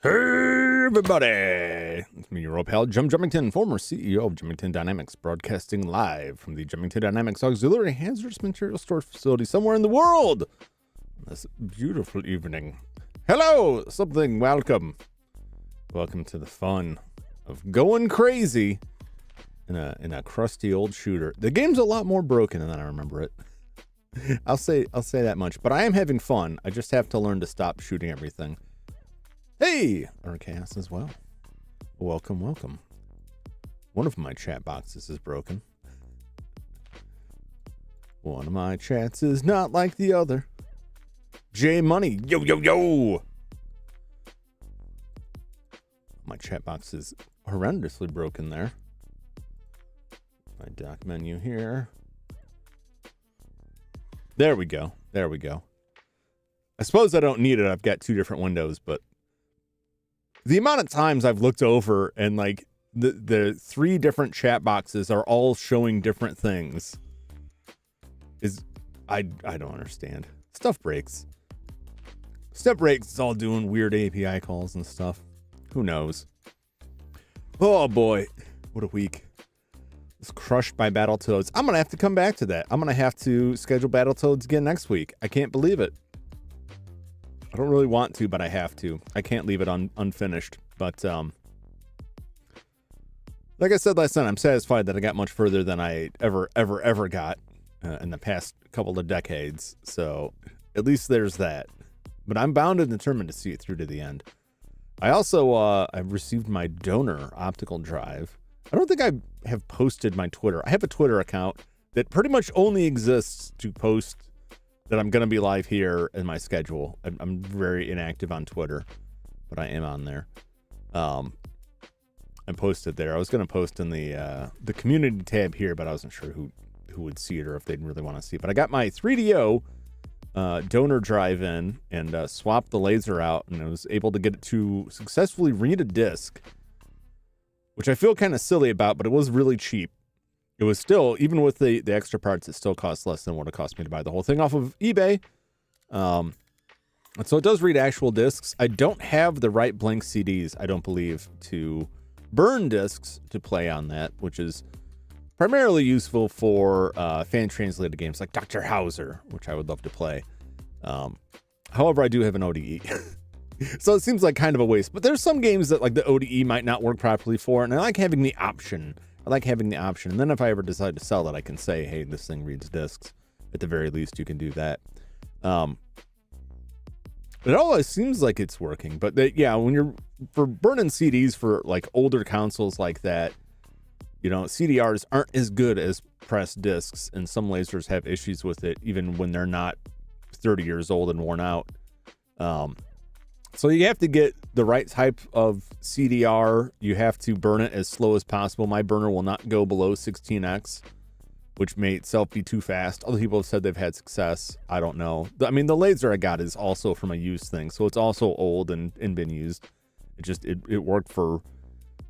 Hey everybody, it's me, your old pal, Jum Jumington, former CEO of Jumington Dynamics, broadcasting live from the Jumington Dynamics Auxiliary Hazardous Material Storage Facility somewhere in the world this beautiful evening. Hello, something, welcome. Welcome to the fun of going crazy in a crusty old shooter. The game's a lot more broken than I remember it. I'll say that much, but I am having fun. I just have to learn to stop shooting everything. Hey, RKS as well. Welcome. One of my chat boxes is broken. One of my chats is not like the other. J Money, yo. My chat box is horrendously broken there. My dock menu here. There we go. I suppose I don't need it. I've got two different windows, but the amount of times I've looked over and like the three different chat boxes are all showing different things is I don't understand. Stuff breaks. It's all doing weird API calls and stuff. Who knows? Oh boy, what a week. It's crushed by Battletoads. I'm gonna have to come back to that. I'm gonna have to schedule Battletoads again next week. I can't believe it. I don't really want to, but I have to. I can't leave it unfinished. But like I said last night, I'm satisfied that I got much further than I ever got in the past couple of decades. So at least there's that. But I'm bound and determined to see it through to the end. I also I've received my donor optical drive. I don't think I have posted my Twitter. I have a Twitter account that pretty much only exists to post that I'm going to be live here in my schedule. I'm very inactive on Twitter, but I am on there. I posted there. I was going to post in the community tab here, but I wasn't sure who would see it or if they'd really want to see it. But I got my 3DO donor drive in and swapped the laser out, and I was able to get it to successfully read a disc, which I feel kind of silly about, but it was really cheap. It was still, even with the extra parts, it still costs less than what it cost me to buy the whole thing off of eBay. And so it does read actual discs. I don't have the right blank CDs, I don't believe, to burn discs to play on that, which is primarily useful for fan-translated games like Dr. Hauser, which I would love to play. However, I do have an ODE. So it seems like kind of a waste. But there's some games that like the ODE might not work properly for, and I like having the option. And then if I ever decide to sell it, I can say, hey, this thing reads discs. At the very least, you can do that. It always seems like it's working. But when you're for burning CDs for like older consoles like that, CDRs aren't as good as pressed discs, and some lasers have issues with it, even when they're not 30 years old and worn out. So you have to get the right type of CDR. You have to burn it as slow as possible. My burner will not go below 16x, which may itself be too fast. Other people have said they've had success. I don't know. I mean, the laser I got is also from a used thing, so it's also old and been used. It worked for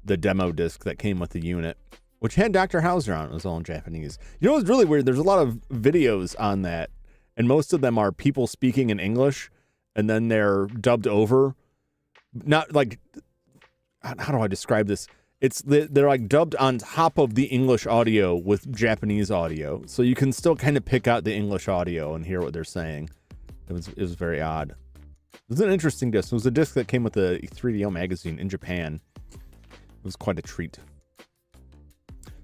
the demo disc that came with the unit, which had Dr. Hauser on it. It was all in Japanese. You know what's really weird? There's a lot of videos on that, and most of them are people speaking in English, and then they're dubbed over. Not like, how do I describe this? They're like dubbed on top of the English audio with Japanese audio, so you can still kind of pick out the English audio and hear what they're saying. It was very odd. It was an interesting disc. It was a disc that came with the 3DO magazine in Japan. It was quite a treat.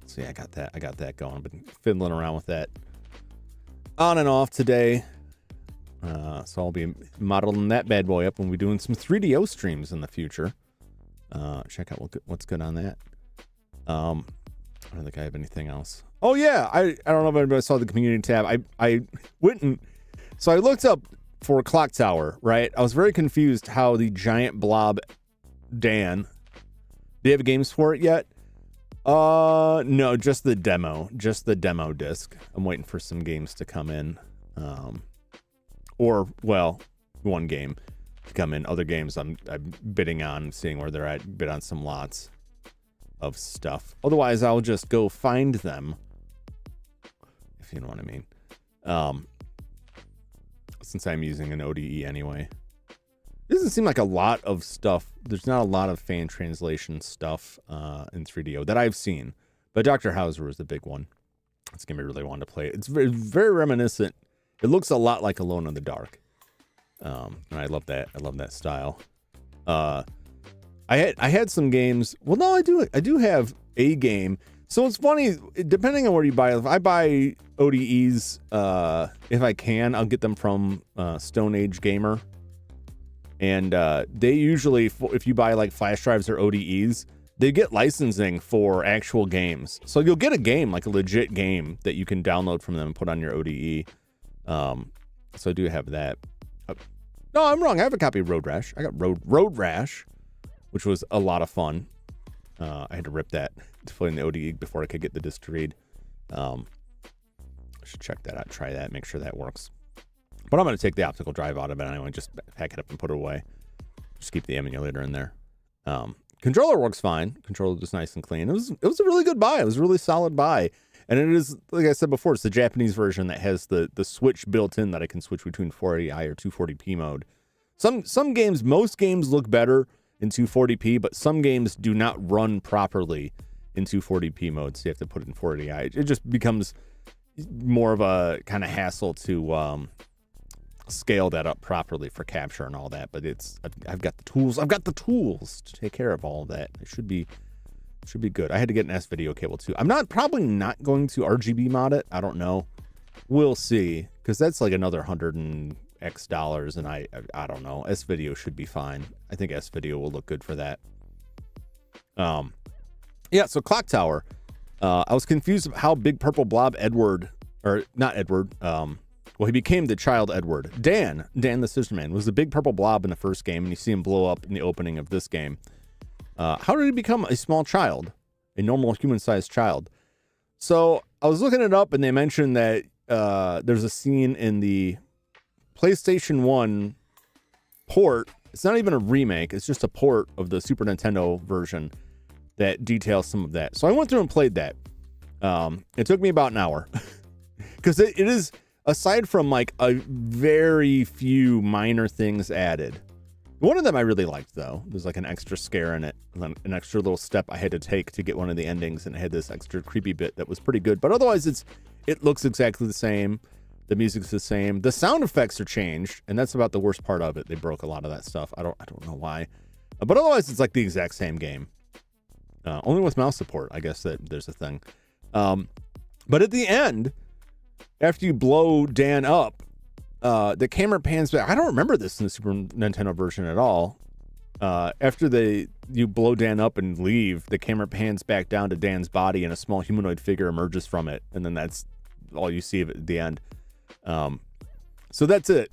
So yeah, I got that going. I've been fiddling around with that on and off today. So I'll be modeling that bad boy up when we're doing some 3DO streams in the future. Check out what's good on that. I don't think I have anything else. Oh yeah, I don't know if anybody saw the community tab. I went and so I looked up for Clock Tower, right? I was very confused how the giant blob Dan. Do you have games for it yet? No, just the demo disc. I'm waiting for some games to come in. Or one game to come in. Other games I'm bidding on, seeing where they're at, bid on some lots of stuff. Otherwise, I'll just go find them, if you know what I mean. Since I'm using an ODE anyway. It doesn't seem like a lot of stuff. There's not a lot of fan translation stuff in 3DO that I've seen. But Dr. Hauser was the big one. It's going to be really fun to play. It's very, very reminiscent. It looks a lot like Alone in the Dark. And I love that. I love that style. I had some games. Well, no, I do have a game. So it's funny, depending on where you buy. If I buy ODEs, if I can, I'll get them from Stone Age Gamer. And they usually, if you buy like flash drives or ODEs, they get licensing for actual games. So you'll get a game, like a legit game that you can download from them and put on your ODE. So I do have that. No, I'm wrong. I have a copy of Road Rash. I got Road Rash, which was a lot of fun. I had to rip that to put in the ODE before I could get the disc to read. I should check that out, try that, make sure that works. But I'm going to take the optical drive out of it anyway, just pack it up and put it away. Just keep the emulator in there. Controller works fine. Controller was nice and clean. It was a really good buy. It was a really solid buy. And it is, like I said before, it's the Japanese version that has the switch built in that I can switch between 480i or 240p mode. Some games, most games look better in 240p, but some games do not run properly in 240p mode, so you have to put it in 480i. It just becomes more of a kind of hassle to scale that up properly for capture and all that. But I've got the tools. I've got the tools to take care of all of that. It should be good. I had to get an S-video cable too. I'm probably not going to RGB mod it. I don't know. We'll see, because that's like another $100 and X dollars, and I don't know. S-video should be fine. I think S-video will look good for that. Yeah. So Clock Tower. I was confused how Big Purple Blob Edward, or not Edward. Well, he became the child Edward. Dan the Scissor Man, was the big purple blob in the first game, and you see him blow up in the opening of this game. How did he become a small child? A normal human-sized child? So I was looking it up, and they mentioned that there's a scene in the PlayStation 1 port. It's not even a remake. It's just a port of the Super Nintendo version that details some of that. So I went through and played that. It took me about an hour. Because it is... Aside from like a very few minor things added. One of them I really liked though. There's like an extra scare in it, an extra little step I had to take to get one of the endings, and it had this extra creepy bit that was pretty good. But otherwise it looks exactly the same. The music's the same. The sound effects are changed, and that's about the worst part of it. They broke a lot of that stuff. I don't know why. But otherwise it's like the exact same game. Only with mouse support, I guess that there's a thing. But at the end, after you blow Dan up, the camera pans back. I don't remember this in the Super Nintendo version at all. After you blow Dan up and leave, the camera pans back down to Dan's body, and a small humanoid figure emerges from it, and then that's all you see of it at the end. So that's it.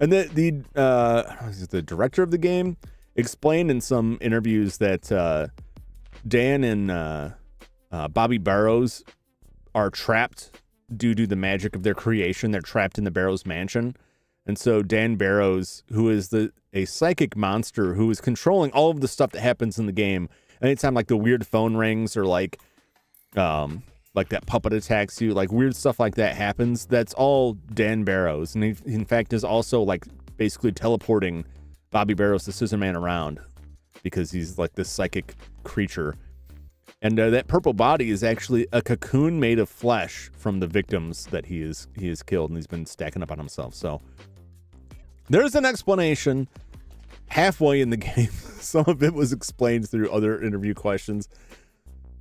And the director of the game explained in some interviews that Dan and Bobby Barrows are trapped due to the magic of their creation. They're trapped in the Barrows mansion. And so Dan Barrows, who is a psychic monster who is controlling all of the stuff that happens in the game. Anytime like the weird phone rings, or like that puppet attacks you, like weird stuff like that happens, that's all Dan Barrows. And he, in fact, is also like basically teleporting Bobby Barrows, the Scissor Man, around, because he's like this psychic creature. And that purple body is actually a cocoon made of flesh from the victims that he has killed, and he's been stacking up on himself. So there's an explanation halfway in the game. Some of it was explained through other interview questions.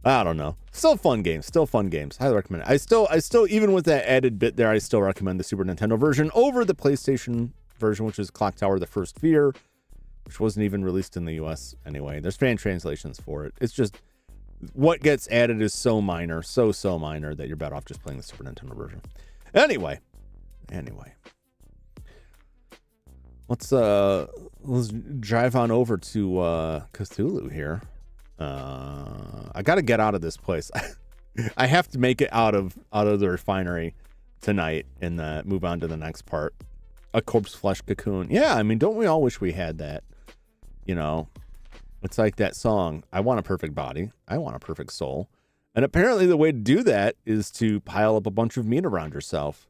I don't know. Still fun games. Highly recommend it. I still, even with that added bit there, I still recommend the Super Nintendo version over the PlayStation version, which is Clock Tower: The First Fear, which wasn't even released in the US anyway. There's fan translations for it. It's just, what gets added is so minor, so minor, that you're better off just playing the Super Nintendo version. Anyway, let's drive on over to Cthulhu here. I got to get out of this place. I have to make it out of the refinery tonight and move on to the next part. A corpse flesh cocoon. Yeah, I mean, don't we all wish we had that? You know, it's like that song, I want a perfect body, I want a perfect soul. And apparently the way to do that is to pile up a bunch of meat around yourself.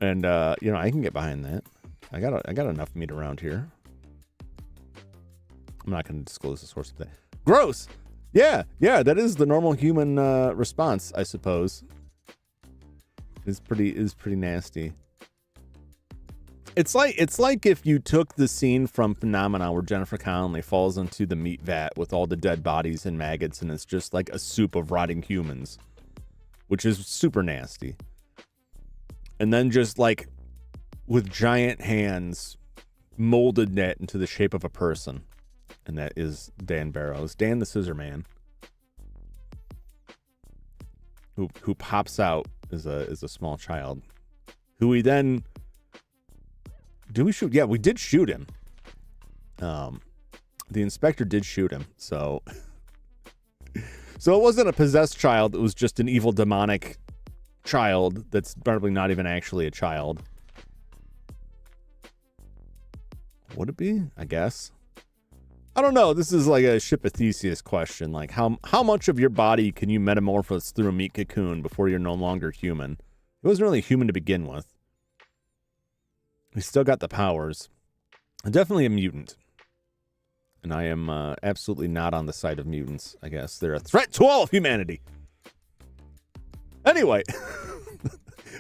And, I can get behind that. I got enough meat around here. I'm not going to disclose the source of that. Gross. Yeah, that is the normal human response, I suppose. Is pretty nasty. It's like if you took the scene from Phenomena where Jennifer Connelly falls into the meat vat with all the dead bodies and maggots, and it's just like a soup of rotting humans, which is super nasty. And then just like with giant hands molded that into the shape of a person. And that is Dan Barrows, Dan the Scissor Man, who pops out as a small child, who we then do we shoot? Yeah, we did shoot him. The inspector did shoot him, so it wasn't a possessed child. It was just an evil demonic child that's probably not even actually a child. Would it be? I guess. I don't know. This is like a Ship of Theseus question. Like, how much of your body can you metamorphose through a meat cocoon before you're no longer human? It wasn't really human to begin with. We still got the powers. I'm definitely a mutant. And I am absolutely not on the side of mutants, I guess. They're a threat to all of humanity. Anyway,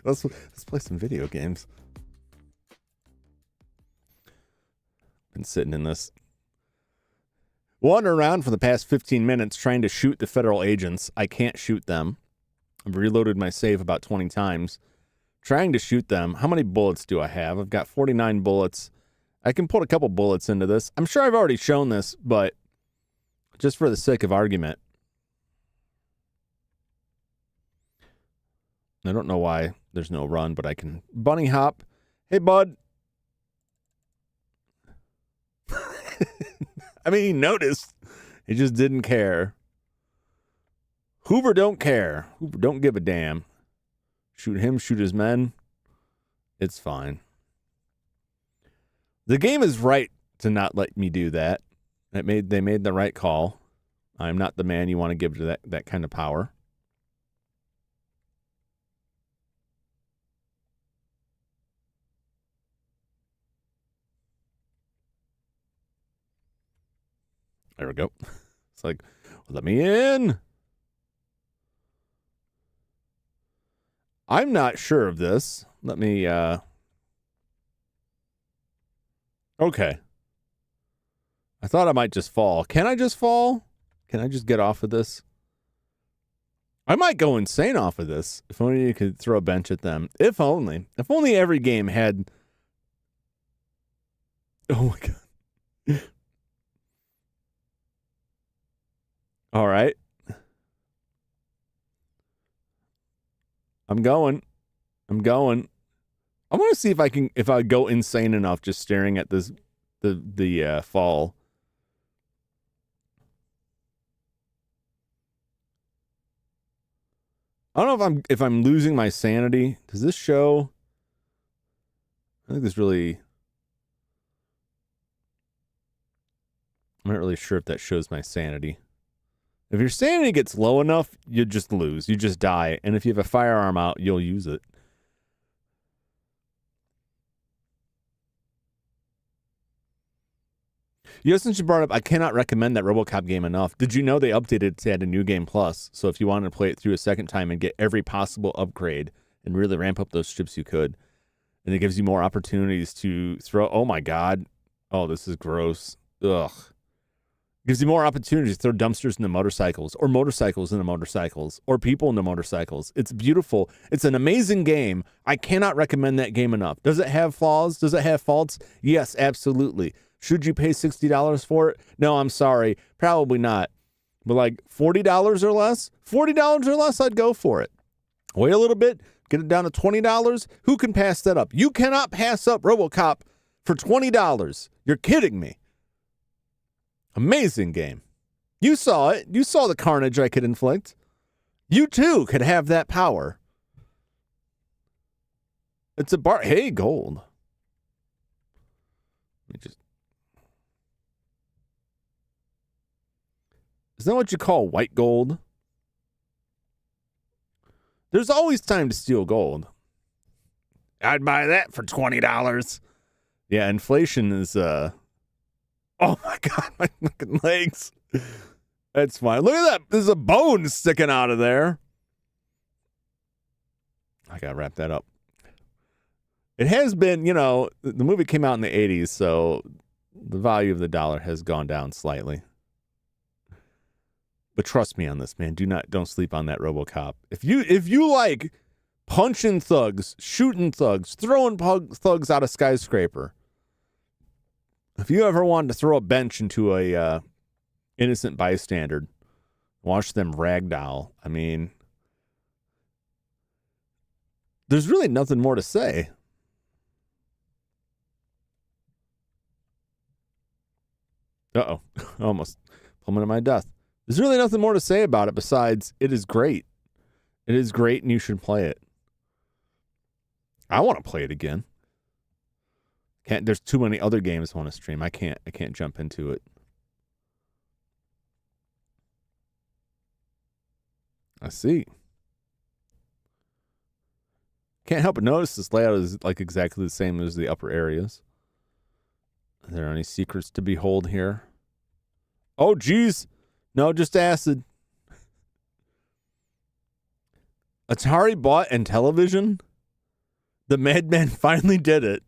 let's play some video games. Been sitting in this. Wandering around for the past 15 minutes trying to shoot the federal agents. I can't shoot them. I've reloaded my save about 20 times. Trying to shoot them. How many bullets do I have? I've got 49 bullets. I can put a couple bullets into this. I'm sure I've already shown this, but just for the sake of argument. I don't know why there's no run, but I can bunny hop. Hey, bud. I mean, he noticed. He just didn't care. Hoover don't care. Hoover don't give a damn. Shoot him, shoot his men. It's fine. The game is right to not let me do that. They made the right call. I'm not the man you want to give to that kind of power. There we go. It's like, let me in. I'm not sure of this. Let me, okay. I thought I might just fall. Can I just fall? Can I just get off of this? I might go insane off of this. If only you could throw a bench at them. If only. If only every game had... Oh my God. All right. I'm going. I want to see if I go insane enough just staring at this, the fall. I don't know if I'm losing my sanity. Does this show? I think this really... I'm not really sure if that shows my sanity. If your sanity gets low enough, you just lose. You just die. And if you have a firearm out, you'll use it. Since you brought up, I cannot recommend that RoboCop game enough. Did you know they updated it to add a new game plus? So if you wanted to play it through a second time and get every possible upgrade and really ramp up those ships, you could. And it gives you more opportunities to throw... Oh my God. Oh, this is gross. Ugh. Gives you more opportunities to throw dumpsters into motorcycles, or motorcycles into motorcycles, or people into motorcycles. It's beautiful. It's an amazing game. I cannot recommend that game enough. Does it have flaws? Does it have faults? Yes, absolutely. Should you pay $60 for it? No, I'm sorry. Probably not. But like $40 or less? $40 or less, I'd go for it. Wait a little bit. Get it down to $20. Who can pass that up? You cannot pass up RoboCop for $20. You're kidding me. Amazing game. You saw it. You saw the carnage I could inflict. You too could have that power. It's a bar. Hey, gold. Let me just... Is that what you call white gold? There's always time to steal gold. I'd buy that for $20. Yeah, inflation is oh my god, my fucking legs. That's fine. Look at that. There's a bone sticking out of there. I gotta wrap that up. It has been, the movie came out in the 80s, so the value of the dollar has gone down slightly. But trust me on this, man. Don't sleep on that RoboCop. If you like punching thugs, shooting thugs, throwing thugs out of skyscraper, if you ever wanted to throw a bench into a innocent bystander, watch them ragdoll, I mean, there's really nothing more to say. Uh-oh. Almost plummeted my death. There's really nothing more to say about it besides it is great. It is great and you should play it. I want to play it again. There's too many other games I want to stream. I can't jump into it. I see. Can't help but notice this layout is like exactly the same as the upper areas. Are there any secrets to behold here? Oh, geez. No, just acid. Atari bought Intellivision? The madman finally did it.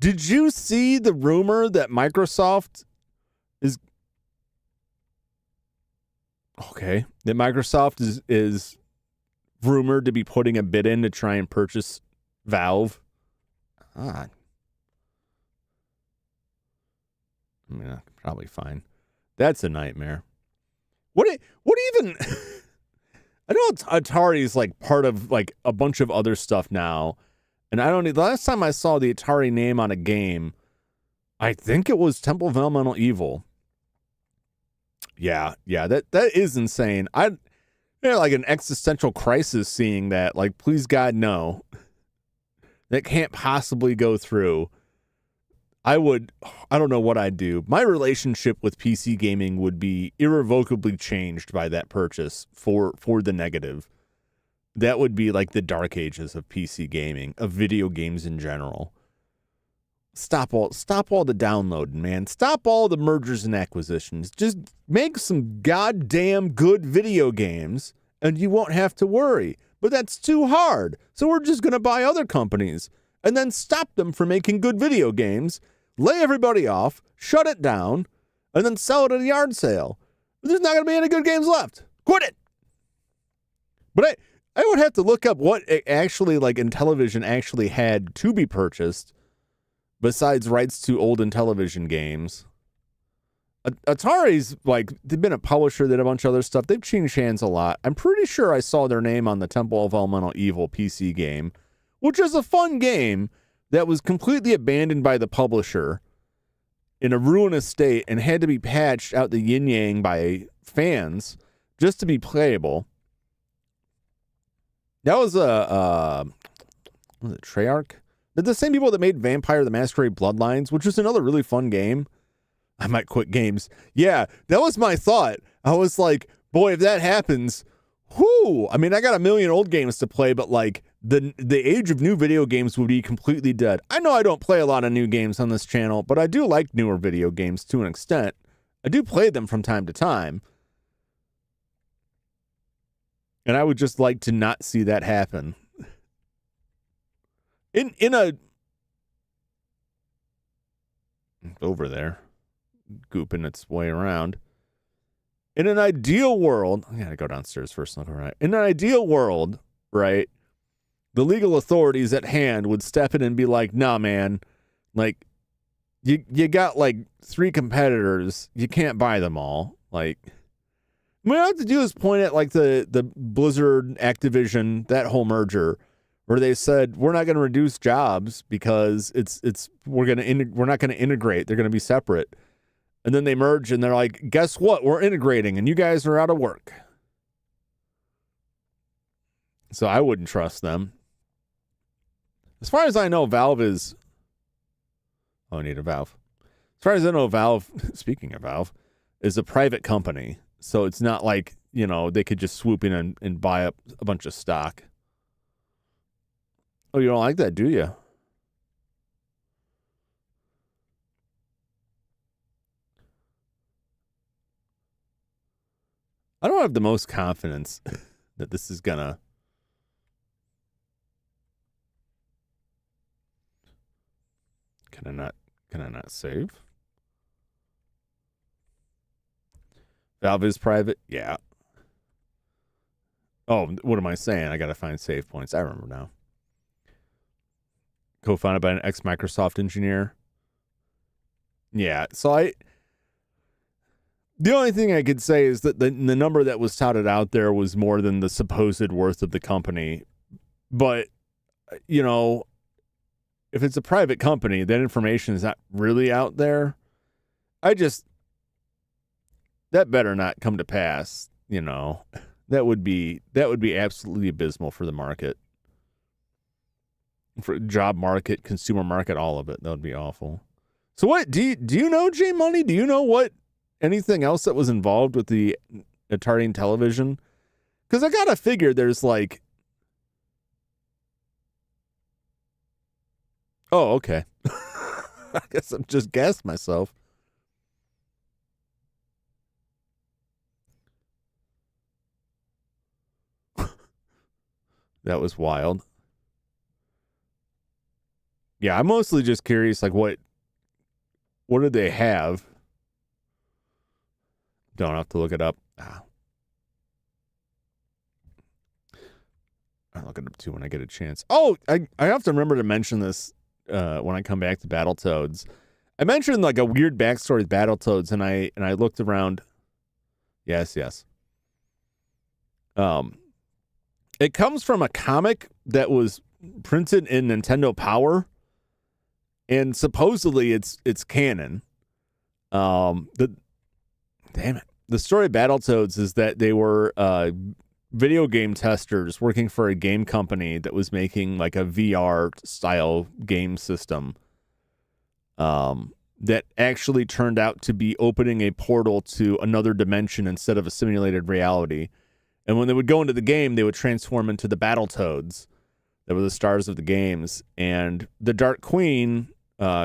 Did you see the rumor that Microsoft is... Okay. That Microsoft is rumored to be putting a bid in to try and purchase Valve? I mean, probably fine. That's a nightmare. What even... I know Atari is like part of like a bunch of other stuff now. And the last time I saw the Atari name on a game, I think it was Temple of Elemental Evil. Yeah, that is insane. Like an existential crisis seeing that. Like, please God, no. That can't possibly go through. I don't know what I'd do. My relationship with PC gaming would be irrevocably changed by that purchase for the negative. That would be like the dark ages of PC gaming, of video games in general. Stop all the downloading, man. Stop all the mergers and acquisitions. Just make some goddamn good video games and you won't have to worry. But that's too hard. So we're just going to buy other companies and then stop them from making good video games, lay everybody off, shut it down, and then sell it at a yard sale. There's not going to be any good games left. Quit it. But I would have to look up what actually like Intellivision actually had to be purchased besides rights to old Intellivision games. Atari's like, they've been a publisher, they did a bunch of other stuff. They've changed hands a lot. I'm pretty sure I saw their name on the Temple of Elemental Evil PC game, which is a fun game that was completely abandoned by the publisher in a ruinous state and had to be patched out the yin-yang by fans just to be playable. That was was it Treyarch? They're the same people that made Vampire the Masquerade Bloodlines, which is another really fun game. I might quit games. Yeah, that was my thought. I was like, boy, if that happens, whoo! I mean, I got a million old games to play, but like the age of new video games would be completely dead. I know I don't play a lot of new games on this channel, but I do like newer video games to an extent. I do play them from time to time. And I would just like to not see that happen. Over there, gooping its way around. In an ideal world, I gotta go downstairs first and look around. In an ideal world, right, the legal authorities at hand would step in and be like, nah, man, like, you got like 3 competitors, you can't buy them all. Like, what I have to do is point at like the Blizzard, Activision, that whole merger, where they said we're not going to reduce jobs because we're not going to integrate. They're going to be separate, and then they merge and they're like, guess what? We're integrating, and you guys are out of work. So I wouldn't trust them. As far as I know, Valve is. Oh, I need a Valve. As far as I know, Valve. Speaking of Valve, is a private company, so it's not like they could just swoop in and buy up a bunch of stock. Oh, you don't like that, do you? I don't have the most confidence that this is gonna. Can I not? Can I not save? Valve is private. Yeah. Oh, what am I saying? I gotta find save points. I remember now. Co-founded by an ex-Microsoft engineer. Yeah. So the only thing I could say is that the number that was touted out there was more than the supposed worth of the company. But, you know, if it's a private company, that information is not really out there. That better not come to pass, you know. That would be absolutely abysmal for the market. For job market, consumer market, all of it. That would be awful. So what do you know, J Money? Do you know what anything else that was involved with the Atari television? Because I gotta figure there's like, oh, okay. I guess I'm just guessed myself. That was wild. Yeah, I'm mostly just curious, like what did they have? Don't have to look it up. I'll look it up too when I get a chance. Oh, I have to remember to mention this when I come back to Battletoads. I mentioned like a weird backstory with Battletoads, and I looked around. Yes. It comes from a comic that was printed in Nintendo Power, and supposedly it's canon. Damn it. The story of Battletoads is that they were video game testers working for a game company that was making like a VR style game system that actually turned out to be opening a portal to another dimension instead of a simulated reality. And when they would go into the game, they would transform into the Battletoads that were the stars of the games. And the Dark Queen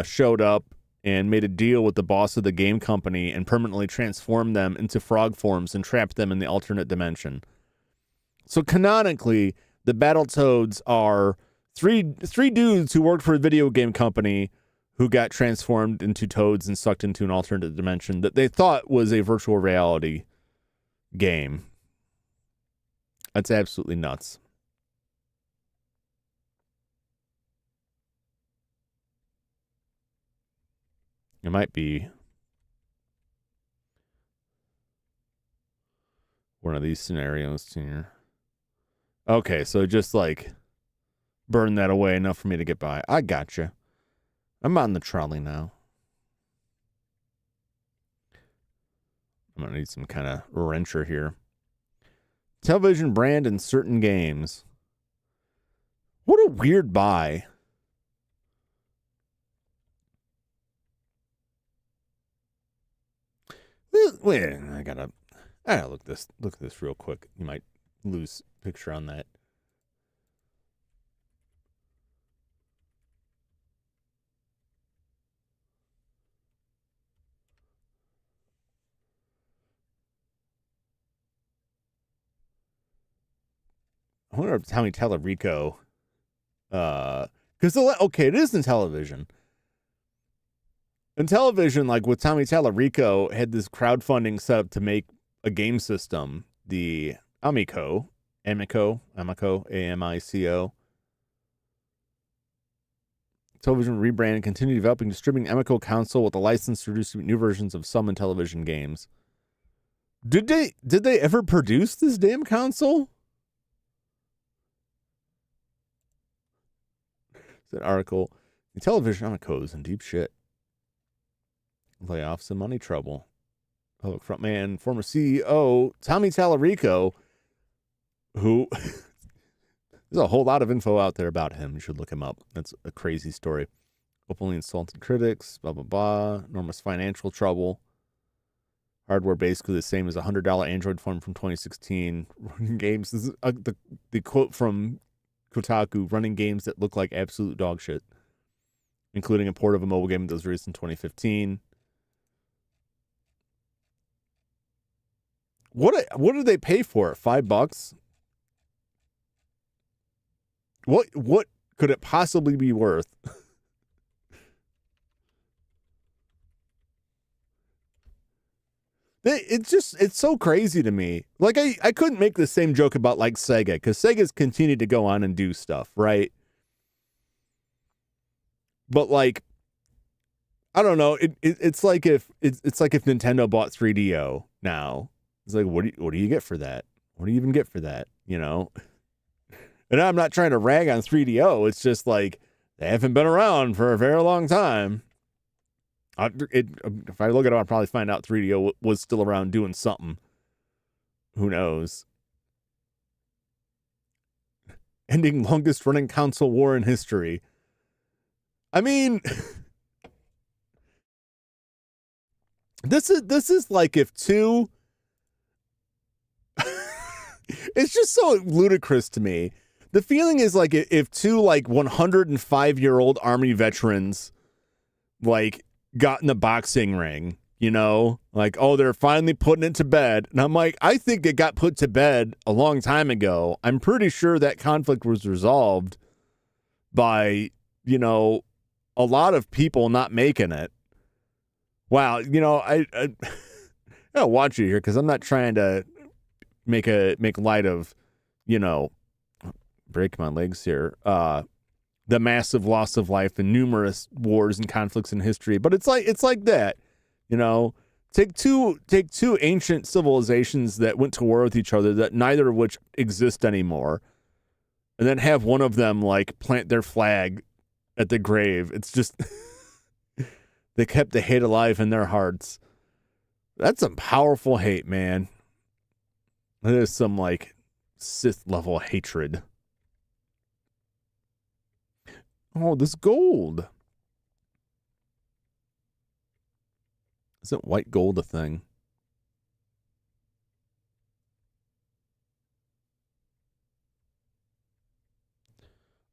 showed up and made a deal with the boss of the game company and permanently transformed them into frog forms and trapped them in the alternate dimension. So canonically, the Battletoads are three dudes who worked for a video game company who got transformed into toads and sucked into an alternate dimension that they thought was a virtual reality game. That's absolutely nuts. It might be one of these scenarios here. Okay, so just like burn that away enough for me to get by. I gotcha. I'm on the trolley now. I'm gonna need some kind of wrencher here. Television brand in certain games. What a weird buy. Wait, I gotta look at this real quick. You might lose picture on that. I wonder if Tommy Tallarico, because okay, it is in television. In television, like with Tommy Tallarico, had this crowdfunding set up to make a game system, the Amico, Amico, AMICO. Television rebrand and continue developing, distributing Amico console with a license to distribute new versions of some in television games. Did they ever produce this damn console? That article. The television Amico is in deep shit. Layoffs and money trouble. Public frontman, former CEO Tommy Tallarico, who there's a whole lot of info out there about him. You should look him up. That's a crazy story. Openly insulted critics, blah, blah, blah. Enormous financial trouble. Hardware basically the same as a $100 Android phone from 2016. Running games. This is the quote from Kotaku, running games that look like absolute dog shit, including a port of a mobile game that was released in 2015. What do they pay for it? $5? What could it possibly be worth? It's so crazy to me. Like I couldn't make the same joke about like Sega, because Sega's continued to go on and do stuff, right? But like, I don't know. It's like if Nintendo bought 3DO now. It's like, what do you get for that? What do you even get for that? You know? And I'm not trying to rag on 3DO. It's just like they haven't been around for a very long time. If I look it up, I'll probably find out 3DO was still around doing something. Who knows? Ending longest running console war in history. I mean, this is like if two. It's just so ludicrous to me. The feeling is like if two like 105-year-old Army veterans like got in the boxing ring, you know, like, oh, they're finally putting it to bed. And I'm like, I think it got put to bed a long time ago. I'm pretty sure that conflict was resolved by, you know, a lot of people not making it. Wow, you know, I gotta watch it here because I'm not trying to make light of, you know, break my legs here. The massive loss of life and numerous wars and conflicts in history, but it's like that, you know. Take two ancient civilizations that went to war with each other, that neither of which exist anymore, and then have one of them like plant their flag at the grave. It's just they kept the hate alive in their hearts. That's some powerful hate, man. That is some like Sith level hatred. Oh, this gold. Isn't white gold a thing?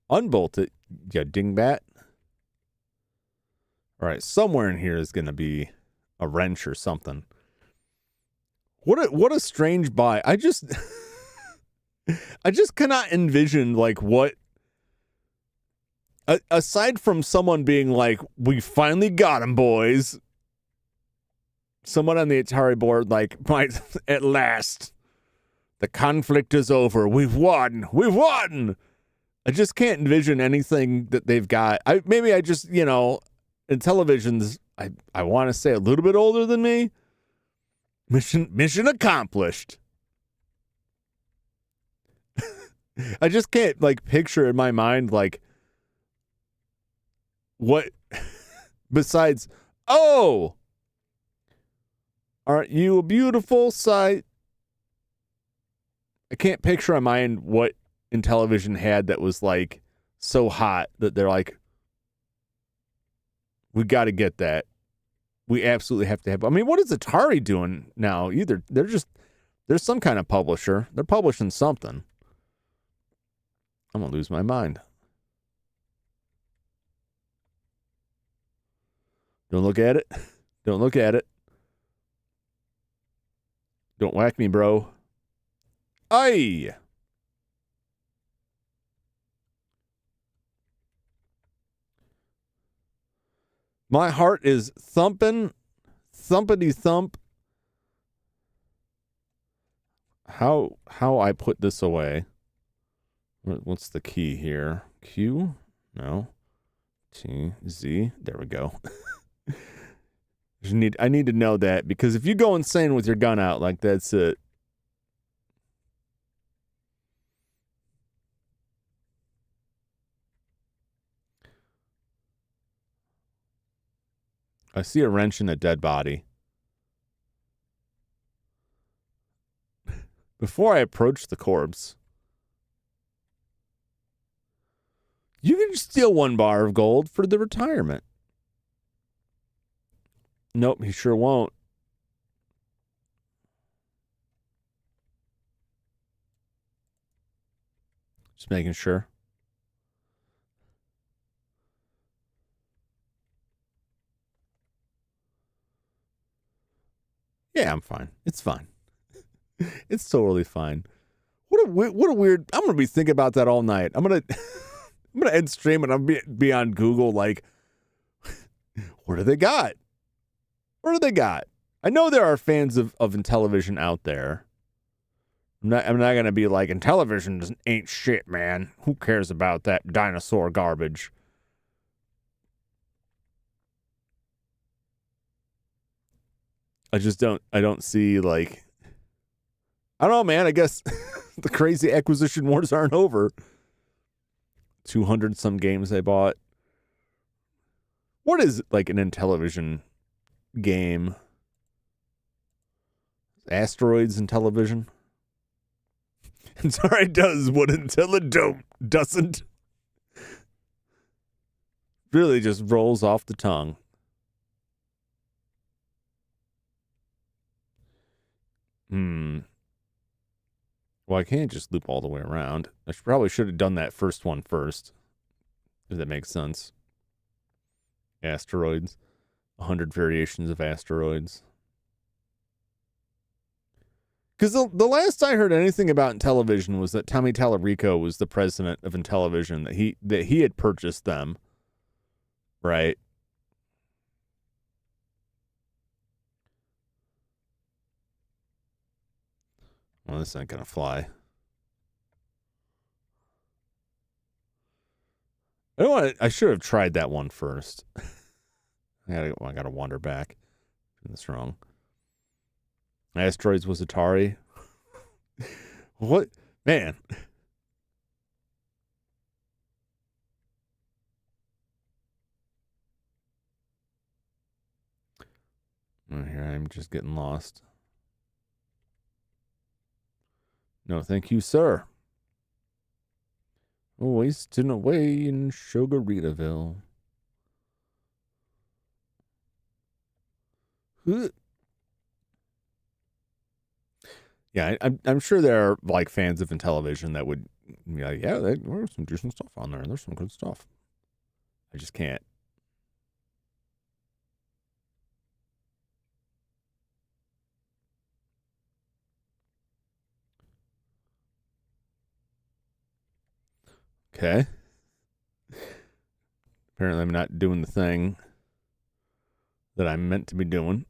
Unbolt it, you dingbat. All right, somewhere in here is going to be a wrench or something. What a strange buy. I just cannot envision like what, aside from someone being like, we finally got him, boys. Someone on the Atari board like, might at last, the conflict is over. We've won. I just can't envision anything that they've got. Maybe I just, you know, in televisions, I want to say a little bit older than me. Mission accomplished. I just can't like picture in my mind like what besides, oh, aren't you a beautiful sight? I can't picture in my mind what in television had that was like so hot that they're like, we got to get that. We absolutely have to have. I mean, what is Atari doing now? Either there's some kind of publisher. They're publishing something. I'm gonna lose my mind. Don't look at it. Don't look at it. Don't whack me, bro. Aye. My heart is thumping, thumpity thump. How I put this away? What's the key here? Q? No. T, Z. There we go. I need to know that, because if you go insane with your gun out, like, that's it. I see a wrench in a dead body. Before I approach the corpse, you can steal 1 bar of gold for the retirement. Nope, he sure won't. Just making sure. Yeah, I'm fine. It's fine. It's totally fine. What a weird. I'm gonna be thinking about that all night. I'm gonna end stream and I'm be on Google like, what do they got? What do they got? I know there are fans of Intellivision out there. I'm not gonna be like, Intellivision ain't shit, man. Who cares about that dinosaur garbage? I don't see, like, I don't know, man. I guess the crazy acquisition wars aren't over. 200 some games they bought. What is like an Intellivision game? Asteroids and television? I'm sorry, it does what Intellivision doesn't. Really just rolls off the tongue. Well, I can't just loop all the way around. I probably should have done that first one first, if that makes sense. Asteroids. 100 variations of asteroids. Because the last I heard anything about Intellivision was that Tommy Tallarico was the president of Intellivision, that he had purchased them, right? Well, this ain't gonna fly. I should have tried that one first. I gotta wander back. That's wrong. Asteroids was Atari. What? Man. Oh, here I'm just getting lost. No, thank you, sir. Wasting away in Sugaritaville. Yeah, I'm sure there are like fans of Intellivision that would be like, yeah, there's some decent stuff on there. There's some good stuff. I just can't. Okay. Apparently I'm not doing the thing that I'm meant to be doing.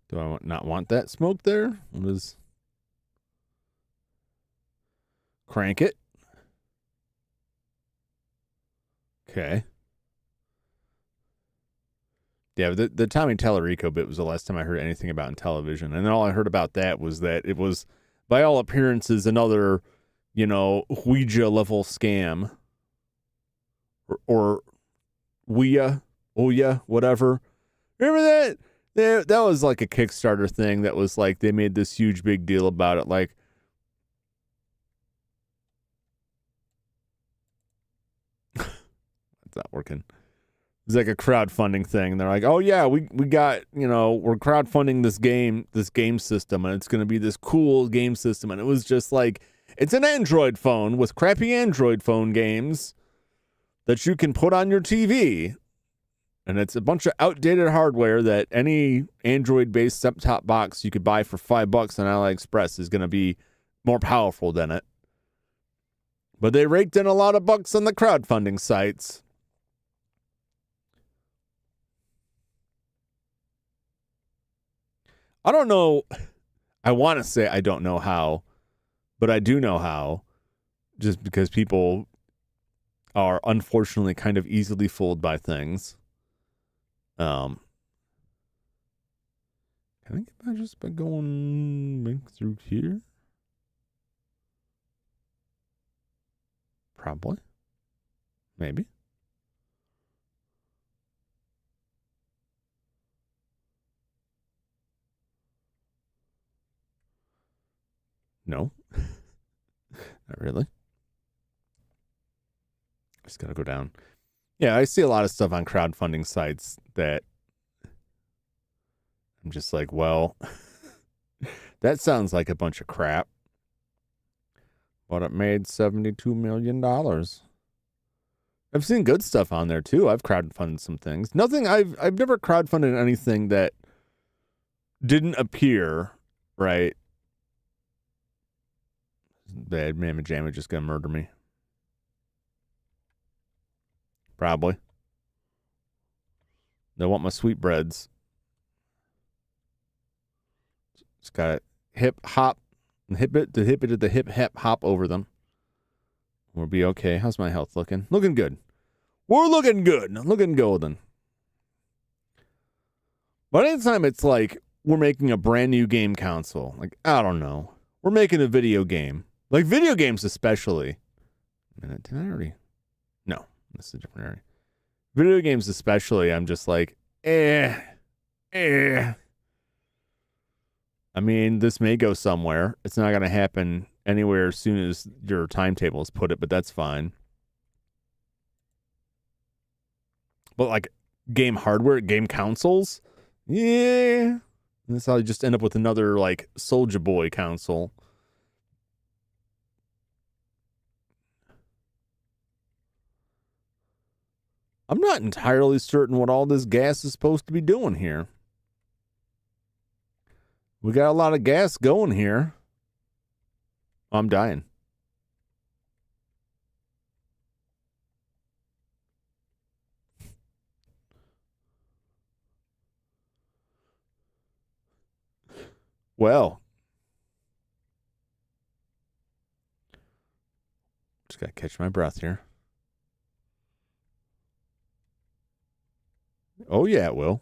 Do I not want that smoke there? What is... Crank it. Okay. Yeah, the Tommy Tallarico bit was the last time I heard anything about Intellivision. And then all I heard about that was that it was, by all appearances, another, Ouija level scam. Or Ouija, whatever. Remember that? That was like a Kickstarter thing that was like, they made this huge big deal about it. Like, it's not working. It's like a crowdfunding thing. They're like, oh yeah, we got, we're crowdfunding this game system, and it's going to be this cool game system. And it was just like, it's an Android phone with crappy Android phone games that you can put on your TV. And it's a bunch of outdated hardware that any Android-based set-top box you could buy for $5 on AliExpress is going to be more powerful than it. But they raked in a lot of bucks on the crowdfunding sites. I don't know. I want to say I don't know how, but I do know how, just because people are unfortunately kind of easily fooled by things. Can I get by just by going back through here? Probably. Maybe. No. Not really. Just gotta go down. Yeah, I see a lot of stuff on crowdfunding sites that I'm just like, well, that sounds like a bunch of crap. But it made $72 million. I've seen good stuff on there too. I've crowdfunded some things. I've never crowdfunded anything that didn't appear right. Bad Mamma Jamma just gonna murder me. Probably. They want my sweetbreads. Just gotta hip hop and hip it to the hip hop over them. We'll be okay. How's my health looking? Looking good. We're looking good. Looking golden. But anytime it's like we're making a brand new game console, like, I don't know. We're making a video game. Like video games especially. Did I already? No, this is a different area. Video games especially, I'm just like, I mean, this may go somewhere. It's not going to happen anywhere as soon as your timetables put it, but that's fine. But like game hardware, game consoles, yeah. That's how you just end up with another like Soulja Boy console. I'm not entirely certain what all this gas is supposed to be doing here. We got a lot of gas going here. I'm dying. Well, just gotta catch my breath here. Oh yeah, it will.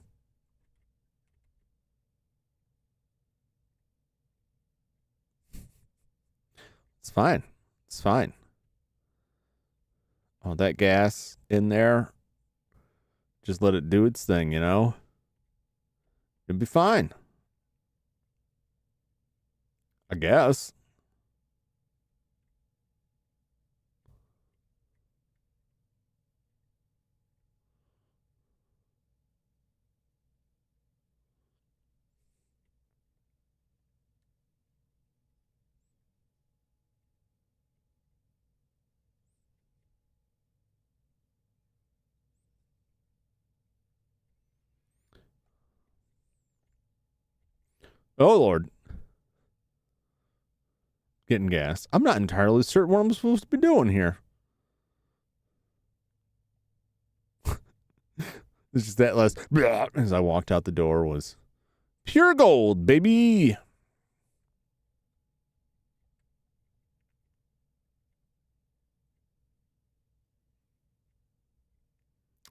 It's fine. It's fine. Oh, that gas in there. Just let it do its thing, you know? It'll be fine. I guess. Oh, Lord. Getting gas. I'm not entirely certain what I'm supposed to be doing here. It's just that last as I walked out the door was pure gold, baby.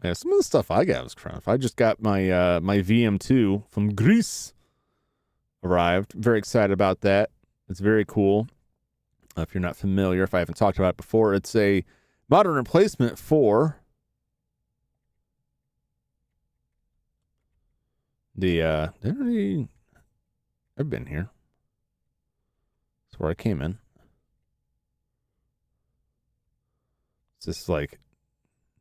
Yeah, some of the stuff I got was crap. I just got my my VM2 from Greece arrived. Very excited about that. It's very cool. If you're not familiar, if I haven't talked about it before, it's a modern replacement for the I've been here. That's where I came in. It's just like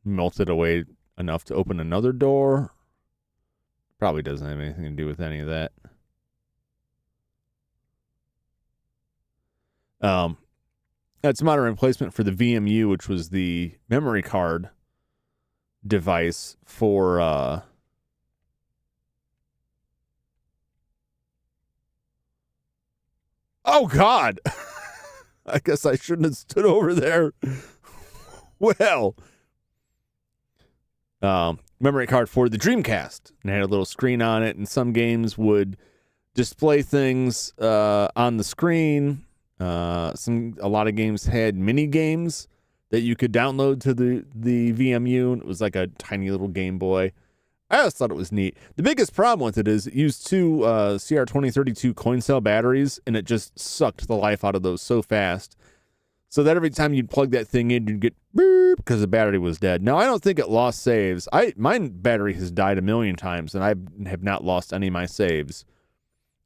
melted away enough to open another door. Probably doesn't have anything to do with any of that. That's a modern replacement for the VMU, which was the memory card device for oh God. I guess I shouldn't have stood over there. Well, memory card for the Dreamcast, and it had a little screen on it, and some games would display things on the screen. A lot of games had mini games that you could download to the VMU. It was like a tiny little Game Boy. I always thought it was neat. The biggest problem with it is it used two CR2032 coin cell batteries, and it just sucked the life out of those so fast. So that every time you'd plug that thing in, you'd get beep because the battery was dead. Now, I don't think it lost saves. My battery has died a million times, and I have not lost any of my saves.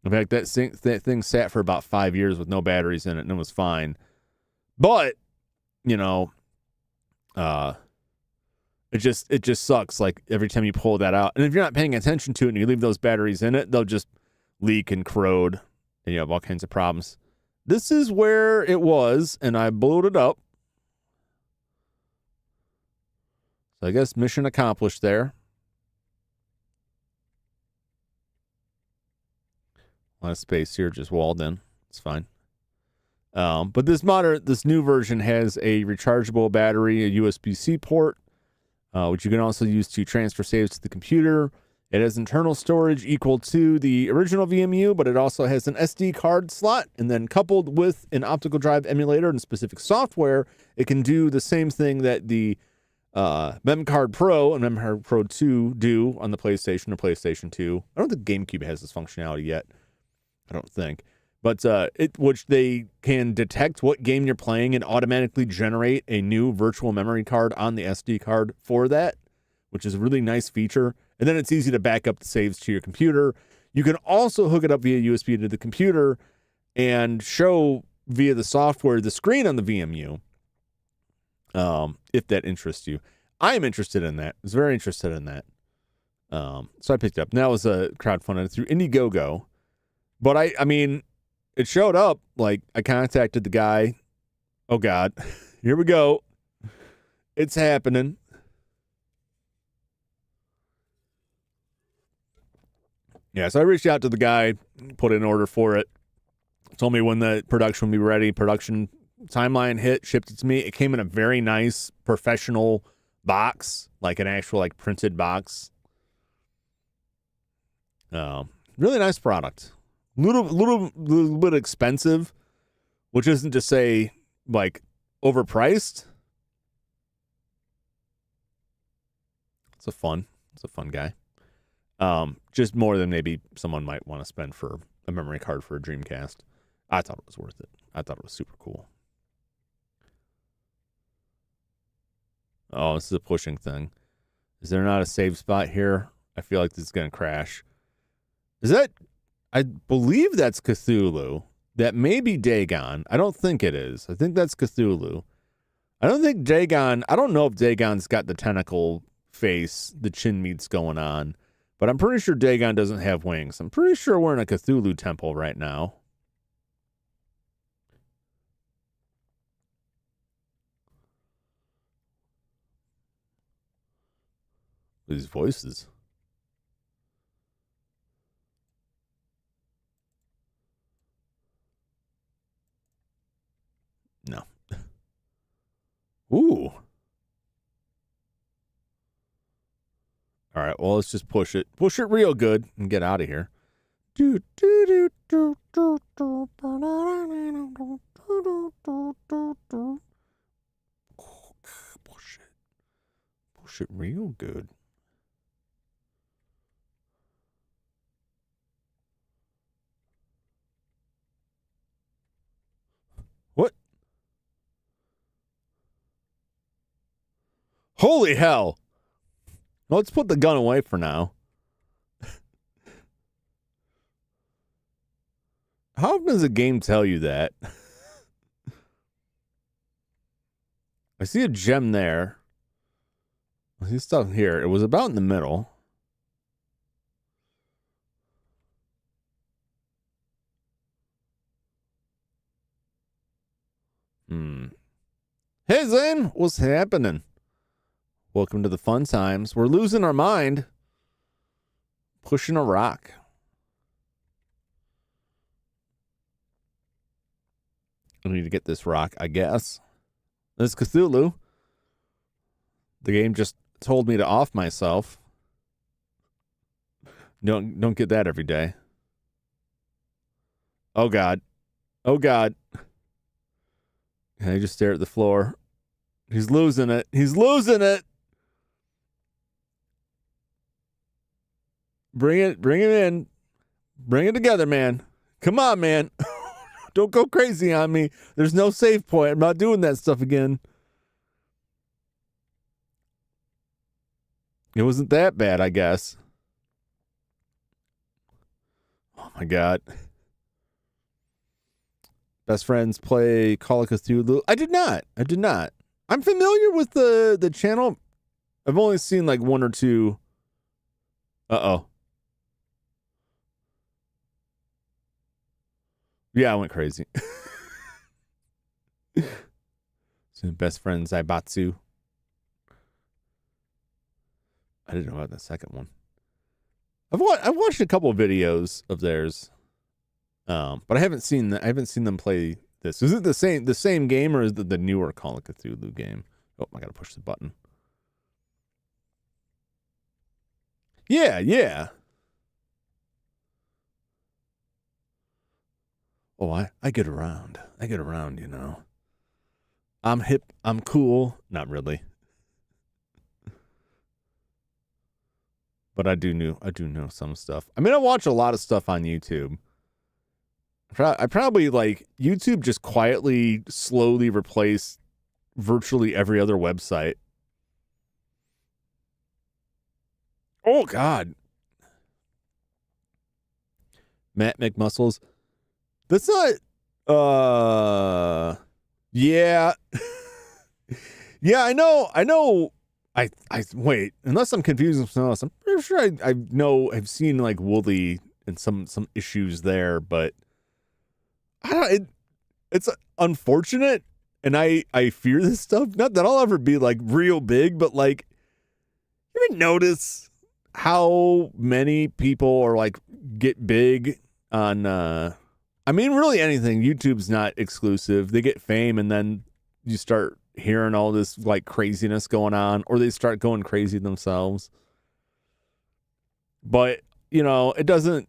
In fact, that thing sat for about 5 years with no batteries in it, and it was fine. But, you know, it just sucks. Like every time you pull that out, and if you're not paying attention to it, and you leave those batteries in it, they'll just leak and corrode, and you have all kinds of problems. this is where it was, and I blew it up. So I guess mission accomplished there. A lot of space here, just walled in. It's fine. But this new version has a rechargeable battery, a USB-C port, which you can also use to transfer saves to the computer. It has internal storage equal to the original VMU, but it also has an SD card slot. And then coupled with an optical drive emulator and specific software, it can do the same thing that the MemCard Pro and MemCard Pro 2 do on the PlayStation or PlayStation 2. I don't think GameCube has this functionality yet. I don't think. But which they can detect what game you're playing and automatically generate a new virtual memory card on the SD card for that, which is a really nice feature. And then it's easy to back up the saves to your computer. You can also hook it up via USB to the computer and show via the software the screen on the VMU, if that interests you. I am interested in that. I was very interested in that. So I picked it up. And that was a crowdfunded through Indiegogo. But I mean, it showed up. Like, I contacted the guy. Oh, God. Here we go. It's happening. Yeah, so I reached out to the guy, put in an order for it. Told me when the production would be ready. Production timeline hit, shipped it to me. It came in a very nice, professional box, like an actual, like, printed box. Really nice product. Little bit expensive, which isn't to say like overpriced. It's a fun guy. Just more than maybe someone might want to spend for a memory card for a Dreamcast. I thought it was worth it. I thought it was super cool. Oh, this is a pushing thing. Is there not a save spot here? I feel like this is going to crash. Is that... I believe that's Cthulhu. That may be Dagon. I don't think it is. I think that's Cthulhu. I don't think Dagon... I don't know if Dagon's got the tentacle face, the chin meats going on. But I'm pretty sure Dagon doesn't have wings. I'm pretty sure we're in a Cthulhu temple right now. These voices. No. Ooh. All right, well, let's just push it. Push it real good and get out of here. Push it. Push it real good. What? Holy hell. Well, let's put the gun away for now. How often does a game tell you that? I see a gem there. I see stuff here. It was about in the middle. Hey, Zane, what's happening? Welcome to the fun times. We're losing our mind. Pushing a rock. I need to get this rock, I guess. This is Cthulhu. The game just told me to off myself. Don't get that every day. Oh, God. Oh, God. Can I just stare at the floor? He's losing it. He's losing it. Bring it in. Bring it together, man. Come on, man. Don't go crazy on me. There's no save point. I'm not doing that stuff again. It wasn't that bad, I guess. Oh, my God. Best friends play Call of Cthulhu. I did not. I'm familiar with the channel. I've only seen like one or two. Uh-oh. Yeah, I went crazy. So best friend Zaibatsu. I didn't know about the second one. I've watched a couple of videos of theirs, but I haven't seen them play this. Is it the same game, or is it the newer Call of Cthulhu game? Oh, I gotta push the button. Yeah. Oh, I get around. You know. I'm hip. I'm cool. Not really. But I do know some stuff. I mean, I watch a lot of stuff on YouTube. I probably YouTube just quietly, slowly replaced virtually every other website. Oh God, Matt McMuscles. That's not. Yeah, yeah. I know. I wait. Unless I'm confusing something else, I'm pretty sure I've seen Wooly and some issues there, but I don't. It's unfortunate, and I fear this stuff. Not that I'll ever be real big, but you ever notice how many people are get big on? I mean, really anything. YouTube's not exclusive. They get fame, and then you start hearing all this craziness going on, or they start going crazy themselves. But it doesn't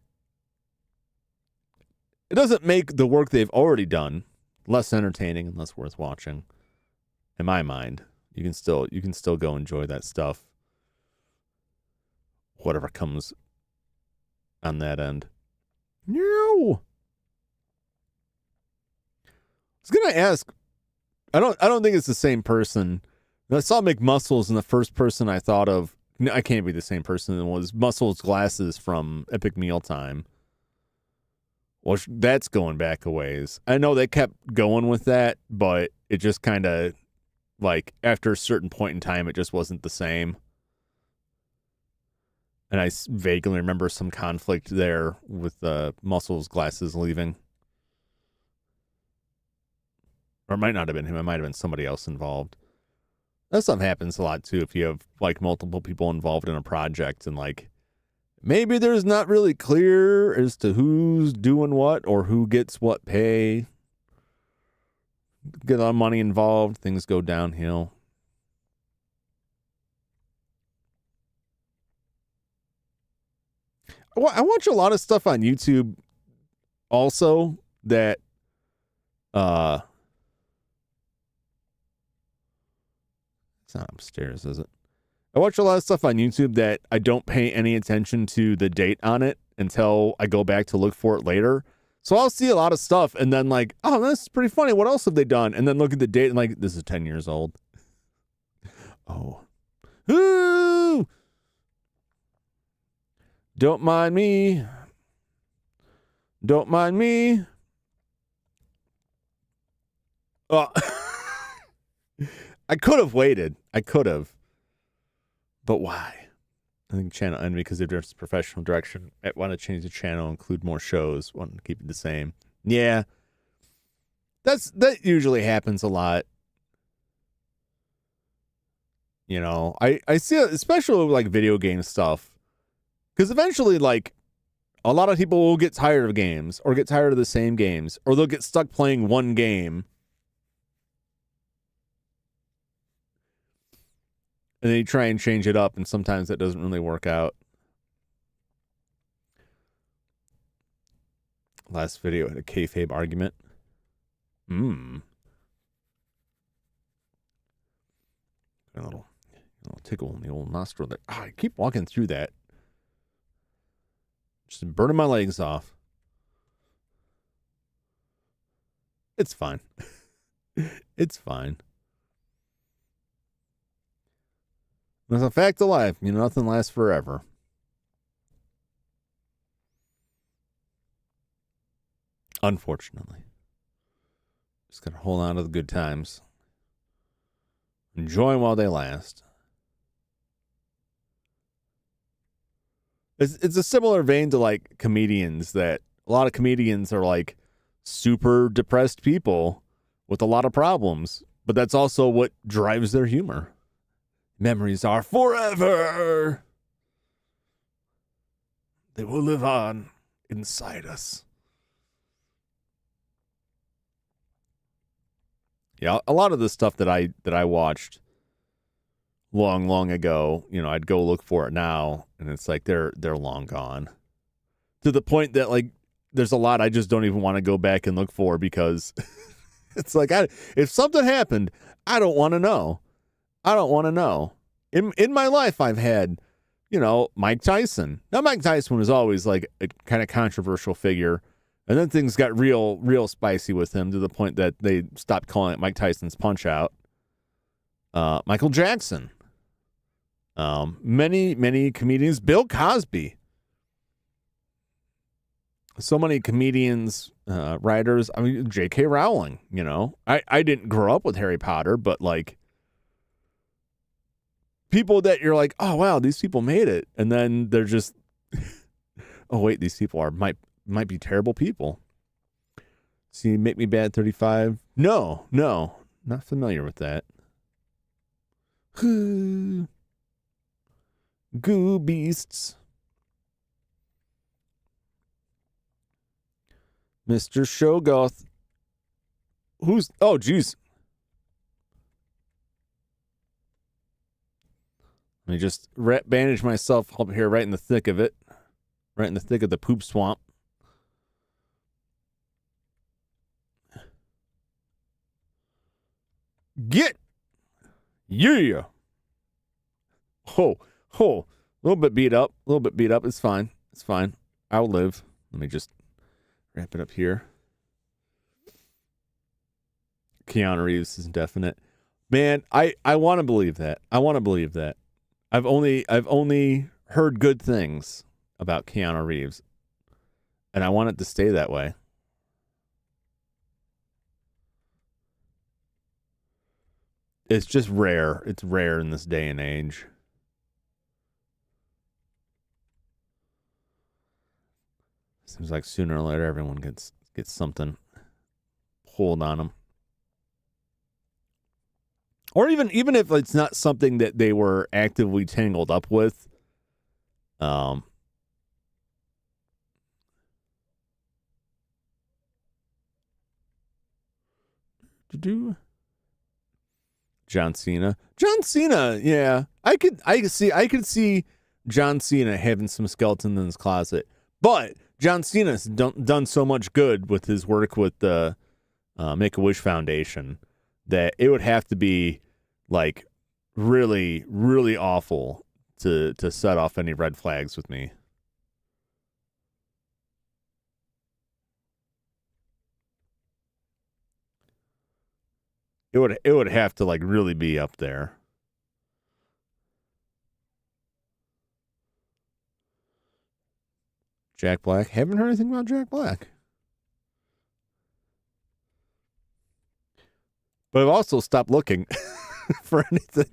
make the work they've already done less entertaining and less worth watching. In my mind, you can still go enjoy that stuff, whatever comes on that end. No, I was gonna ask. I don't think it's the same person. I saw McMuscles, and the first person I thought of, I can't be the same person, was Muscles Glasses from Epic Mealtime. Well, that's going back a ways. I know they kept going with that, but it just kind of, after a certain point in time, it just wasn't the same. And I vaguely remember some conflict there with Muscles Glasses leaving. Or it might not have been him. It might have been somebody else involved. That stuff happens a lot, too, if you have, multiple people involved in a project and, maybe there's not really clear as to who's doing what or who gets what pay. Get a lot of money involved. Things go downhill. I watch a lot of stuff on YouTube also that it's not upstairs, is it? I watch a lot of stuff on YouTube that I don't pay any attention to the date on it until I go back to look for it later. So I'll see a lot of stuff and then oh, this is pretty funny. What else have they done? And then look at the date and this is 10 years old. Oh. Ooh! Don't mind me. Don't mind me. Oh. I could have waited. But why? I think channel envy because they've just professional direction. I want to change the channel, include more shows, want to keep it the same. Yeah. That usually happens a lot. I see it, especially with video game stuff. Because eventually, a lot of people will get tired of games or get tired of the same games, or they'll get stuck playing one game. And then you try and change it up, and sometimes that doesn't really work out. Last video had a kayfabe argument. A little tickle in the old nostril there. Oh, I keep walking through that. Just burning my legs off. It's fine. It's fine. That's a fact of life. Nothing lasts forever. Unfortunately. Just gotta hold on to the good times. Enjoy them while they last. It's a similar vein to comedians, that a lot of comedians are super depressed people with a lot of problems. But that's also what drives their humor. Memories are forever. They will live on inside us. Yeah, a lot of the stuff that I watched long ago, I'd go look for it now, and it's like they're long gone. To the point that like there's a lot I just don't even want to go back and look for because it's like if something happened, I don't want to know. I don't want to know. In my life, I've had, Mike Tyson. Now, Mike Tyson was always like a kind of controversial figure. And then things got real spicy with him to the point that they stopped calling it Mike Tyson's Punch-Out. Michael Jackson. Many comedians. Bill Cosby. So many comedians, writers. I mean, J.K. Rowling, I didn't grow up with Harry Potter, but like people that you're like, oh, wow, these people made it. And then they're just, oh, wait, these people might be terrible people. See, Make Me Bad 35. No, not familiar with that. Goo beasts. Mr. Shoggoth. Oh, geez. Let me just bandage myself up here right in the thick of it. Right in the thick of the poop swamp. Get! Yeah! A little bit beat up. It's fine. I'll live. Let me just wrap it up here. Keanu Reeves is definite. Man, I want to believe that. I've only heard good things about Keanu Reeves, and I want it to stay that way. It's just rare. It's rare in this day and age. Seems like sooner or later everyone gets something pulled on them. Or even if it's not something that they were actively tangled up with, John Cena, yeah, I could see John Cena having some skeletons in his closet, but John Cena's done so much good with his work with the Make-A-Wish Foundation that it would have to be like really, really awful to set off any red flags with me. It would have to like really be up there. Jack Black. Haven't heard anything about Jack Black. But I've also stopped looking for anything.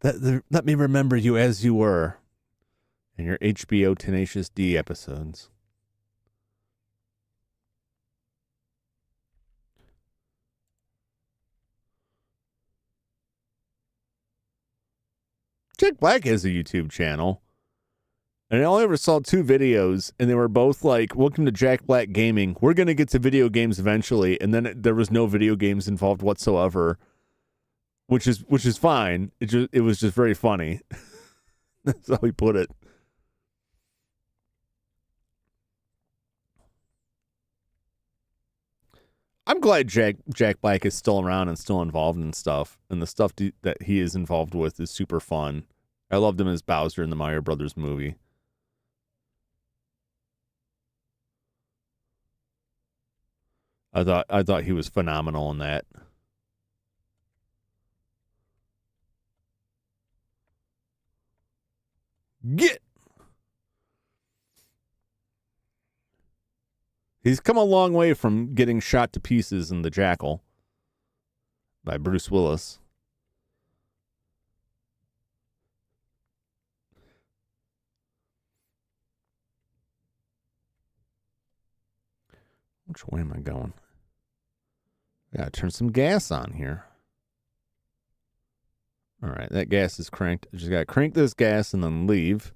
Let me remember you as you were in your HBO Tenacious D episodes. Jack Black has a YouTube channel. And I only ever saw 2 videos, and they were both like, welcome to Jack Black Gaming. We're going to get to video games eventually. And then there was no video games involved whatsoever, which is it was just very funny. That's how he put it. I'm glad Jack Black is still around and still involved in stuff. And the stuff that he is involved with is super fun. I loved him as Bowser in the Mario Brothers movie. I thought he was phenomenal in that. Get! He's come a long way from getting shot to pieces in The Jackal by Bruce Willis. Which way am I going? Gotta turn some gas on here. All right, that gas is cranked. I just gotta crank this gas and then leave,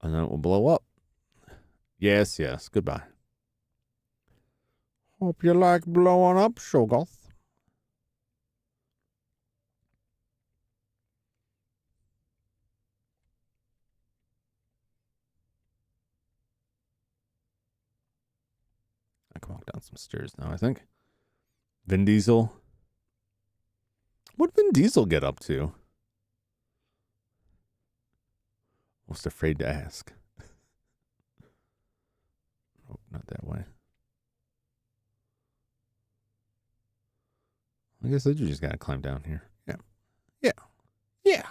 and then it will blow up. Yes, yes. Goodbye. Hope you like blowing up, shoggoths. I can walk down some stairs now, I think. Vin Diesel. What'd Vin Diesel get up to? Most afraid to ask. Oh, not that way. I guess I just gotta climb down here. Yeah. Yeah. Yeah.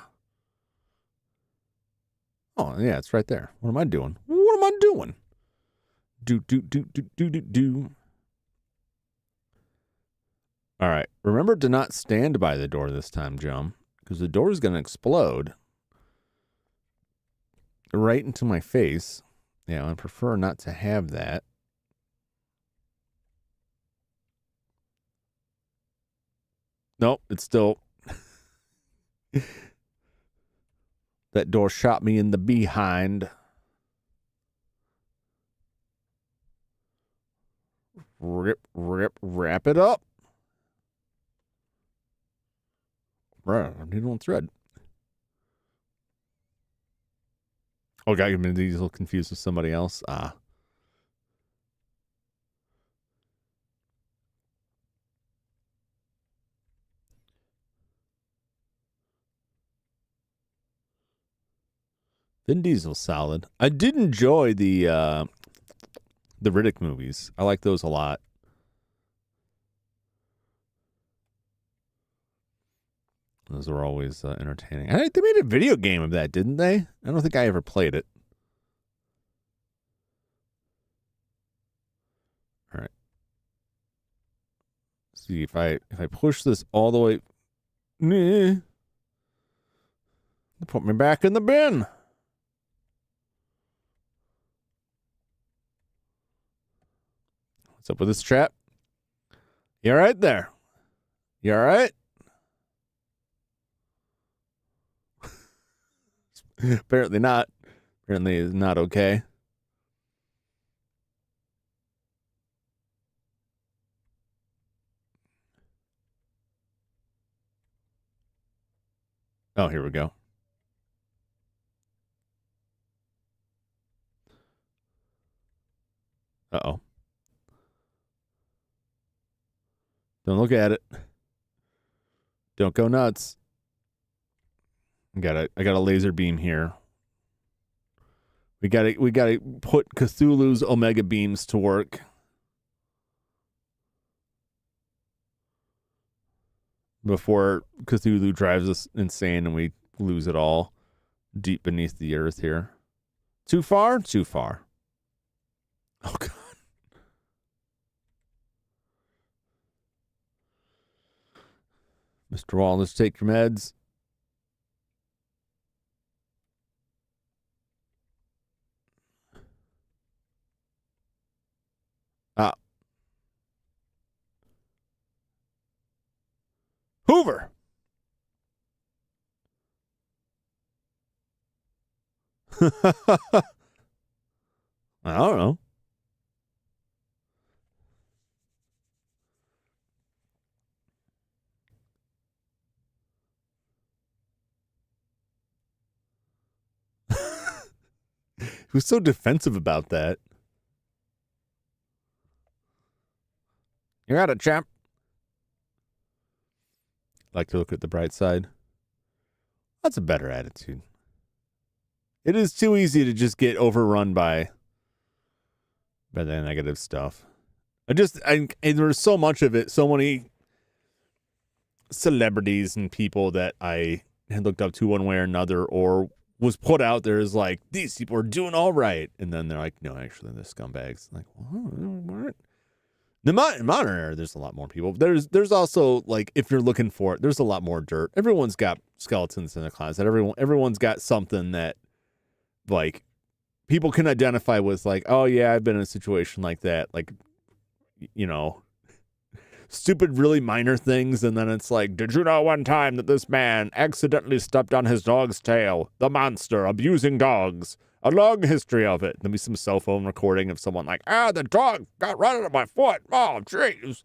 Oh, yeah, it's right there. What am I doing? What am I doing? Do. All right. Remember to not stand by the door this time, Jum, because the door is going to explode right into my face. Yeah, I prefer not to have that. Nope, it's still... That door shot me in the behind. Wrap it up. Bro, needle and thread. Oh, got Vin Diesel confused with somebody else. Ah. Vin Diesel's solid. I did enjoy the Riddick movies. I like those a lot. Those were always entertaining. They made a video game of that, didn't they? I don't think I ever played it. All right. See if I push this all the way, put me back in the bin. What's up with this trap? You all right there? You all right? Apparently not. Apparently it's not okay. Oh, here we go. Uh-oh. Don't look at it. Don't go nuts. I got a laser beam here. We gotta put Cthulhu's Omega beams to work. Before Cthulhu drives us insane and we lose it all deep beneath the earth here. Too far? Too far. Oh, God. Mr. Wallace, take your meds. Hoover. I don't know. He was so defensive about that. You got it, champ. Like to look at the bright side. That's a better attitude. It is too easy to just get overrun by the negative stuff. And there's so much of it, so many celebrities and people that I had looked up to one way or another, or was put out there as like, these people are doing all right. And then they're like, no, actually, they're scumbags. Like, what? In modern era, there's a lot more people. There's also, like, if you're looking for it, there's a lot more dirt. Everyone's got skeletons in the closet. Everyone's got something that, like, people can identify with, like, oh, yeah, I've been in a situation like that. Like, you know, stupid, really minor things, and then it's like, did you know one time that this man accidentally stepped on his dog's tail? The monster abusing dogs. A long history of it. There'll be some cell phone recording of someone like, the dog got right under my foot. Oh, jeez.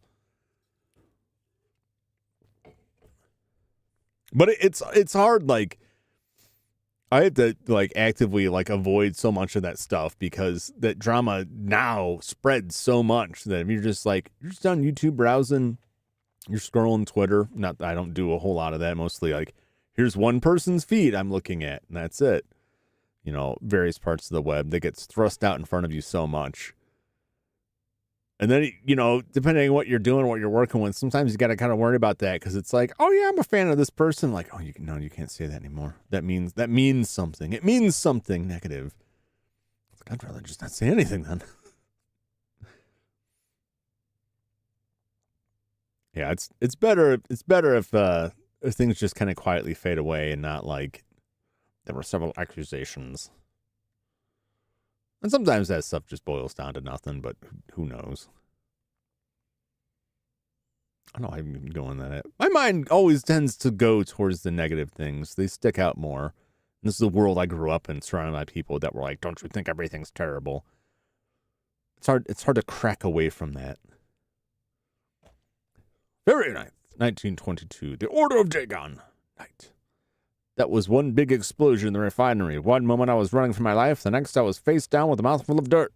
But it's hard, like, I have to, like, actively, like, avoid so much of that stuff because that drama now spreads so much that if you're just, like, you're just on YouTube browsing, you're scrolling Twitter. Not that I don't do a whole lot of that. Mostly, like, here's one person's feed I'm looking at, and that's it. You know, various parts of the web that gets thrust out in front of you so much. And then, you know, depending on what you're doing, what you're working with, sometimes you got to kind of worry about that because it's like, oh, yeah, I'm a fan of this person. Like, oh, you can't say that anymore. That means something. It means something negative. I'd rather just not say anything then. Yeah, it's better if things just kind of quietly fade away and not like there were several accusations. And sometimes that stuff just boils down to nothing, but who knows? I don't know how I'm even going that. My mind always tends to go towards the negative things. They stick out more. And this is the world I grew up in, surrounded by people that were like, don't you think everything's terrible? It's hard to crack away from that. February 9th, 1922. The Order of Dagon. Night. That was one big explosion in the refinery. One moment I was running for my life, the next I was face down with a mouthful of dirt.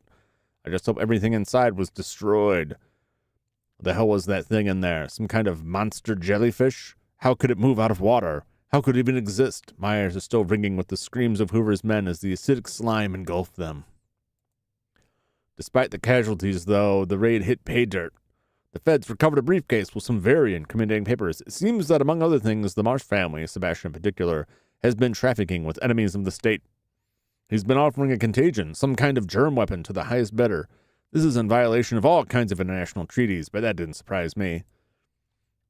I just hope everything inside was destroyed. What the hell was that thing in there? Some kind of monster jellyfish? How could it move out of water? How could it even exist? My ears are still ringing with the screams of Hoover's men as the acidic slime engulfed them. Despite the casualties, though, the raid hit pay dirt. The feds recovered a briefcase with some very incriminating papers. It seems that, among other things, the Marsh family, Sebastian in particular, has been trafficking with enemies of the state. He's been offering a contagion, some kind of germ weapon, to the highest bidder. This is in violation of all kinds of international treaties, but that didn't surprise me.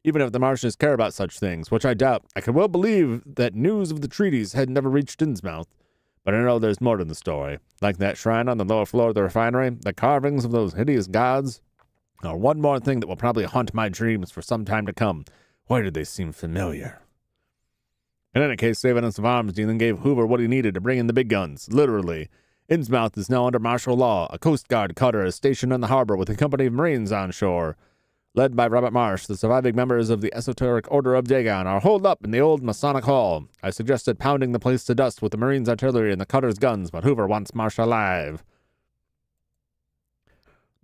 Even if the Marshes care about such things, which I doubt, I could well believe that news of the treaties had never reached Innsmouth. But I know there's more to the story. Like that shrine on the lower floor of the refinery, the carvings of those hideous gods, or one more thing that will probably haunt my dreams for some time to come. Why did they seem familiar? In any case, evidence of arms dealing gave Hoover what he needed to bring in the big guns, literally. Innsmouth is now under martial law. A Coast Guard cutter is stationed in the harbor with a company of Marines on shore. Led by Robert Marsh, the surviving members of the esoteric Order of Dagon are holed up in the old Masonic Hall. I suggested pounding the place to dust with the Marines' artillery and the cutter's guns, but Hoover wants Marsh alive.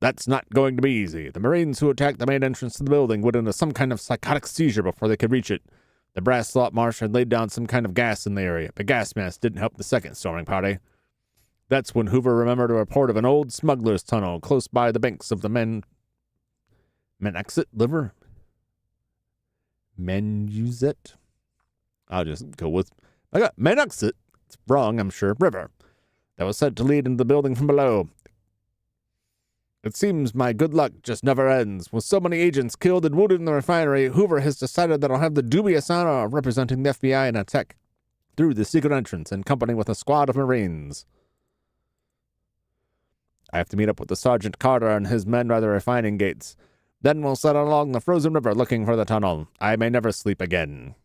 That's not going to be easy. The Marines who attacked the main entrance to the building went into some kind of psychotic seizure before they could reach it. The brass thought Marsh had laid down some kind of gas in the area, but gas masks didn't help the second storming party. That's when Hoover remembered a report of an old smuggler's tunnel close by the banks of the Menexit River? Menuzet? I'll just go with... I got Menexit. It's wrong, I'm sure. River. That was said to lead into the building from below. It seems my good luck just never ends. With so many agents killed and wounded in the refinery, Hoover has decided that I'll have the dubious honor of representing the FBI in a tech through the secret entrance in company with a squad of Marines. I have to meet up with the Sergeant Carter and his men by the refining gates. Then we'll set along the frozen river looking for the tunnel. I may never sleep again.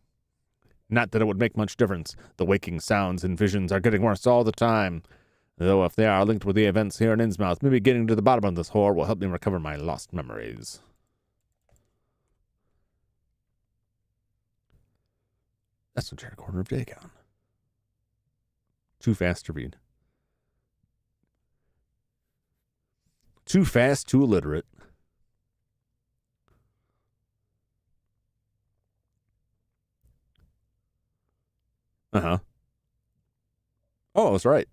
Not that it would make much difference. The waking sounds and visions are getting worse all the time. Though if they are linked with the events here in Innsmouth, maybe getting to the bottom of this horror will help me recover my lost memories. That's the Esoteric Order of Dagon. Too fast to read. Too fast, too illiterate. Uh-huh. Oh, that's right.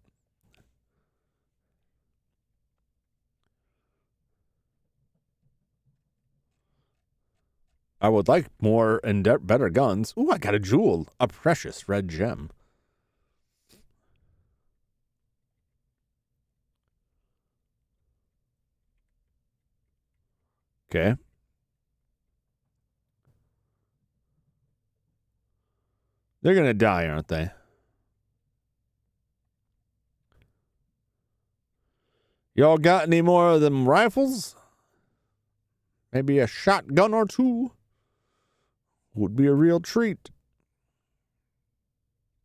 I would like more and better guns. Ooh, I got a jewel. A precious red gem. Okay. They're going to die, aren't they? Y'all got any more of them rifles? Maybe a shotgun or two would be a real treat.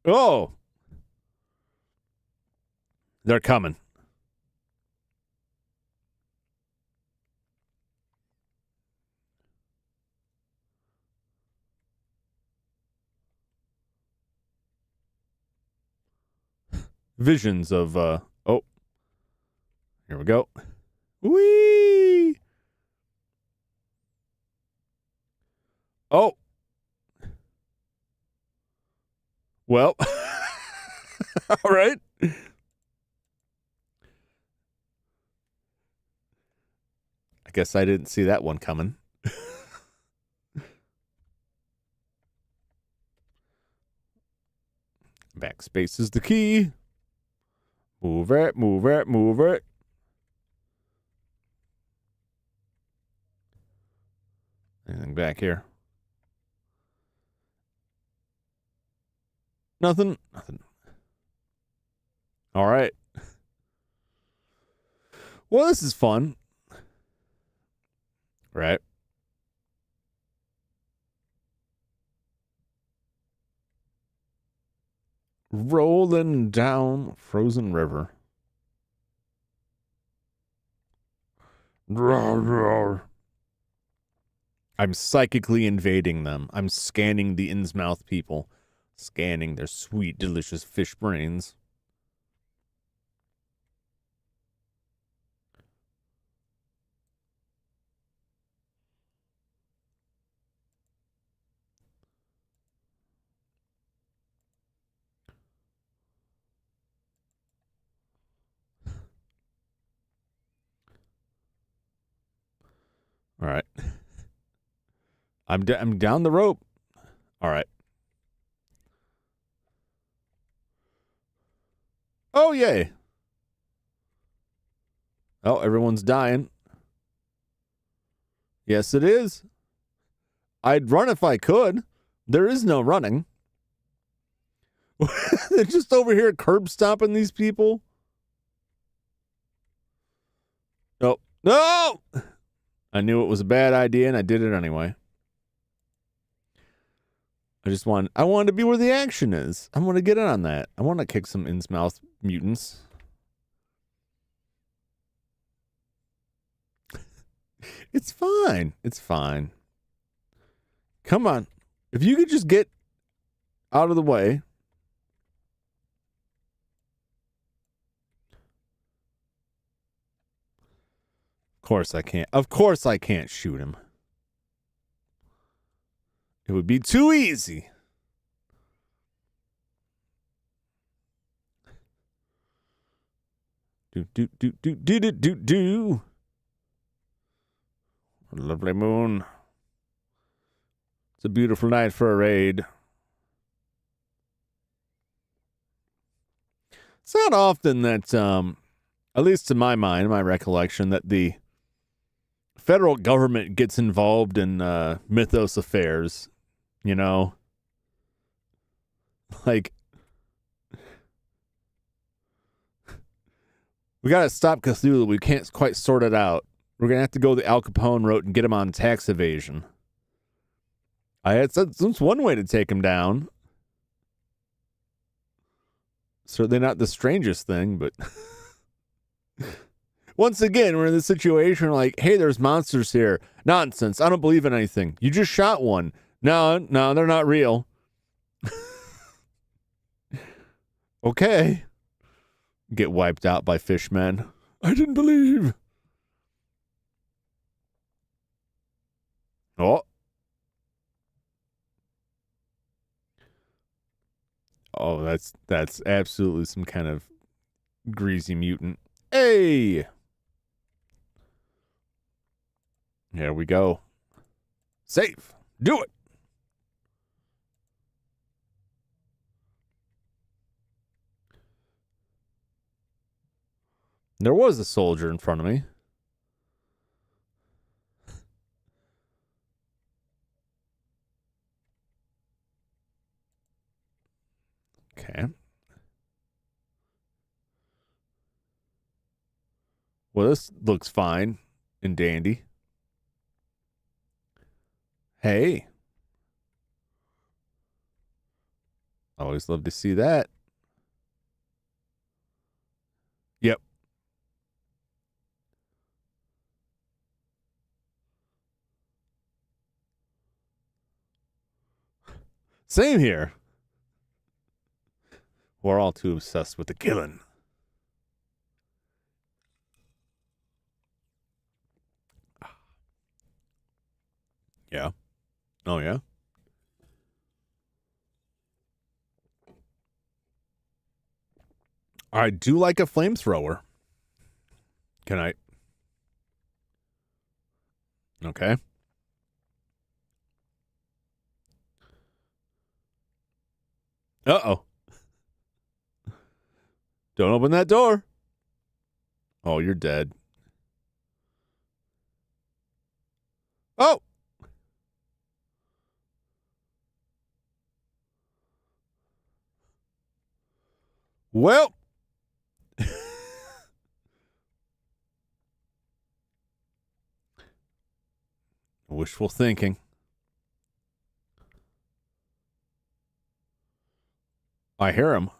Oh, they're coming. Visions of, oh, here we go. Whee! Oh. Well, all right. I guess I didn't see that one coming. Backspace is the key. Move it, move it, move it. Anything back here? Nothing. Nothing. All right. Well, this is fun. Right. Rolling down frozen river. I'm psychically invading them. I'm scanning the Innsmouth people. Scanning their sweet, delicious fish brains. All right. I'm down the rope. All right. Oh, yay. Oh, everyone's dying. Yes, it is. I'd run if I could. There is no running. They're just over here curb stomping these people. Oh, no! I knew it was a bad idea and I did it anyway. I wanted to be where the action is. I want to get in on that. I want to kick some Innsmouth mutants. It's fine. It's fine. Come on. If you could just get out of the way. Of course I can't. Of course I can't shoot him. It would be too easy. Do. A lovely moon. It's a beautiful night for a raid. It's not often that, at least to my mind, my recollection, that the federal government gets involved in mythos affairs. You know? Like, we gotta stop Cthulhu. We can't quite sort it out. We're gonna have to go the Al Capone route and get him on tax evasion. I had said that's one way to take him down. Certainly not the strangest thing, but once again, we're in this situation like, hey, there's monsters here. Nonsense. I don't believe in anything. You just shot one. No, they're not real. Okay. Get wiped out by fishmen. I didn't believe. Oh. Oh, that's absolutely some kind of greasy mutant. Hey! There we go. Safe. Do it. There was a soldier in front of me. Okay. Well, this looks fine and dandy. Hey. Always love to see that. Yep. Same here. We're all too obsessed with the killing. Yeah. Oh, yeah? I do like a flamethrower. Can I? Okay. Uh-oh. Don't open that door. Oh, you're dead. Oh! Well. Wishful thinking. I hear him.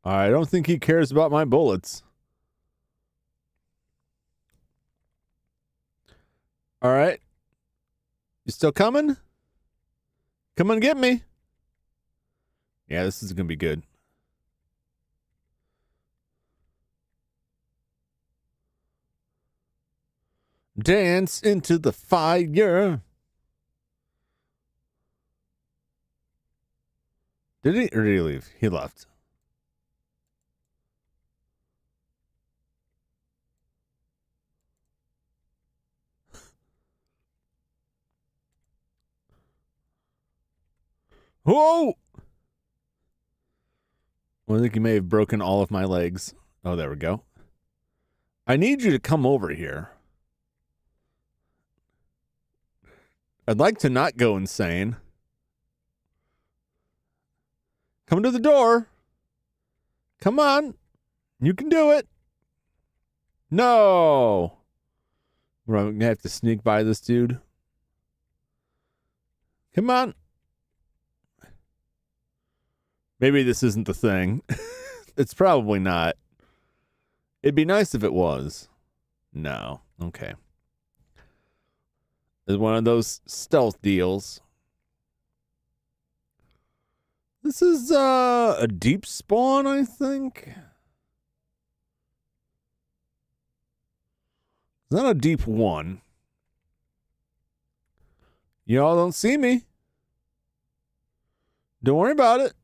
I don't think he cares about my bullets. All right. You still coming? Come and get me. Yeah, this is going to be good. Dance into the fire. Did he or did he leave? He left. Whoa! Well, I think he may have broken all of my legs. Oh, there we go. I need you to come over here. I'd like to not go insane. Come to the door. Come on. You can do it. No. We're going to have to sneak by this dude. Come on. Maybe this isn't the thing. It's probably not. It'd be nice if it was. No. Okay. It's one of those stealth deals. This is a deep spawn, I think. It's not a deep one. Y'all don't see me. Don't worry about it.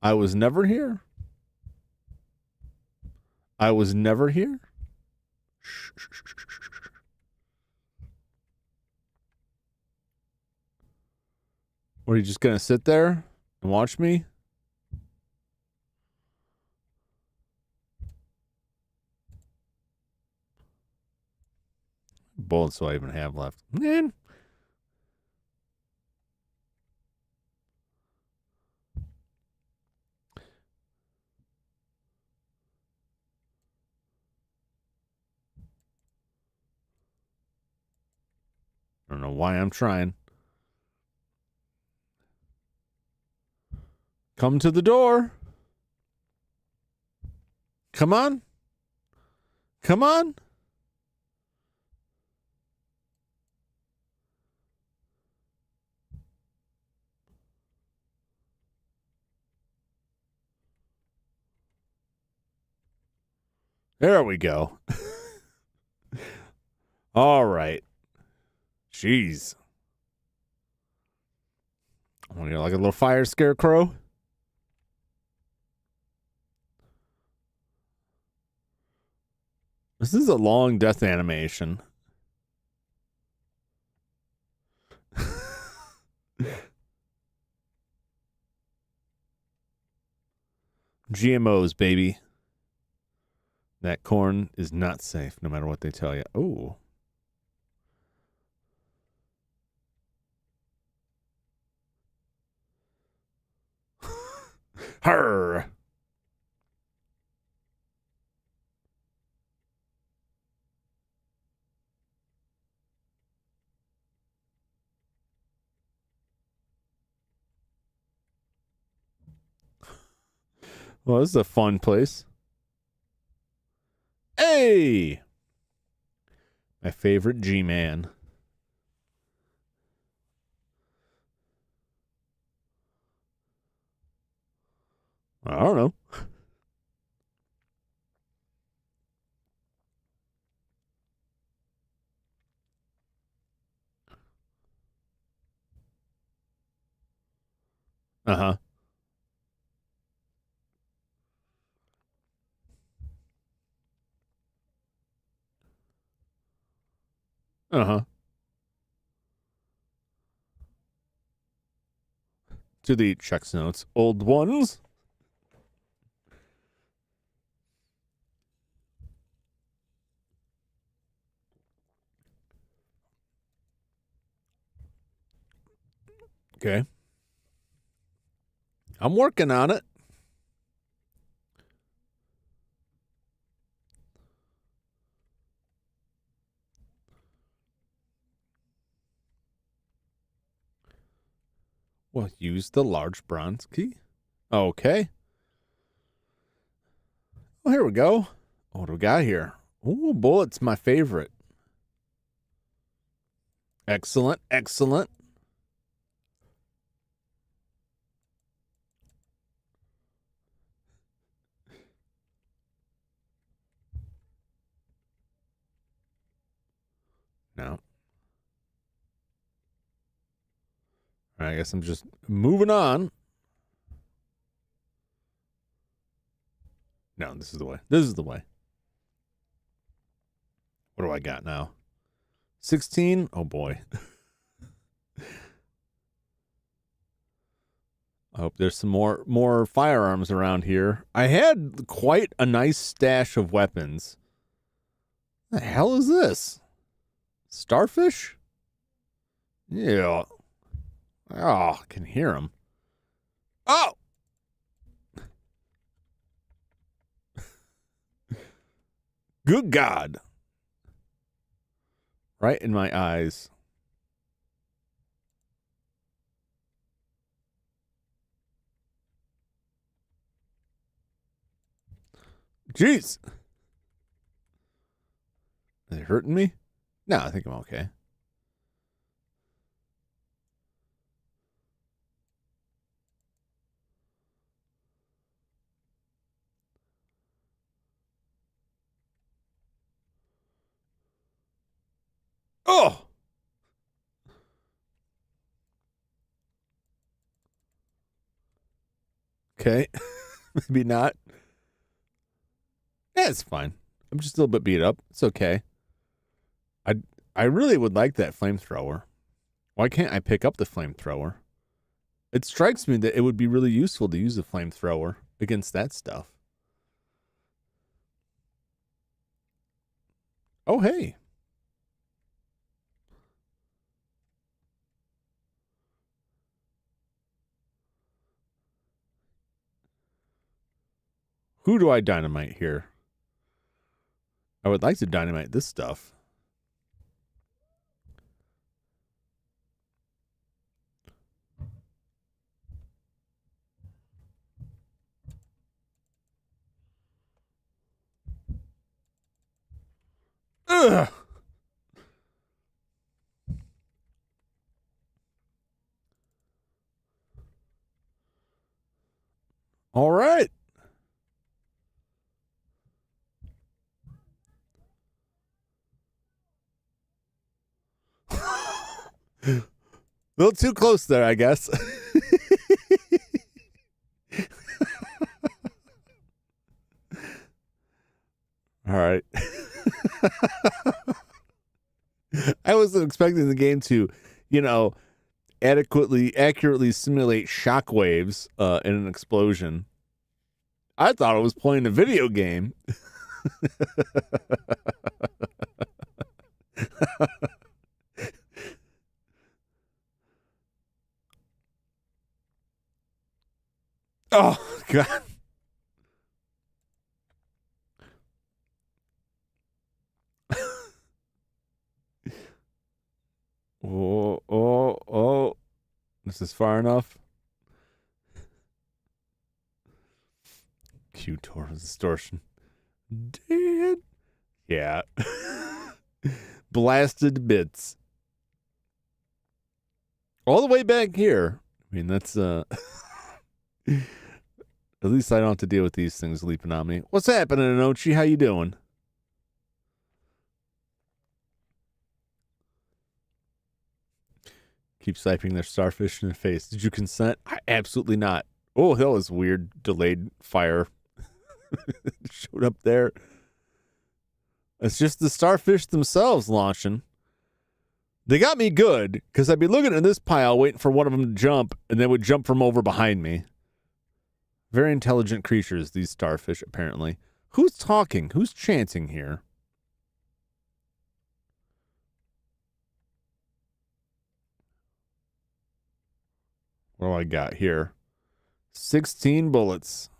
I was never here. I was never here. Or are you just going to sit there and watch me? Bullets do I even have left? Man. I don't know why I'm trying. Come to the door. Come on. Come on. There we go. All right. Jeez. Want to get like a little fire scarecrow? This is a long death animation. GMOs, baby. That corn is not safe, no matter what they tell you. Oh. Well, this is a fun place. Hey! My favorite G-Man. I don't know. Uh-huh. Uh-huh. To the checks notes. Old ones. Okay. I'm working on it. Well, use the large bronze key. Okay. Well, here we go. What do we got here? Ooh, bullets, my favorite. Excellent, excellent. No. I guess I'm just moving on. No, this is the way. This is the way. What do I got now? 16? Oh, boy. I hope there's some more firearms around here. I had quite a nice stash of weapons. The hell is this? Starfish? Yeah. Oh, I can hear them. Oh! Good God. Right in my eyes. Jeez. Are they hurting me? No, I think I'm okay. Oh! Okay. Maybe not. Yeah, it's fine. I'm just a little bit beat up. It's okay. I really would like that flamethrower. Why can't I pick up the flamethrower? It strikes me that it would be really useful to use a flamethrower against that stuff. Oh, hey. Who do I dynamite here? I would like to dynamite this stuff. Ugh. All right. A little too close there, I guess. All right. I wasn't expecting the game to, accurately simulate shockwaves in an explosion. I thought it was playing a video game. Oh, God. Oh. This is far enough. Q-Tor distortion. Dead. Yeah. Blasted bits. All the way back here. I mean, that's at least I don't have to deal with these things leaping on me. What's happening, Anochi? How you doing? Keep swiping their starfish in the face. Did you consent? Absolutely not. Oh, that was weird. Delayed fire. Showed up there. It's just the starfish themselves launching. They got me good, because I'd be looking at this pile waiting for one of them to jump, and they would jump from over behind me. Very intelligent creatures, these starfish, apparently. Who's talking? Who's chanting here? What do I got here? 16 bullets.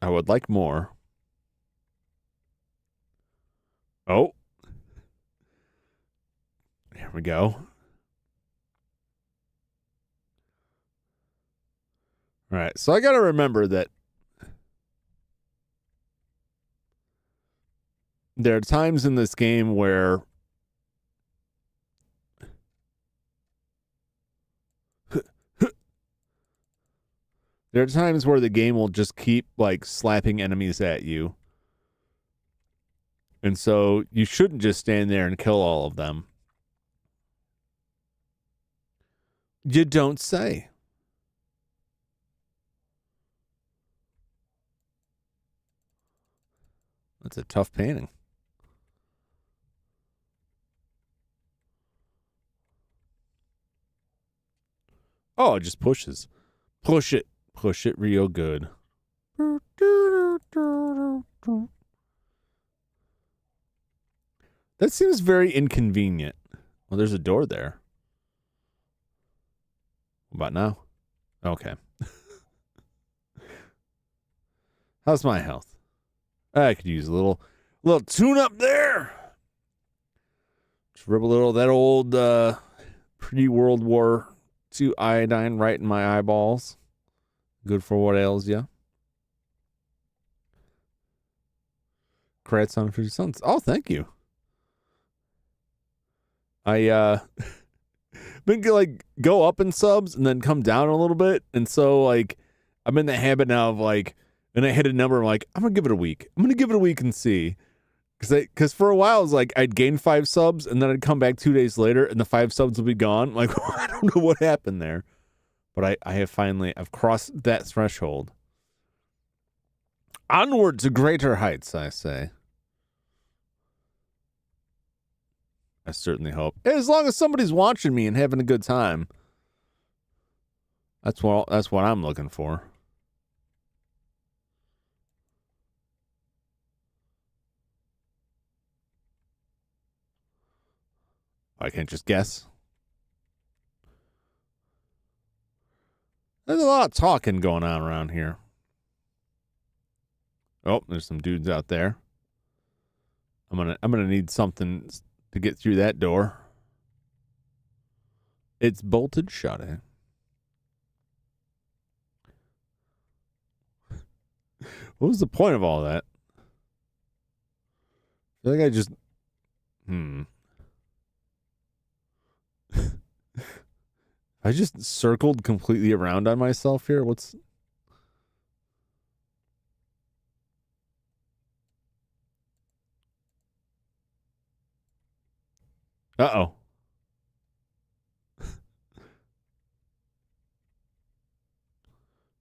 I would like more. Oh. There we go. All right, so I got to remember that there are times in this game where the game will just keep like slapping enemies at you. And so you shouldn't just stand there and kill all of them. You don't say. That's a tough painting. Oh, it just pushes. Push it. Push it real good. That seems very inconvenient. Well, there's a door there. What about now? Okay. How's my health? I could use a little tune up there. Just rub a little of that old pre-World War II iodine right in my eyeballs. Good for what ails ya. Congrats on 50 cents. Oh, thank you. I been like go up in subs and then come down a little bit, and so like I'm in the habit now of like, and I hit a number, I'm like, I'm gonna give it a week. I'm gonna give it a week and see, because for a while it was like I'd gain 5 subs and then I'd come back 2 days later and the 5 subs would be gone. Like I don't know what happened there, but I've crossed that threshold. Onward to greater heights, I say. I certainly hope. As long as somebody's watching me and having a good time. That's what I'm looking for. I can't just guess. There's a lot of talking going on around here. Oh, there's some dudes out there. I'm gonna need something to get through that door. It's bolted shut, eh? What was the point of all that? I feel like I just I just circled completely around on myself here. What's... Uh-oh.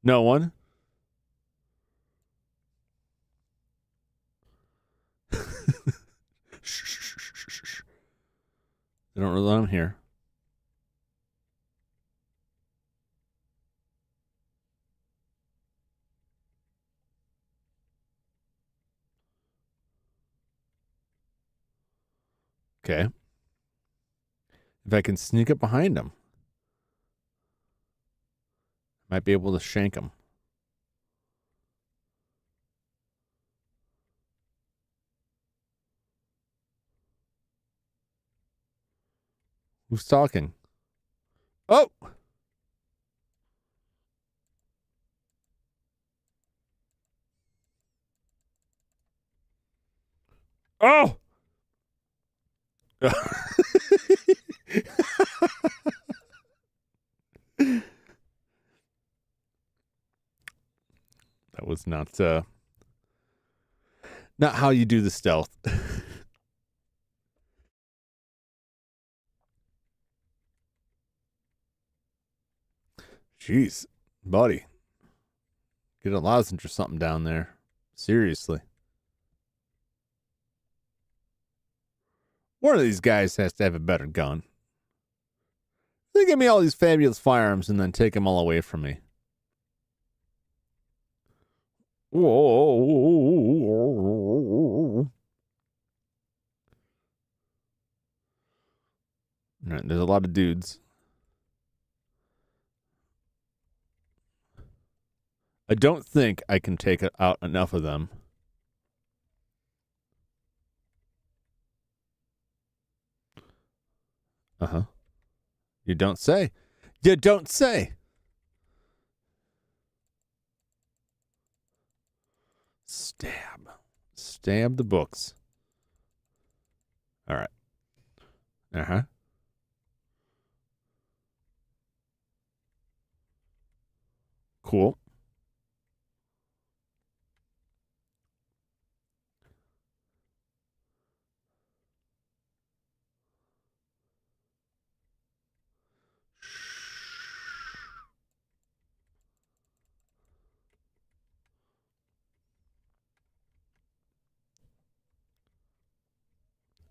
No one? Shh. They don't know that I'm here. Okay. If I can sneak up behind him, might be able to shank him. Who's talking? Oh! Oh! That was not how you do the stealth. Jeez, buddy. Get a lozenge or something down there. Seriously. One of these guys has to have a better gun. They give me all these fabulous firearms and then take them all away from me. Whoa. All right, there's a lot of dudes. I don't think I can take out enough of them. Uh-huh. You don't say. You don't say. Stab. Stab the books. All right. Uh-huh. Cool.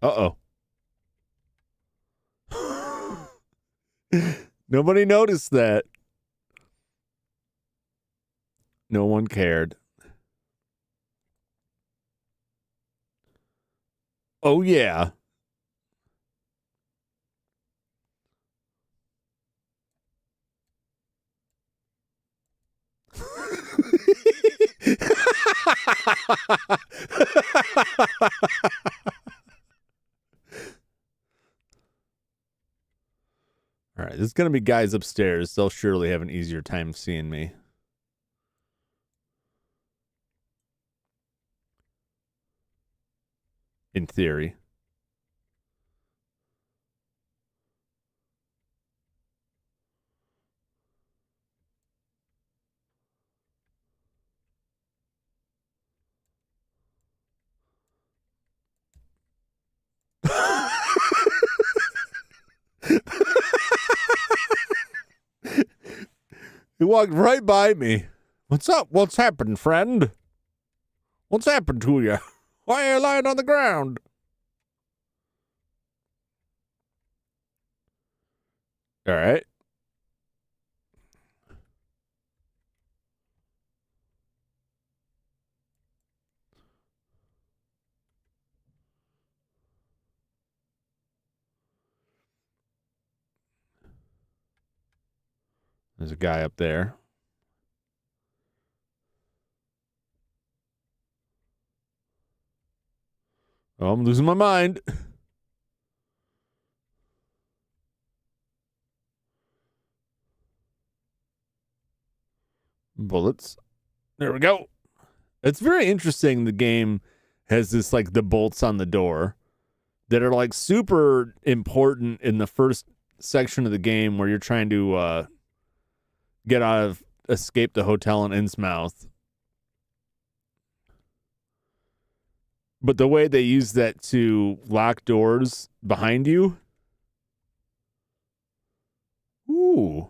Uh-oh. Nobody noticed that. No one cared. Oh, yeah. All right, there's going to be guys upstairs. They'll surely have an easier time seeing me. In theory. He walked right by me. What's up? What's happened, friend? What's happened to you? Why are you lying on the ground? All right. There's a guy up there. Oh, I'm losing my mind. Bullets. There we go. It's very interesting. The game has this, like, the bolts on the door that are, like, super important in the first section of the game where you're trying to escape the hotel in Innsmouth. But the way they use that to lock doors behind you. Ooh.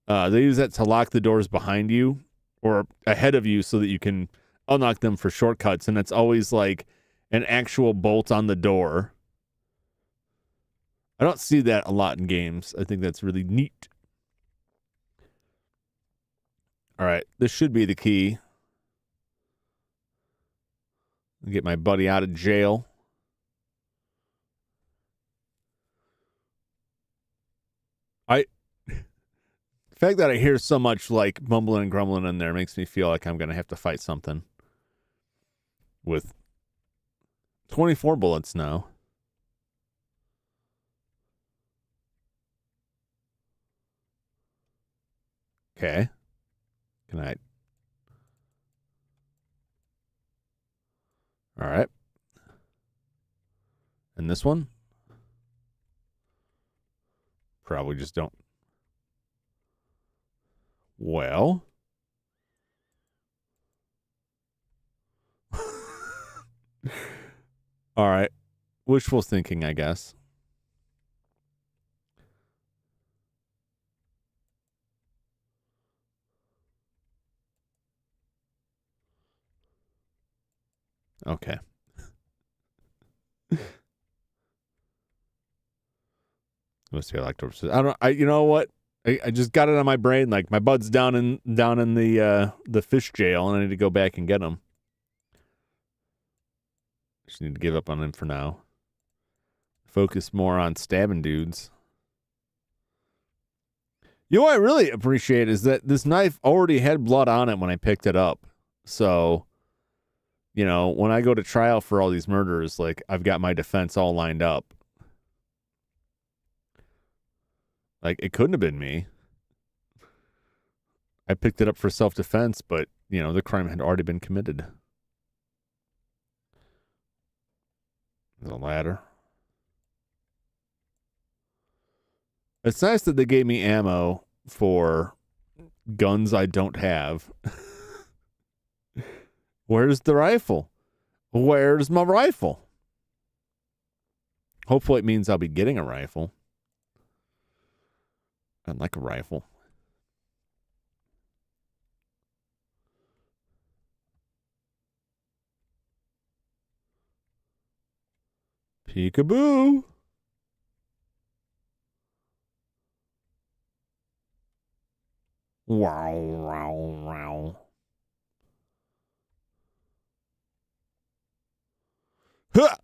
They use that to lock the doors behind you or ahead of you so that you can unlock them for shortcuts. And it's always like an actual bolt on the door. I don't see that a lot in games. I think that's really neat. All right. This should be the key. Get my buddy out of jail. The fact that I hear so much like mumbling and grumbling in there makes me feel like I'm going to have to fight something with 24 bullets now. Okay. Can I? All right. And this one? Probably just don't. Well. All right. Wishful thinking, I guess. Okay. Let's see. You know what? I just got it on my brain. Like my bud's down in the fish jail, and I need to go back and get him. Just need to give up on him for now. Focus more on stabbing dudes. You know what I really appreciate is that this knife already had blood on it when I picked it up. So, you know, when I go to trial for all these murders, like I've got my defense all lined up. Like it couldn't have been me. I picked it up for self-defense, but, you know, the crime had already been committed. The ladder. It's nice that they gave me ammo for guns I don't have. Where's the rifle? Where's my rifle? Hopefully it means I'll be getting a rifle. I'd like a rifle. Peekaboo. Wow, wow, wow. Huh!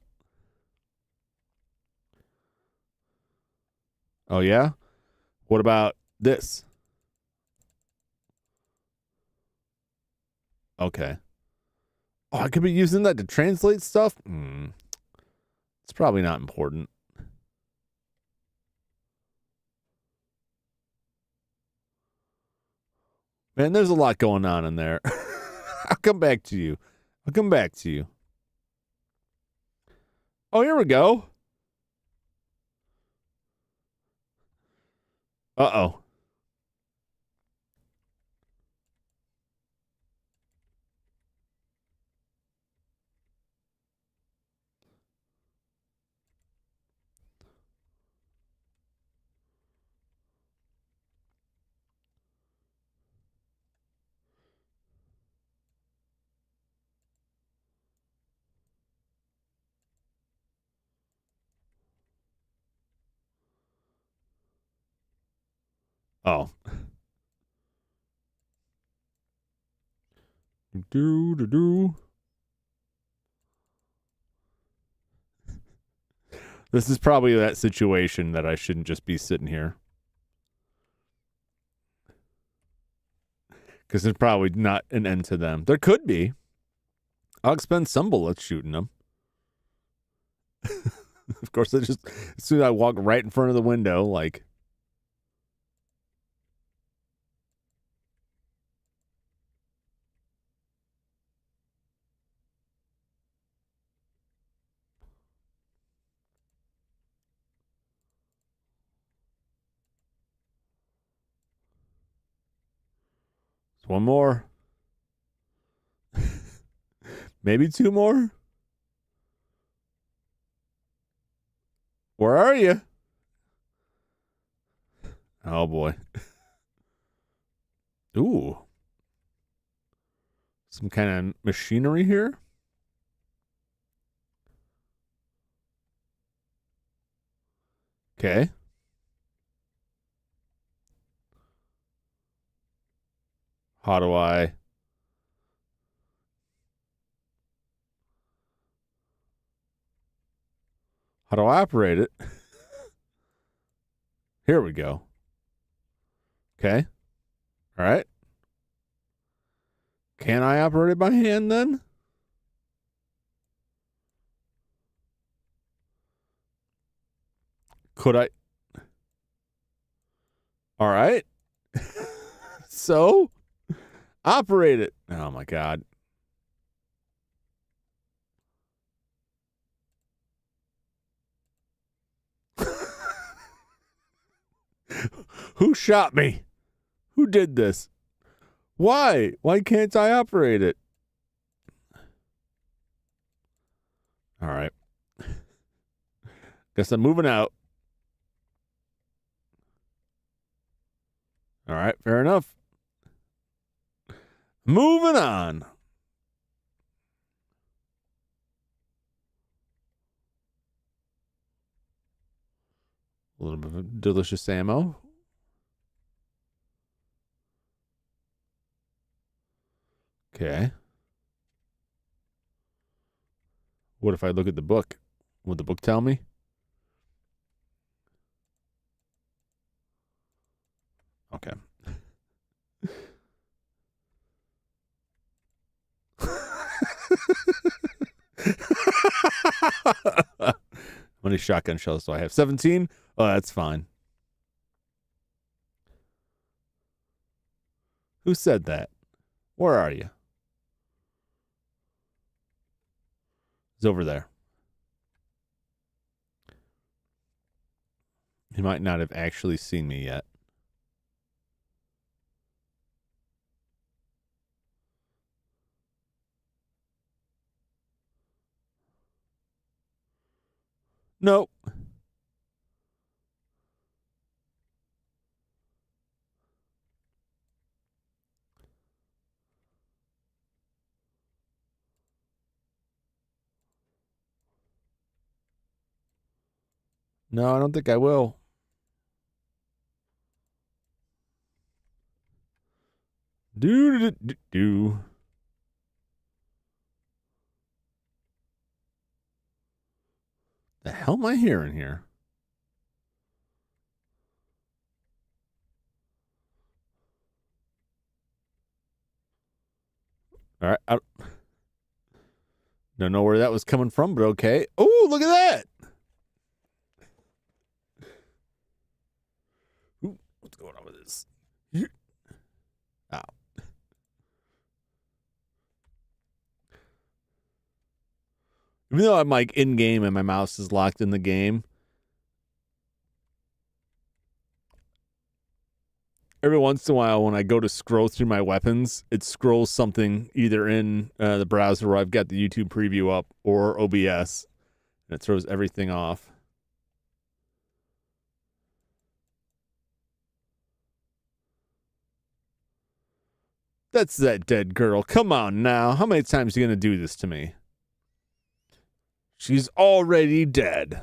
Oh, yeah? What about this? Okay. Oh, I could be using that to translate stuff? It's probably not important. Man, there's a lot going on in there. I'll come back to you. Oh, here we go. Uh-oh. Oh. Do. This is probably that situation that I shouldn't just be sitting here. Because there's probably not an end to them. There could be. I'll expend some bullets shooting them. Of course, as soon as I walk right in front of the window, like... One more. Maybe two more. Where are you? Oh, boy. Ooh. Some kind of machinery here? Okay. How do I... How do I operate it? Here we go. Okay. All right. Can I operate it by hand then? Could I? All right. So, operate it. Oh, my God. Who shot me? Who did this? Why? Why can't I operate it? All right. Guess I'm moving out. All right, fair enough. Moving on. A little bit of delicious ammo. Okay. What if I look at the book? Would the book tell me? Okay. How many shotgun shells do I have? 17? Oh, that's fine. Who said that? Where are you? He's over there. He might not have actually seen me yet. Nope. No, I don't think I will. Do. The hell am I hearing here? All right. I don't know where that was coming from, but okay. Oh, look at that. Ooh, what's going on with this? Ow. Even though I'm like in game and my mouse is locked in the game, every once in a while when I go to scroll through my weapons, it scrolls something either in the browser where I've got the YouTube preview up or OBS, and it throws everything off. That's that dead girl. Come on now. How many times are you going to do this to me? She's already dead.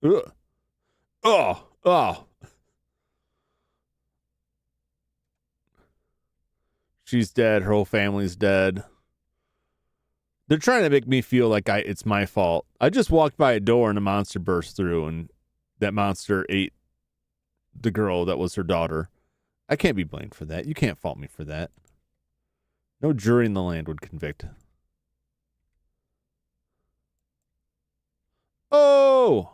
Ugh. Oh. She's dead. Her whole family's dead. They're trying to make me feel like it's my fault. I just walked by a door and a monster burst through, and that monster ate the girl that was her daughter. I can't be blamed for that. You can't fault me for that. No jury in the land would convict. Oh!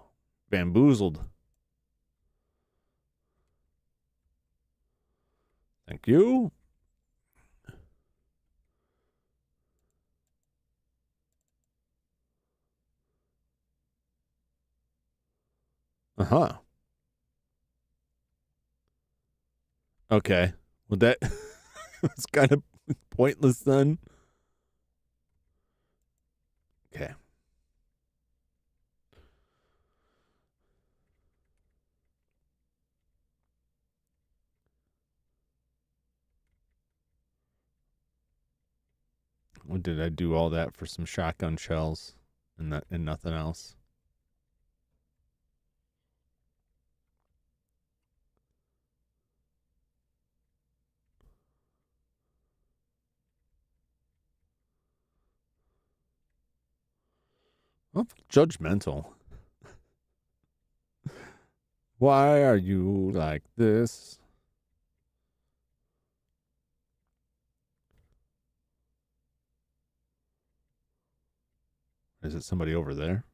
Bamboozled. Thank you. Uh-huh. Okay. Well, that was kind of pointless then. Okay. What did I do all that for some shotgun shells and nothing else? Oh, judgmental. Why are you like this? Is it somebody over there?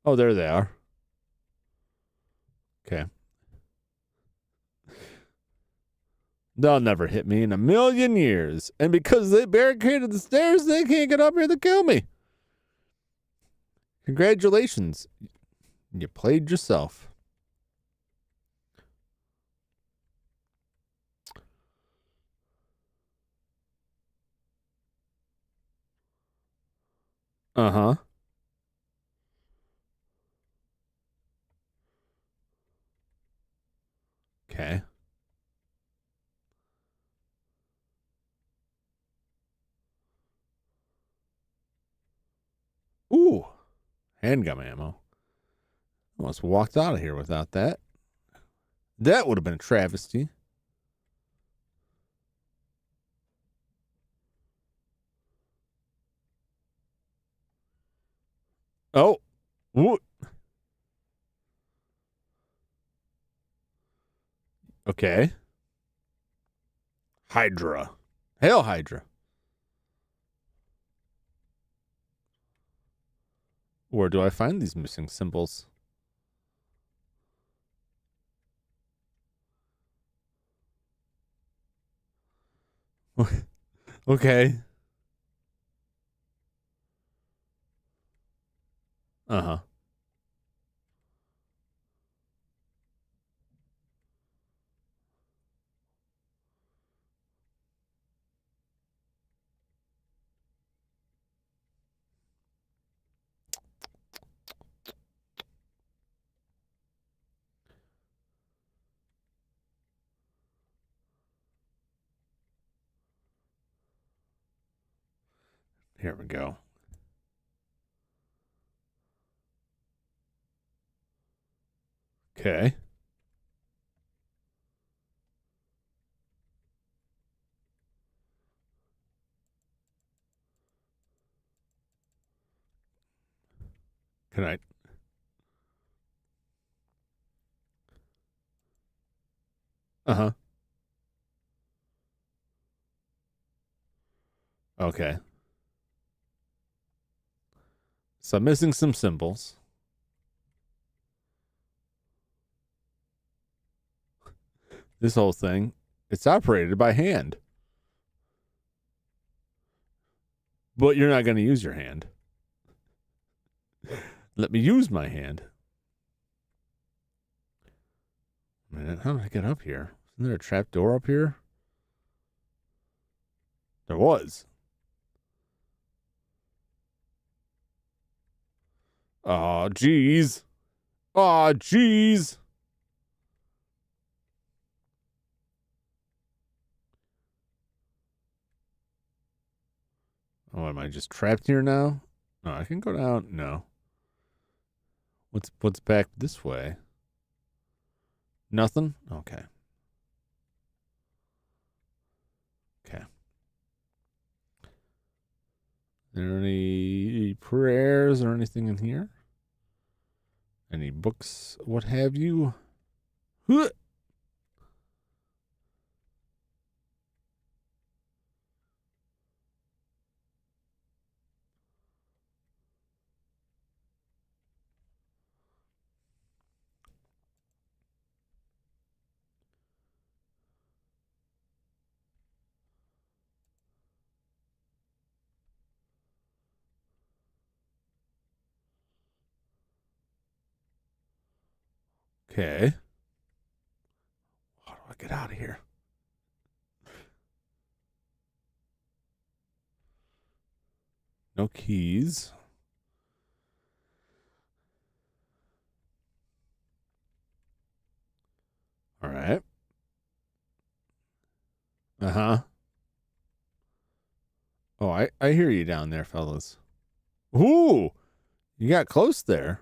Oh, there they are. They'll never hit me in a million years. And because they barricaded the stairs, they can't get up here to kill me. Congratulations. You played yourself. Uh-huh. Okay. Ooh. Handgun ammo. Almost walked out of here without that. That would have been a travesty. Oh. Ooh. Okay. Hydra. Hail Hydra. Where do I find these missing symbols? Okay. Uh-huh. Here we go. Okay. Can I? Uh-huh. Okay. So I'm missing some symbols. This whole thing, it's operated by hand. But you're not going to use your hand. Let me use my hand. Man, how did I get up here? Isn't there a trap door up here? There was. Aw, jeez. Aw, jeez. Oh, am I just trapped here now? No, I can go down. No. What's back this way? Nothing? Okay. Okay. Are there any prayers or anything in here? Any books, what have you? Huh. Okay. How do I get out of here? No keys. All right. Uh-huh. Oh, I hear you down there, fellas. Ooh, you got close there.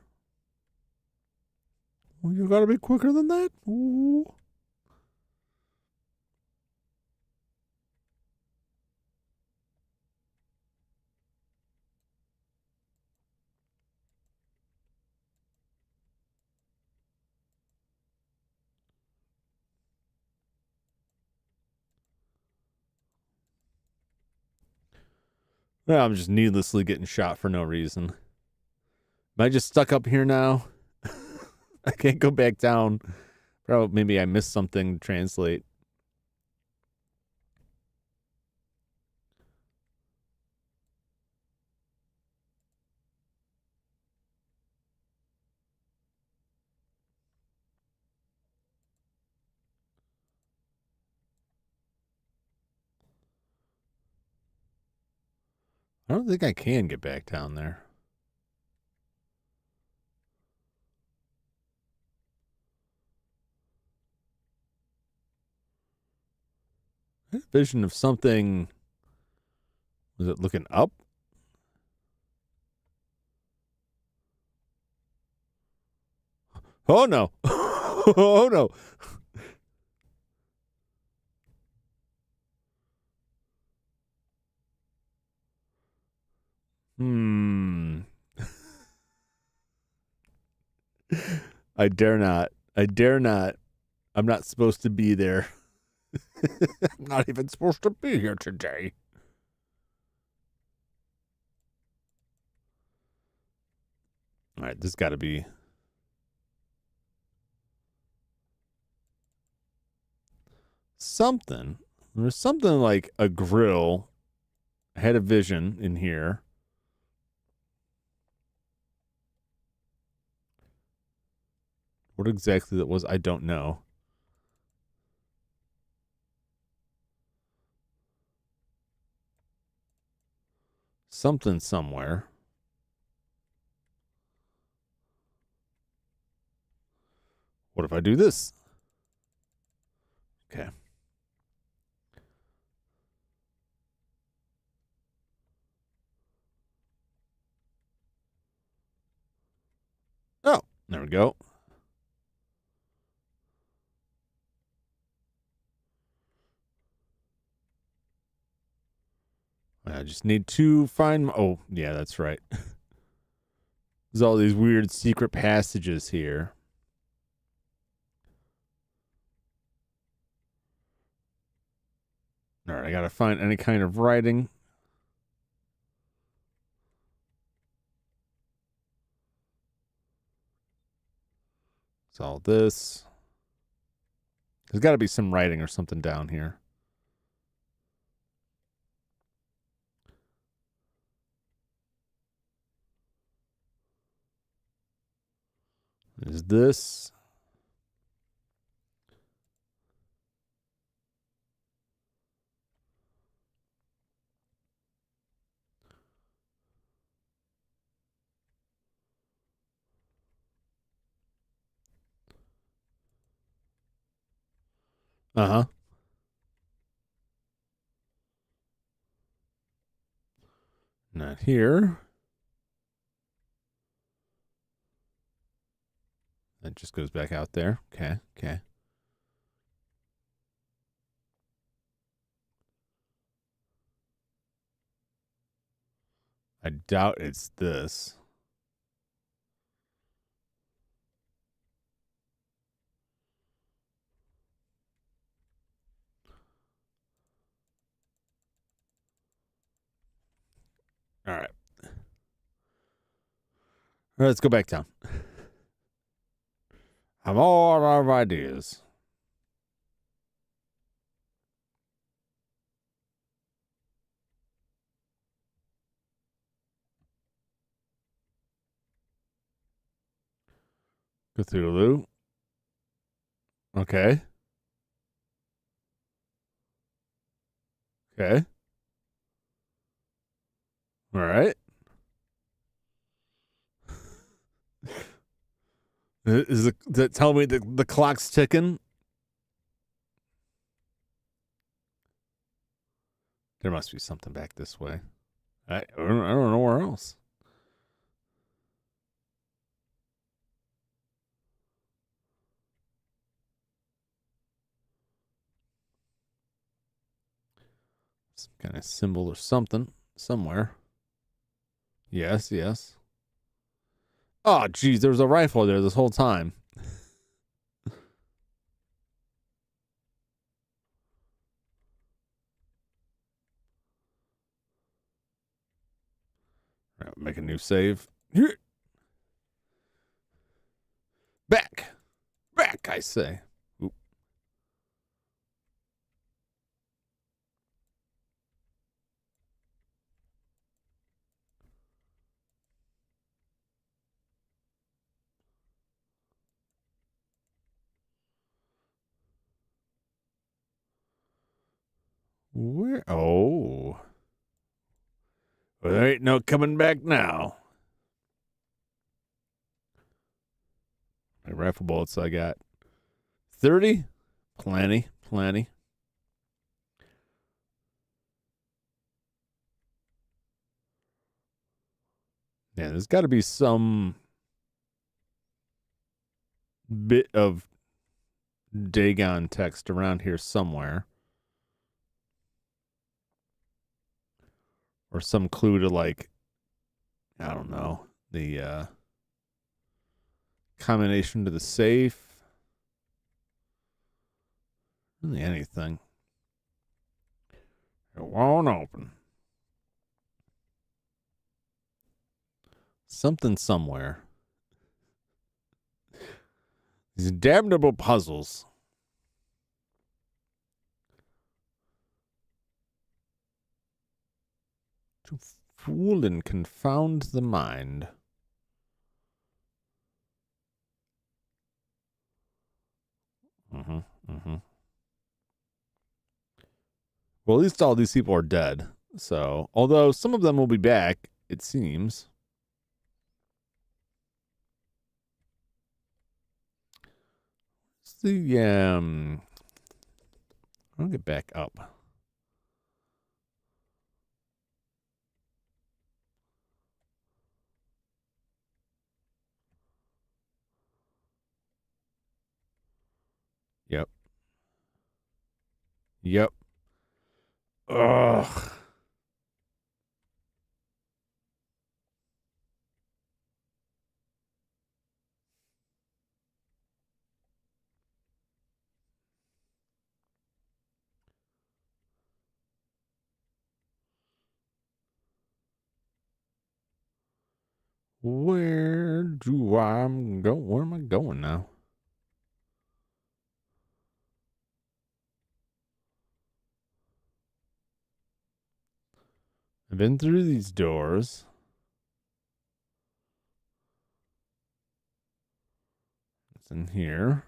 Well, you gotta be quicker than that. Ooh. Well, I'm just needlessly getting shot for no reason. Am I just stuck up here now? I can't go back down. Probably maybe I missed something to translate. I don't think I can get back down there. I had a vision of something. Was it looking up? Oh no. Oh no. I dare not. I dare not. I'm not supposed to be there. I'm not even supposed to be here today. All right, this got to be something. There's something like a grill. I had a vision in here. What exactly that was, I don't know. Something somewhere. What if I do this? Okay. Oh, there we go. I just need to find. Oh, yeah, that's right. There's all these weird secret passages here. All right, I gotta find any kind of writing. It's all this. There's got to be some writing or something down here. Is this? Uh-huh. Not here. That just goes back out there. Okay, okay. I doubt it's this. All right. All right, let's go back down. I'm all out of ideas. Cthulhu. Okay. Okay. All right. Does it tell me the clock's ticking? There must be something back this way. I don't know where else. Some kind of symbol or something somewhere. Yes, yes. Oh, geez, there was a rifle there this whole time. Right, make a new save. Back. Back, I say. Oop. Where? Oh. Well, there ain't no coming back now. My rifle bullets I got 30. Plenty. Yeah, there's got to be some bit of Dagon text around here somewhere. Or some clue to, like, I don't know, the combination to the safe. Really anything. It won't open. Something somewhere. These damnable puzzles. To fool and confound the mind. Well, at least all these people are dead. So, although some of them will be back, it seems. I'll get back up. Yep. Ugh. Where am I going now? I've been through these doors. It's in here.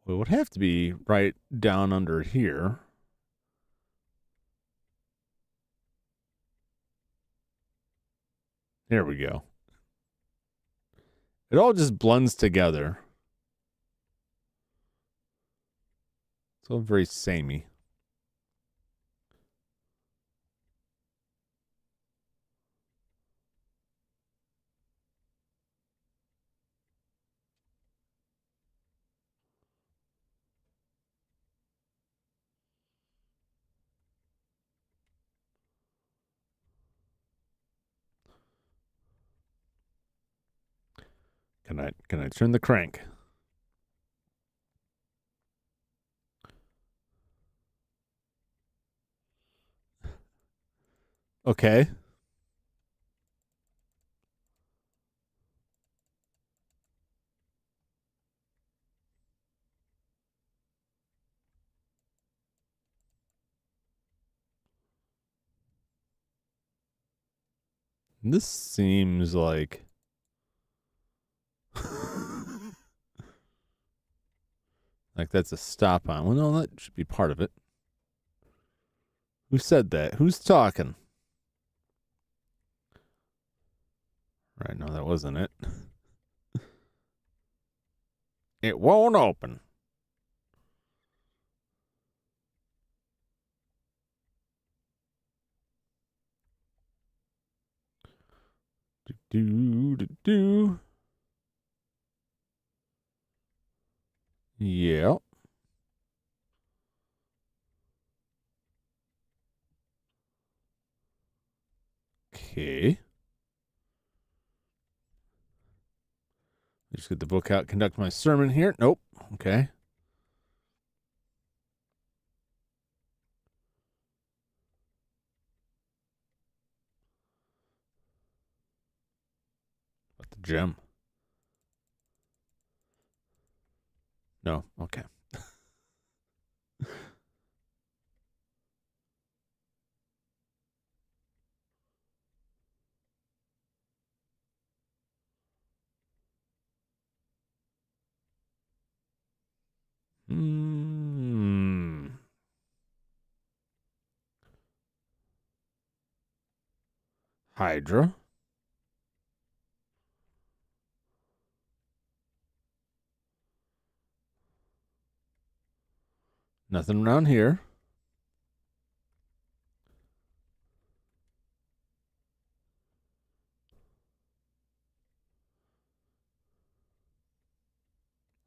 Well, it would have to be right down under here. There we go. It all just blends together. It's all very samey. Can I turn the crank? Okay. This seems like like that's a stop on. Well, no, that should be part of it. Who said that? Who's talking? Right, no, that wasn't it. It won't open. Do. Yeah. Okay. Just get the book out, conduct my sermon here. Nope. Okay. What the gem? No. Okay. Hmm. Hydra. Nothing around here.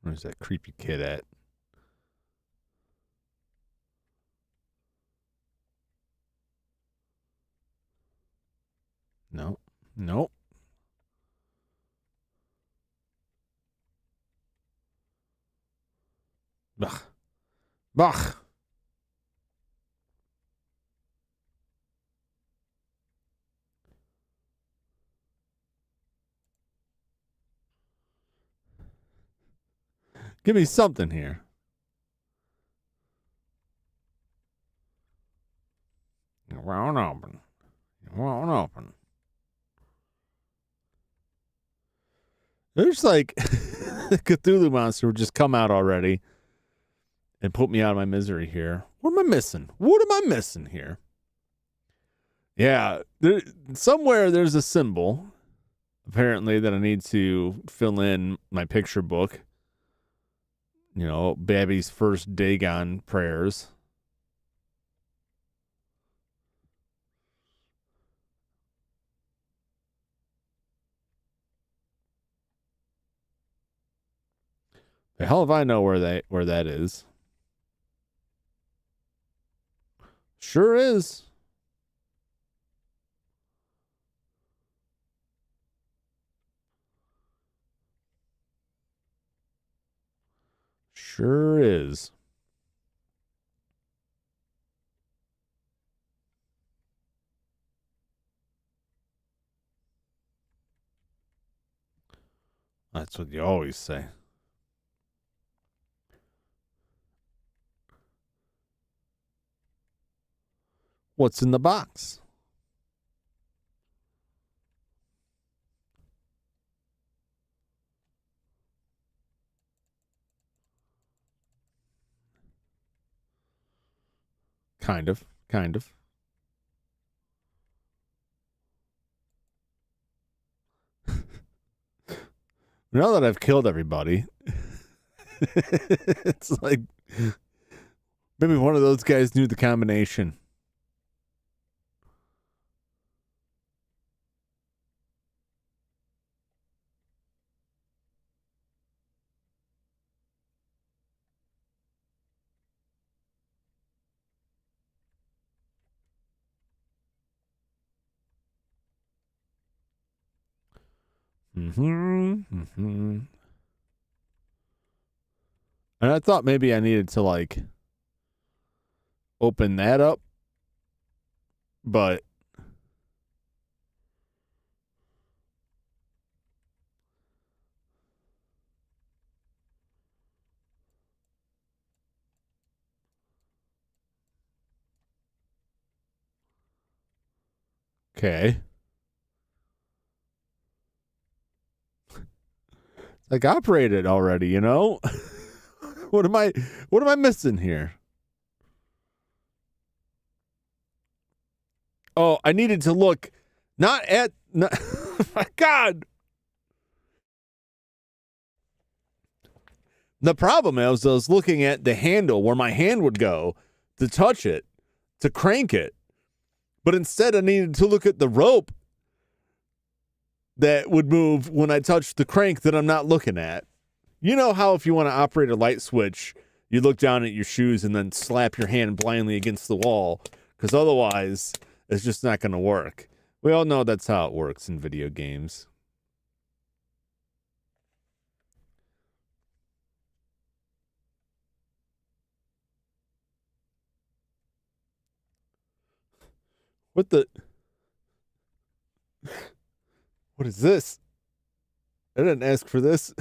Where's that creepy kid at? No. Nope. Bah. Bah. Give me something here. It won't open. It won't open. There's like the Cthulhu monster would just come out already and put me out of my misery here. What am I missing? What am I missing here? Yeah, somewhere there's a symbol, apparently, that I need to fill in my picture book. You know, Babby's first Dagon prayers. The hell if I know where that is. Sure is. Sure is. That's what you always say. What's in the box? Kind of. Now that I've killed everybody, it's like maybe one of those guys knew the combination. And I thought maybe I needed to like open that up, but okay. Like operated already, you know? What am I missing here? Oh, I needed to look not at my God. The problem is I was looking at the handle where my hand would go to touch it, to crank it. But instead I needed to look at the rope that would move when I touched the crank that I'm not looking at. You know how if you want to operate a light switch, you look down at your shoes and then slap your hand blindly against the wall, because otherwise it's just not going to work. We all know that's how it works in video games. What is this? I didn't ask for this.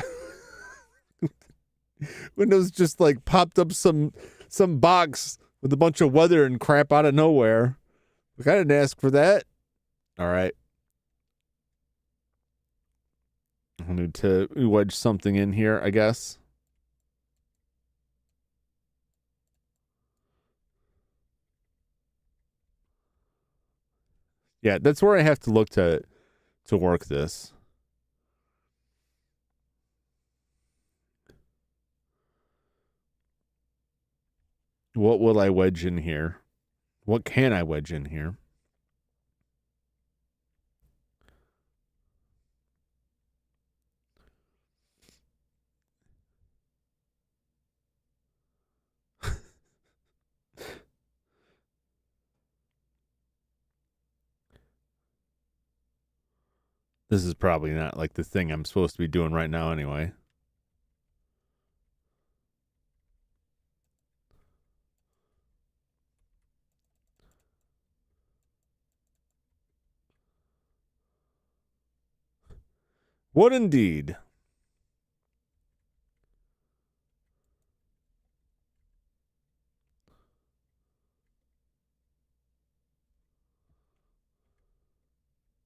Windows just like popped up some box with a bunch of weather and crap out of nowhere. Like, I didn't ask for that. All right. I need to wedge something in here, I guess. Yeah, that's where I have to look to work this. What will I wedge in here? What can I wedge in here? This is probably not like the thing I'm supposed to be doing right now anyway. What indeed?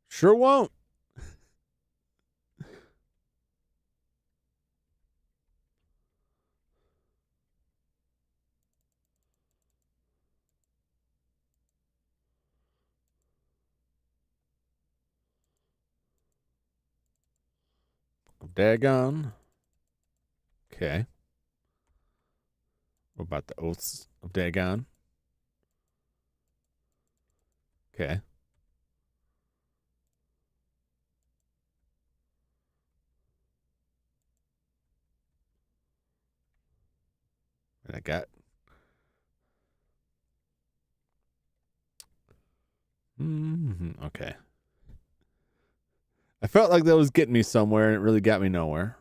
Sure won't. Dagon. Okay. What about the oaths of Dagon? Okay. And I got. Okay. I felt like that was getting me somewhere, and it really got me nowhere.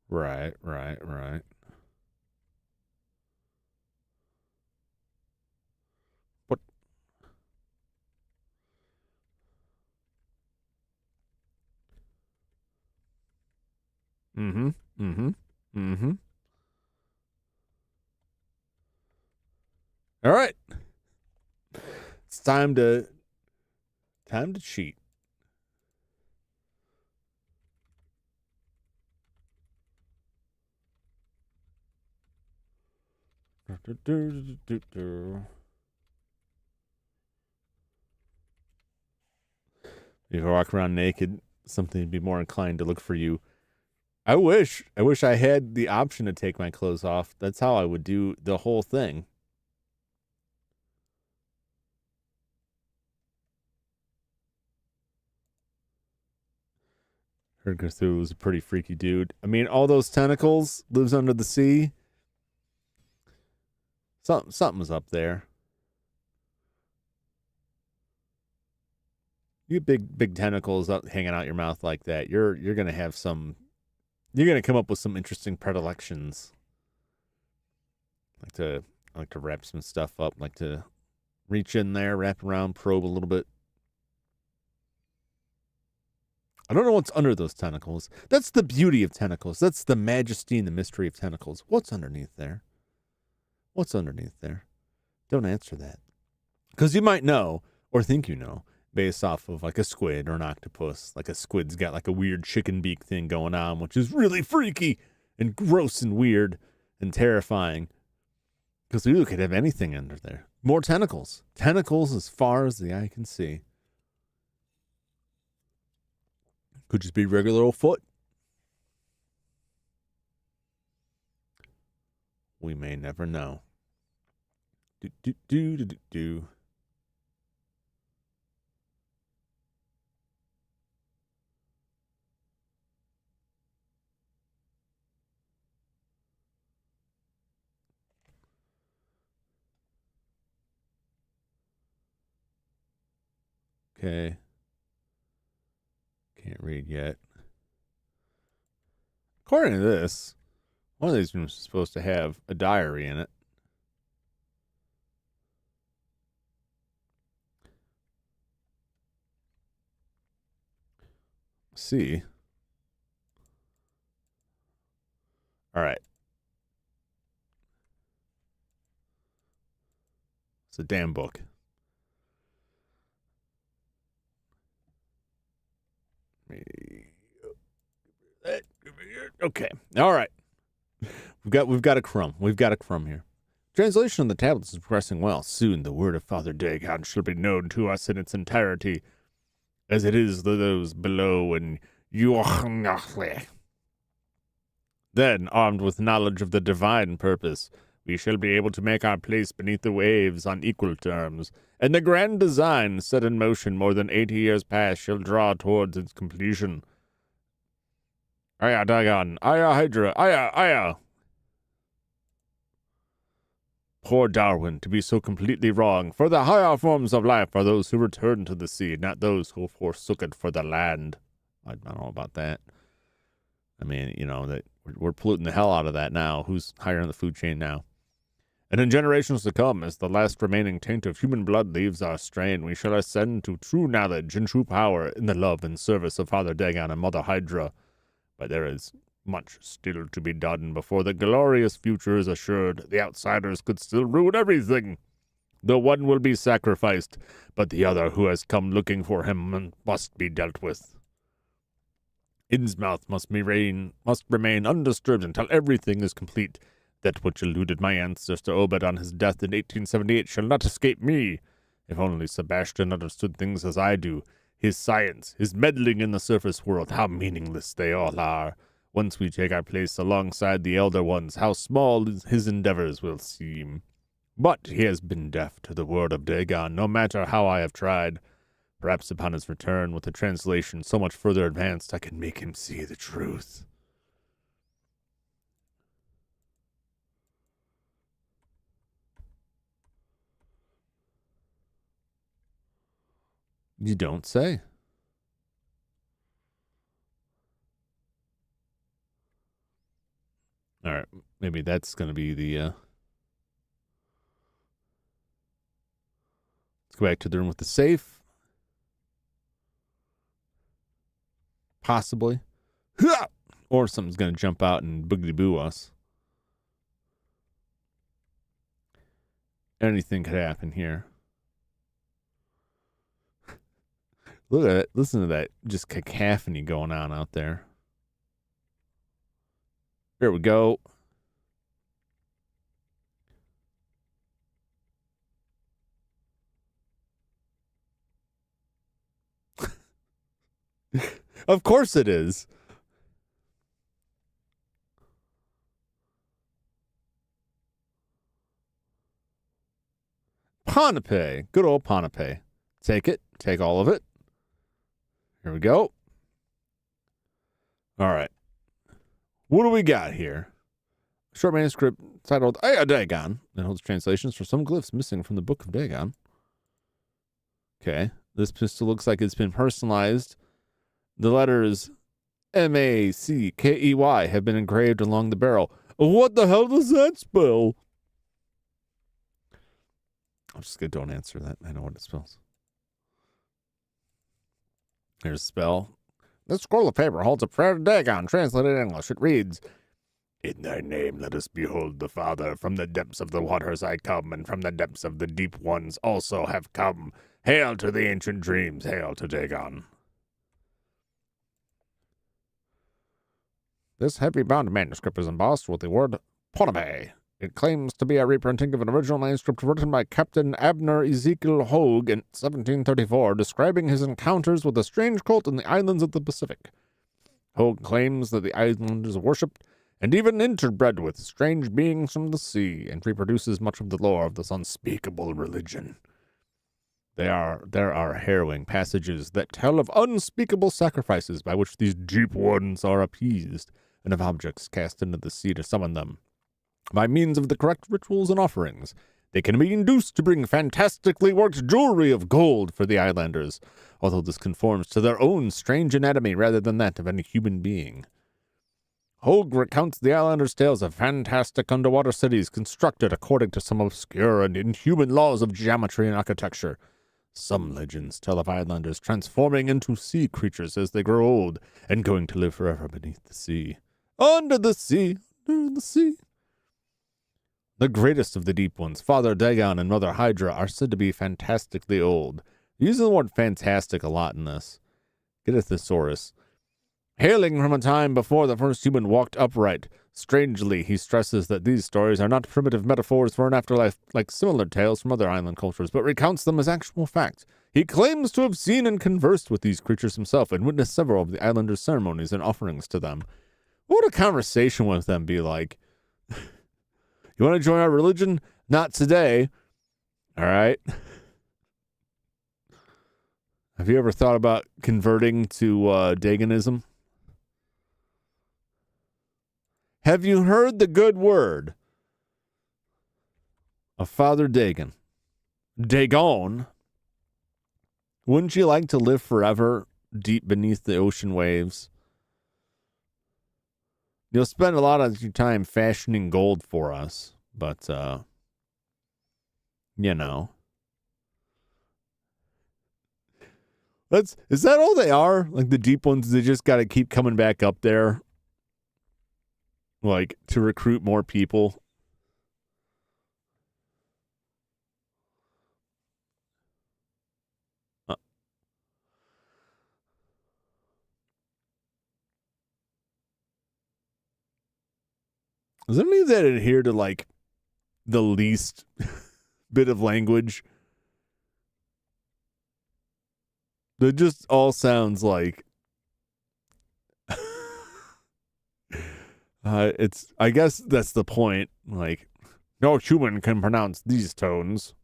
Right. What? Mm-hmm. Mm-hmm. Mm-hmm. All right. It's time to cheat. If I walk around naked, something would be more inclined to look for you. I wish I had the option to take my clothes off. That's how I would do the whole thing. Heard Cthulhu was a pretty freaky dude. I mean, all those tentacles, lives under the sea. Something's up there. You get big tentacles up, hanging out your mouth like that. You're gonna have some. You're gonna come up with some interesting predilections. I like to wrap some stuff up. Like to reach in there, wrap around, probe a little bit. I don't know what's under those tentacles. That's the beauty of tentacles. That's the majesty and the mystery of tentacles. What's underneath there? What's underneath there? Don't answer that. Because you might know, or think you know, based off of like a squid or an octopus. Like a squid's got like a weird chicken beak thing going on, which is really freaky and gross and weird and terrifying. Because you could have anything under there. More tentacles. Tentacles as far as the eye can see. Could just be regular old foot. We may never know. Do. Okay. Can't read yet. According to this, one of these rooms is supposed to have a diary in it. See. All right. It's a damn book. Okay. All right. We've got a crumb. We've got a crumb here. Translation of the tablets is progressing well. Soon the word of Father Dagon shall be known to us in its entirety, as it is to those below in Yuachnachle. Then, armed with knowledge of the divine purpose, we shall be able to make our place beneath the waves on equal terms, and the grand design set in motion more than 80 years past shall draw towards its completion. Aya Dagon, Aya Hydra, Aya! Poor Darwin, to be so completely wrong, for the higher forms of life are those who return to the sea, not those who forsook it for the land. I don't know about that. I mean, that we're polluting the hell out of that now. Who's higher in the food chain now? And in generations to come, as the last remaining taint of human blood leaves our strain, we shall ascend to true knowledge and true power in the love and service of Father Dagon and Mother Hydra. But there is much still to be done before the glorious future is assured. The outsiders could still ruin everything. The one will be sacrificed, but the other who has come looking for him must be dealt with. Innsmouth must remain undisturbed until everything is complete. That which eluded my ancestor Obed on his death in 1878 shall not escape me. If only Sebastian understood things as I do. His science, his meddling in the surface world, how meaningless they all are. Once we take our place alongside the elder ones, how small his endeavors will seem. But he has been deaf to the word of Dagon, no matter how I have tried. Perhaps upon his return, with a translation so much further advanced, I can make him see the truth. You don't say. All right, maybe that's going to be the... Let's go back to the room with the safe. Possibly. Or something's going to jump out and boogity-boo us. Anything could happen here. Look at it. Listen to that just cacophony going on out there. There we go. Of course it is. Ponape. Good old Ponape. Take it. Take all of it. Here we go. All right. What do we got here? A short manuscript titled Aya Dagon that holds translations for some glyphs missing from the Book of Dagon. Okay. This pistol looks like it's been personalized. The letters M-A-C-K-E-Y have been engraved along the barrel. What the hell does that spell? I'm just going to don't answer that. I know what it spells. Here's a spell. This scroll of paper holds a prayer to Dagon, translated in English. It reads, In thy name let us behold the Father. From the depths of the waters I come, and from the depths of the deep ones also have come. Hail to the ancient dreams, hail to Dagon. This heavy-bound manuscript is embossed with the word Ponape. It claims to be a reprinting of an original manuscript written by Captain Abner Ezekiel Hogue in 1734, describing his encounters with a strange cult in the islands of the Pacific. Hogue claims that the islanders worshipped and even interbred with strange beings from the sea, and reproduces much of the lore of this unspeakable religion. There are harrowing passages that tell of unspeakable sacrifices by which these deep ones are appeased, and of objects cast into the sea to summon them. By means of the correct rituals and offerings, they can be induced to bring fantastically worked jewelry of gold for the islanders, although this conforms to their own strange anatomy rather than that of any human being. Hogue recounts the islanders' tales of fantastic underwater cities constructed according to some obscure and inhuman laws of geometry and architecture. Some legends tell of islanders transforming into sea creatures as they grow old and going to live forever beneath the sea. Under the sea, under the sea. The greatest of the deep ones, Father Dagon and Mother Hydra, are said to be fantastically old. Using the word fantastic a lot in this. Get a thesaurus. Hailing from a time before the first human walked upright, strangely, he stresses that these stories are not primitive metaphors for an afterlife like similar tales from other island cultures, but recounts them as actual facts. He claims to have seen and conversed with these creatures himself and witnessed several of the islanders' ceremonies and offerings to them. What would a conversation with them be like? You want to join our religion? Not today. All right. Have you ever thought about converting to Dagonism? Have you heard the good word of Father Dagon? Dagon? Wouldn't you like to live forever deep beneath the ocean waves? You'll spend a lot of your time fashioning gold for us, but, you know. Is that all they are? Like the deep ones, they just got to keep coming back up there? Like, to recruit more people? Does any of that adhere to, like, the least bit of language? That just all sounds like... I guess that's the point. Like, no human can pronounce these tones.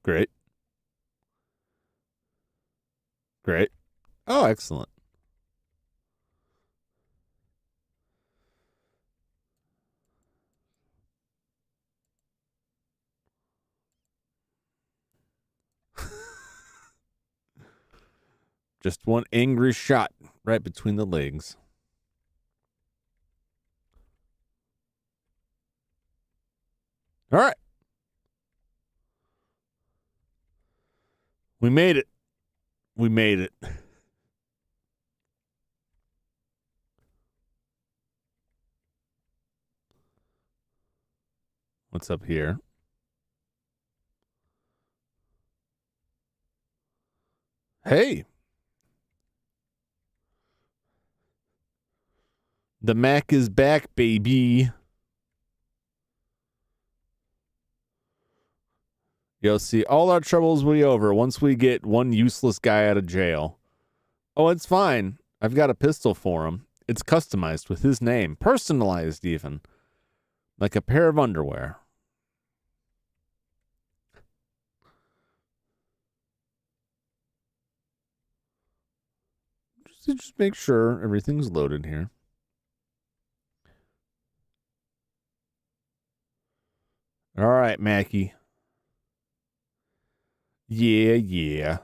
Great. Great. Oh, excellent. Just one angry shot right between the legs. All right. We made it. We made it. What's up here? Hey. The Mac is back, baby. You'll see, all our troubles will be over once we get one useless guy out of jail. Oh, it's fine. I've got a pistol for him. It's customized with his name, personalized even, like a pair of underwear. Just make sure everything's loaded here. All right, Mackie. Yeah.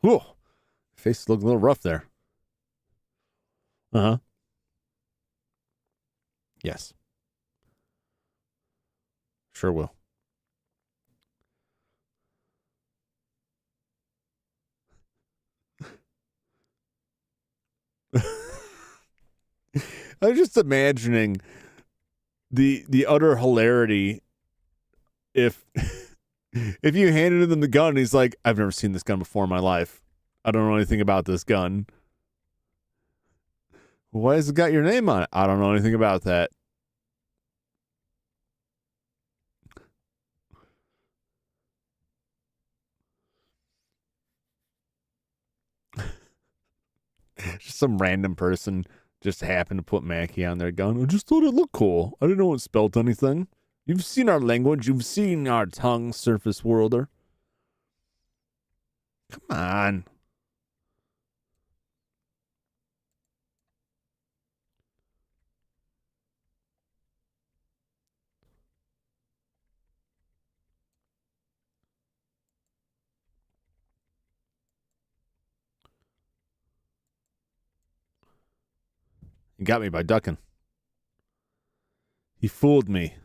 Whew. Face looked a little rough there. Uh-huh. Yes. Sure will. I'm just imagining the utter hilarity if if you handed him the gun and he's like, I've never seen this gun before in my life. I don't know anything about this gun. Why has it got your name on it? I don't know anything about that. Just some random person just happened to put Mackie on their gun. I just thought it looked cool. I didn't know it spelled anything. You've seen our language. You've seen our tongue, surface worlder. Come on. You got me by ducking. He fooled me.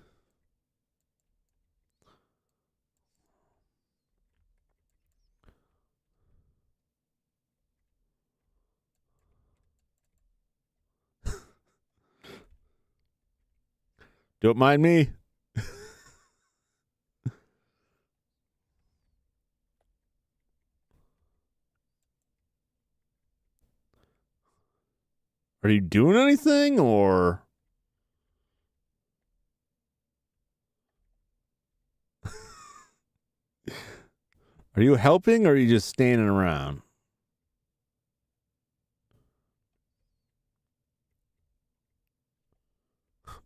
Don't mind me. Are you doing anything, or? Are you helping, or are you just standing around?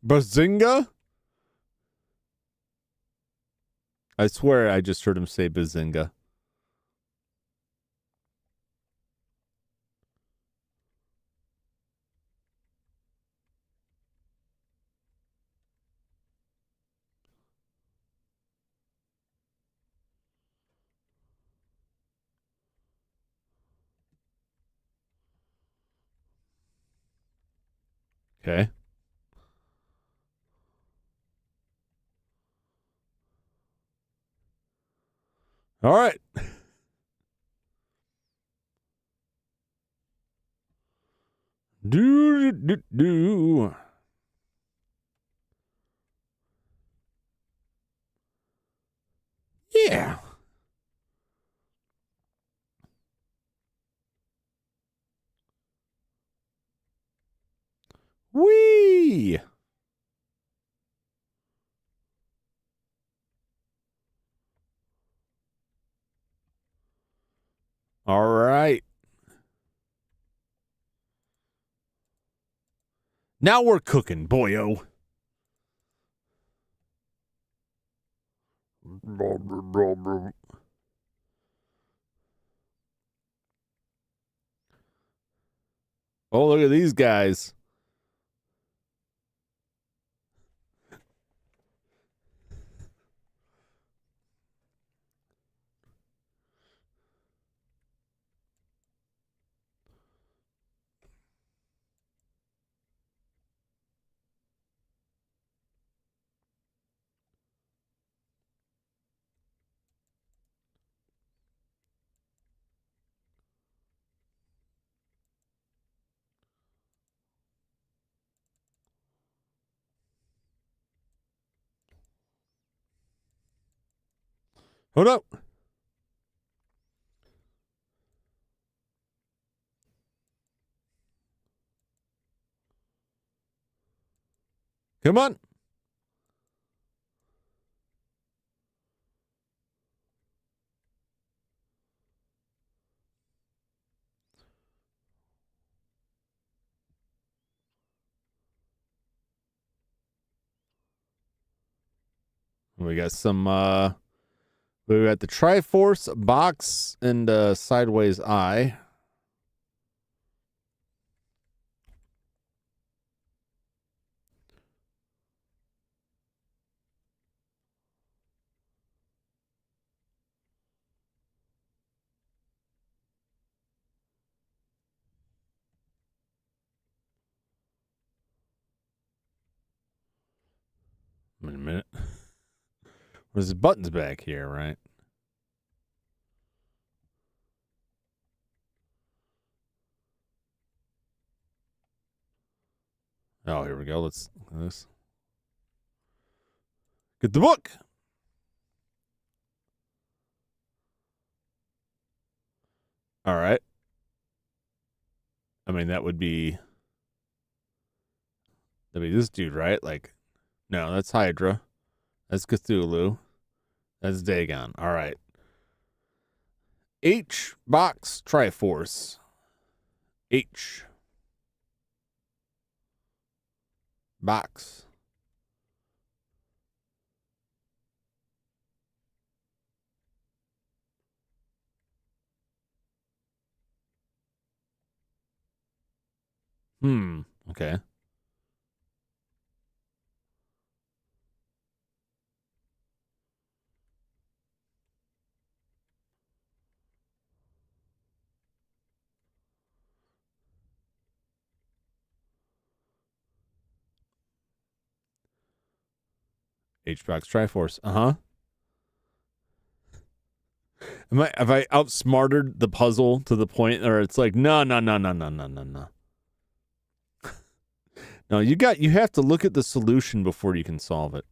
Bazinga? I swear I just heard him say bazinga. Okay. All right. Do. Yeah. Wee. All right. Now we're cooking, boyo. Oh, look at these guys. Hold up. Come on. We got some we got the Triforce box and sideways eye. Wait a minute. There's buttons back here, right? Oh, here we go. Let's look at this. Get the book. All right. I mean, that'd be this dude, right? Like, no, that's Hydra. That's Cthulhu. That's Dagon. All right. H box Triforce. H box. Okay. H box Triforce. Uh-huh. Have I outsmarted the puzzle to the point where it's like, no. No, you have to look at the solution before you can solve it.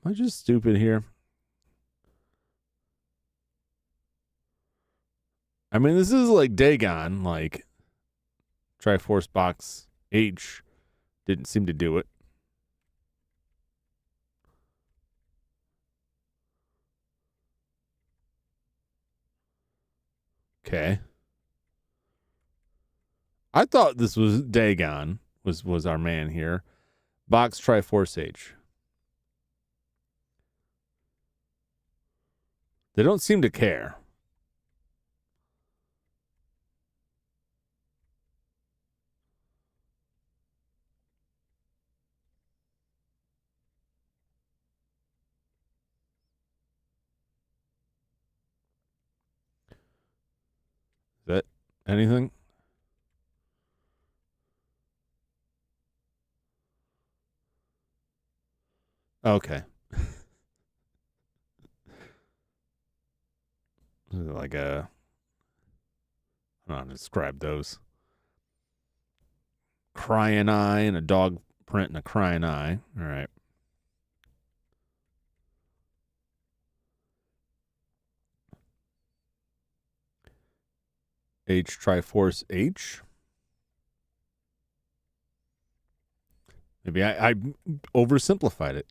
Am I just stupid here? I mean, this is like Dagon, like Triforce Box H didn't seem to do it. Okay. I thought this was Dagon was our man here. Box Triforce H. They don't seem to care. Is that anything? Okay. Like a, I don't know how to describe those. Crying eye and a dog print and a crying eye. All right. H Triforce H. Maybe I oversimplified it.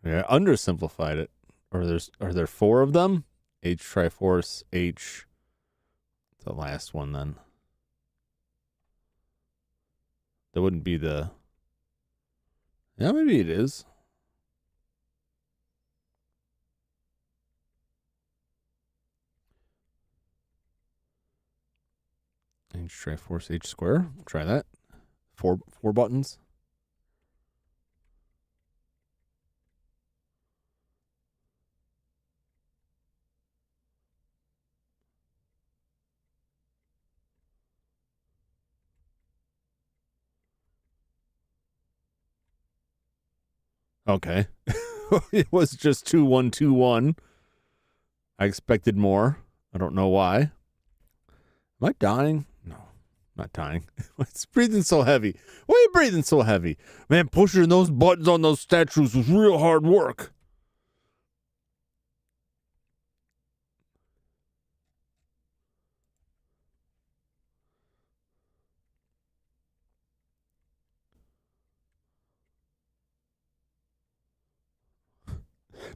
Yeah, undersimplified it. Or are there four of them? H Triforce H. The last one then. That wouldn't be the. Yeah, maybe it is. H Triforce H square. We'll try that. Four buttons. Okay. It was just 2121. I expected more. I don't know why. Am I dying? No, not dying. It's breathing so heavy. Why are you breathing so heavy? Man, pushing those buttons on those statues was real hard work.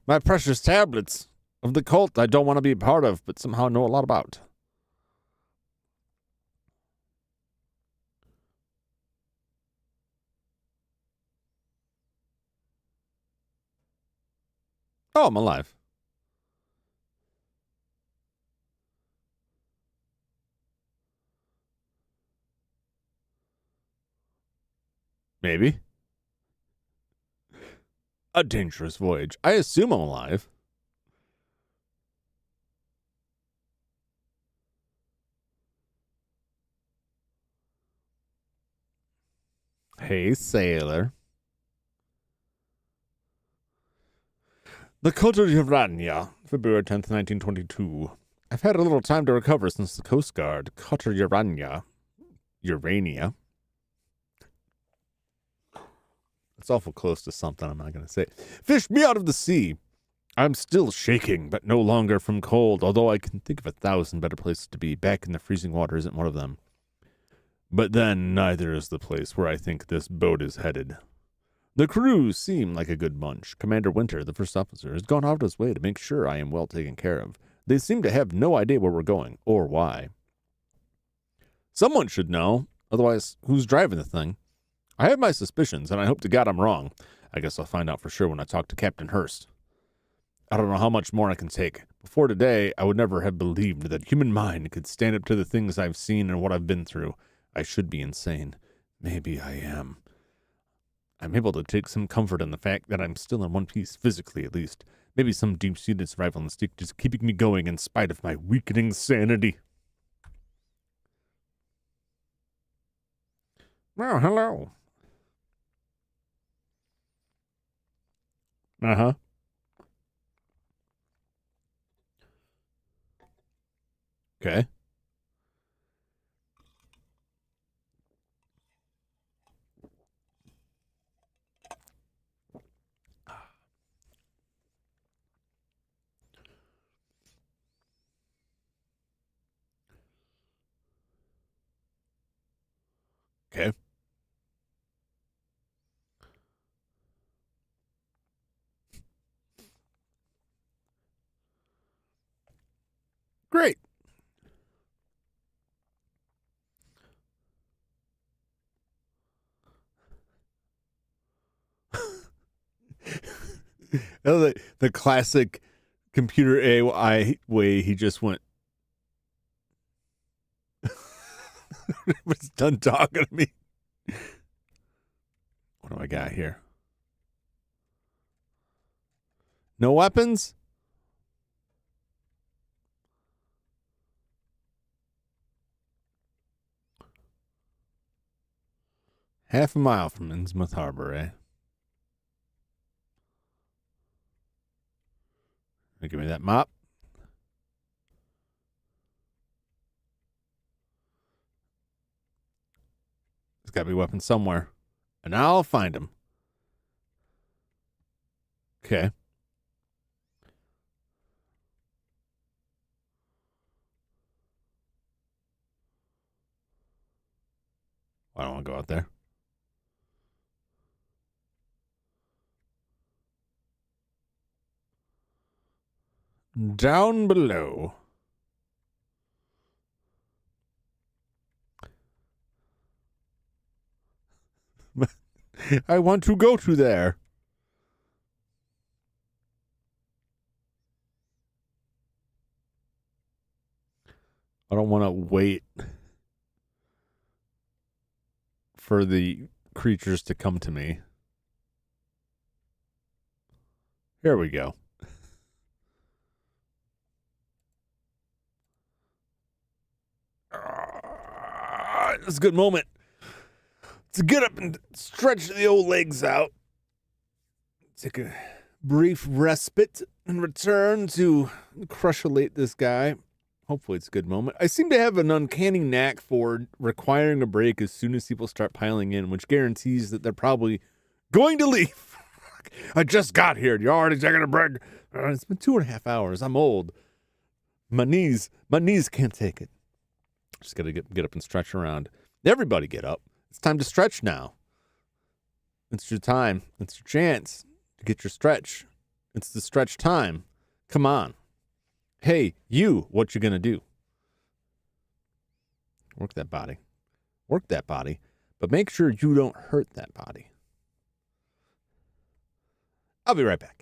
My precious tablets of the cult I don't want to be a part of, but somehow know a lot about. Oh, I'm alive. Maybe. A dangerous voyage. I assume I'm alive. Hey, sailor. The Cthulhu Urania, February 10th, 1922. I've had a little time to recover since the Coast Guard. Cthulhu Urania. It's awful close to something I'm not going to say. Fish me out of the sea. I'm still shaking, but no longer from cold, although I can think of 1,000 better places to be. Back in the freezing water isn't one of them. But then neither is the place where I think this boat is headed. The crew seem like a good bunch. Commander Winter, the first officer, has gone out of his way to make sure I am well taken care of. They seem to have no idea where we're going, or why. Someone should know. Otherwise, who's driving the thing? I have my suspicions, and I hope to God I'm wrong. I guess I'll find out for sure when I talk to Captain Hurst. I don't know how much more I can take. Before today, I would never have believed that human mind could stand up to the things I've seen and what I've been through. I should be insane. Maybe I am. I'm able to take some comfort in the fact that I'm still in one piece, physically at least. Maybe some deep-seated survival instinct is keeping me going in spite of my weakening sanity. Oh, hello. Uh-huh. Okay. Okay. Great. The classic computer AI way, he just went, was done talking to me. What do I got here? No weapons? Half a mile from Innsmouth Harbor, eh? Give me that mop. There's got to be weapons somewhere. And I'll find them. Okay. I don't want to go out there. Down below. I want to go to there. I don't want to wait for the creatures to come to me. Here we go. It's a good moment to get up and stretch the old legs out. Take a brief respite and return to crushulate this guy. Hopefully it's a good moment. I seem to have an uncanny knack for requiring a break as soon as people start piling in, which guarantees that they're probably going to leave. I just got here. You're already taking a break. It's been 2.5 hours. I'm old. My knees can't take it. Just got to get up and stretch around. Everybody get up. It's time to stretch now. It's your time. It's your chance to get your stretch. It's the stretch time. Come on. Hey, you, what you gonna do? Work that body. Work that body. But make sure you don't hurt that body. I'll be right back.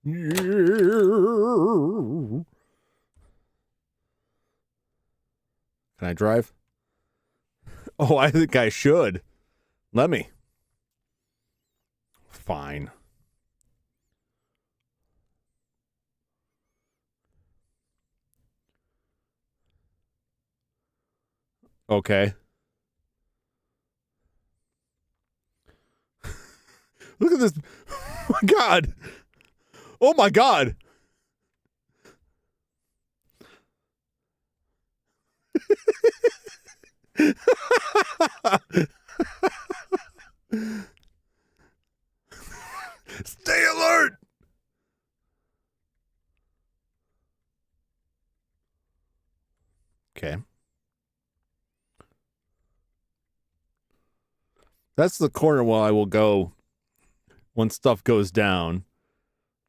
Can I drive? Oh, I think I should. Let me. Fine. Okay. Look at this. Oh my God. Oh my God. Stay alert. Okay. That's the corner where I will go when stuff goes down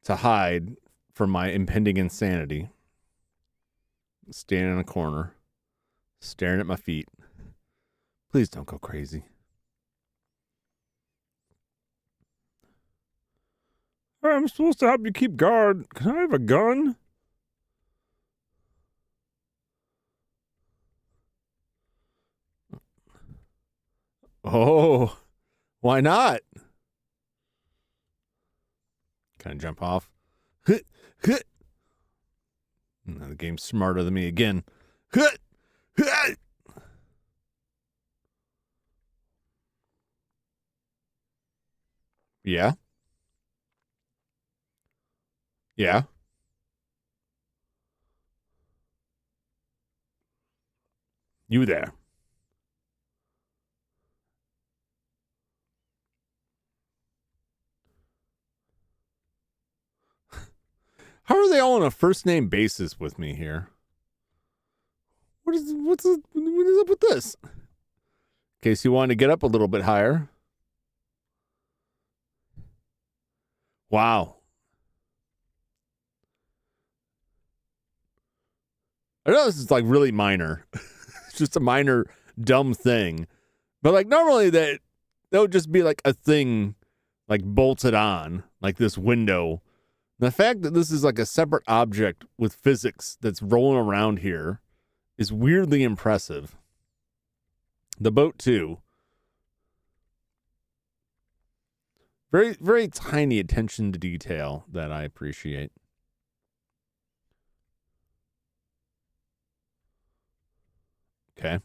to hide from my impending insanity. Standing in a corner, staring at my feet. Please don't go crazy. I'm supposed to help you keep guard. Can I have a gun? Oh, why not? Can I jump off? The game's smarter than me again. Yeah. Yeah. You there. How are they all on a first name basis with me here? What is up with this? In case you wanted to get up a little bit higher. Wow. I know this is like really minor. It's just a minor dumb thing. But like normally that would just be like a thing like bolted on, like this window. The fact that this is like a separate object with physics that's rolling around here is weirdly impressive. The boat too. Very, very tiny attention to detail that I appreciate. Okay.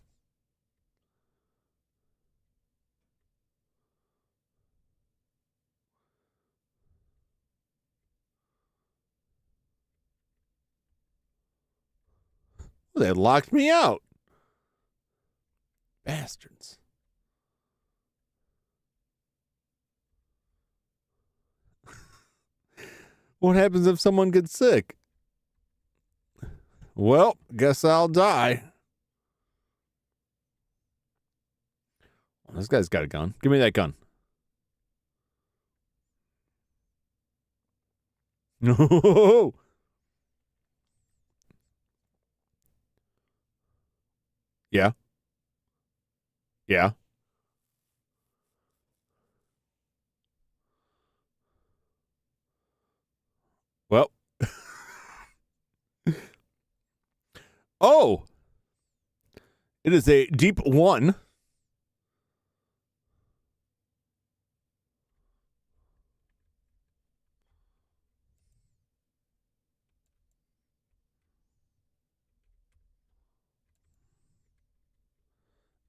Well, they locked me out. Bastards. What happens if someone gets sick? Well, guess I'll die. Well, this guy's got a gun. Give me that gun. No. Yeah. Yeah. Well. Oh. It is a deep one.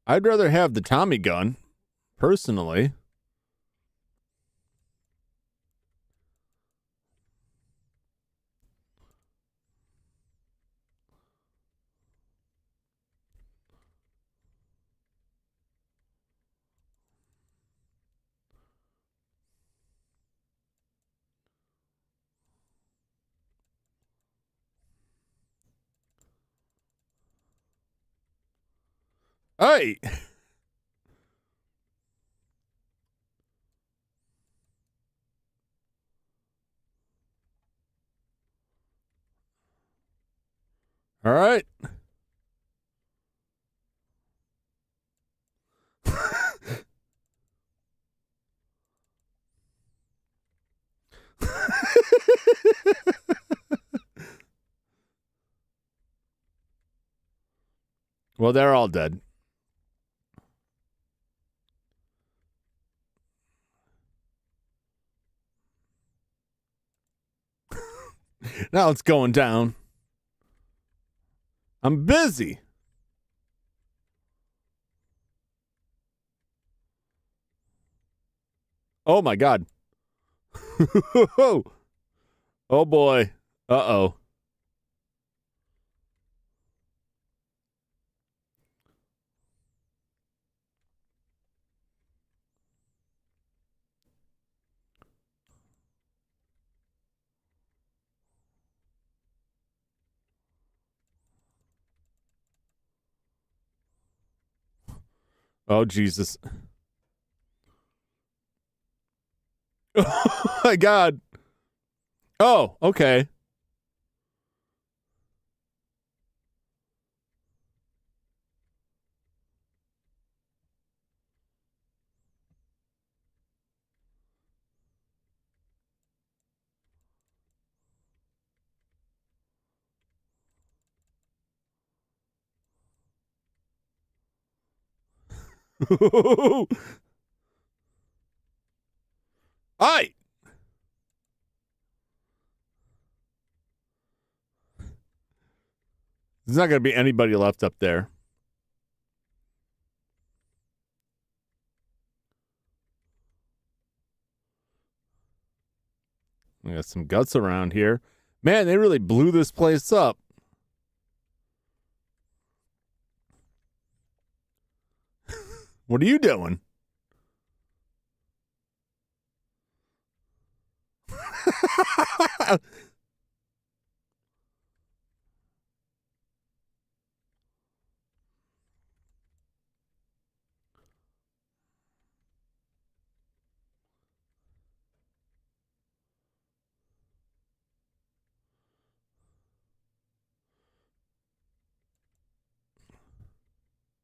I'd rather have the Tommy gun, personally. Hey. All right. Well, they're all dead. Now it's going down. I'm busy. Oh my God. Oh boy. Uh-oh. Oh Jesus. Oh my God. Oh, okay. Hi. There's not going to be anybody left up there. We got some guts around here. Man, they really blew this place up. What are you doing?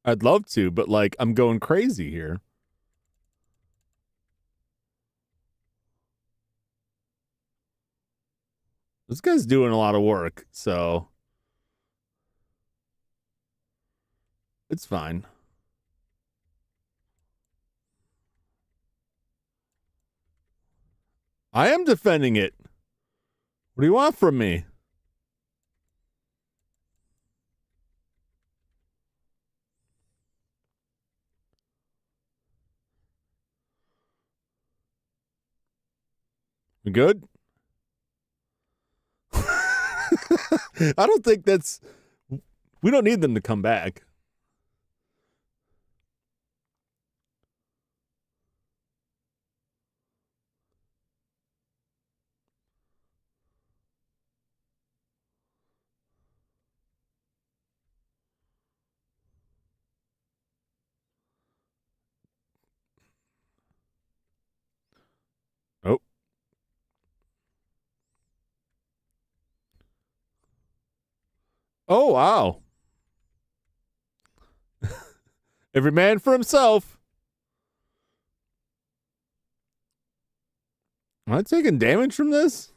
I'd love to, but like I'm going crazy here. This guy's doing a lot of work, so it's fine. I am defending it. What do you want from me? We good? I don't think that's. We don't need them to come back. Oh. Oh, wow. Every man for himself. Am I taking damage from this?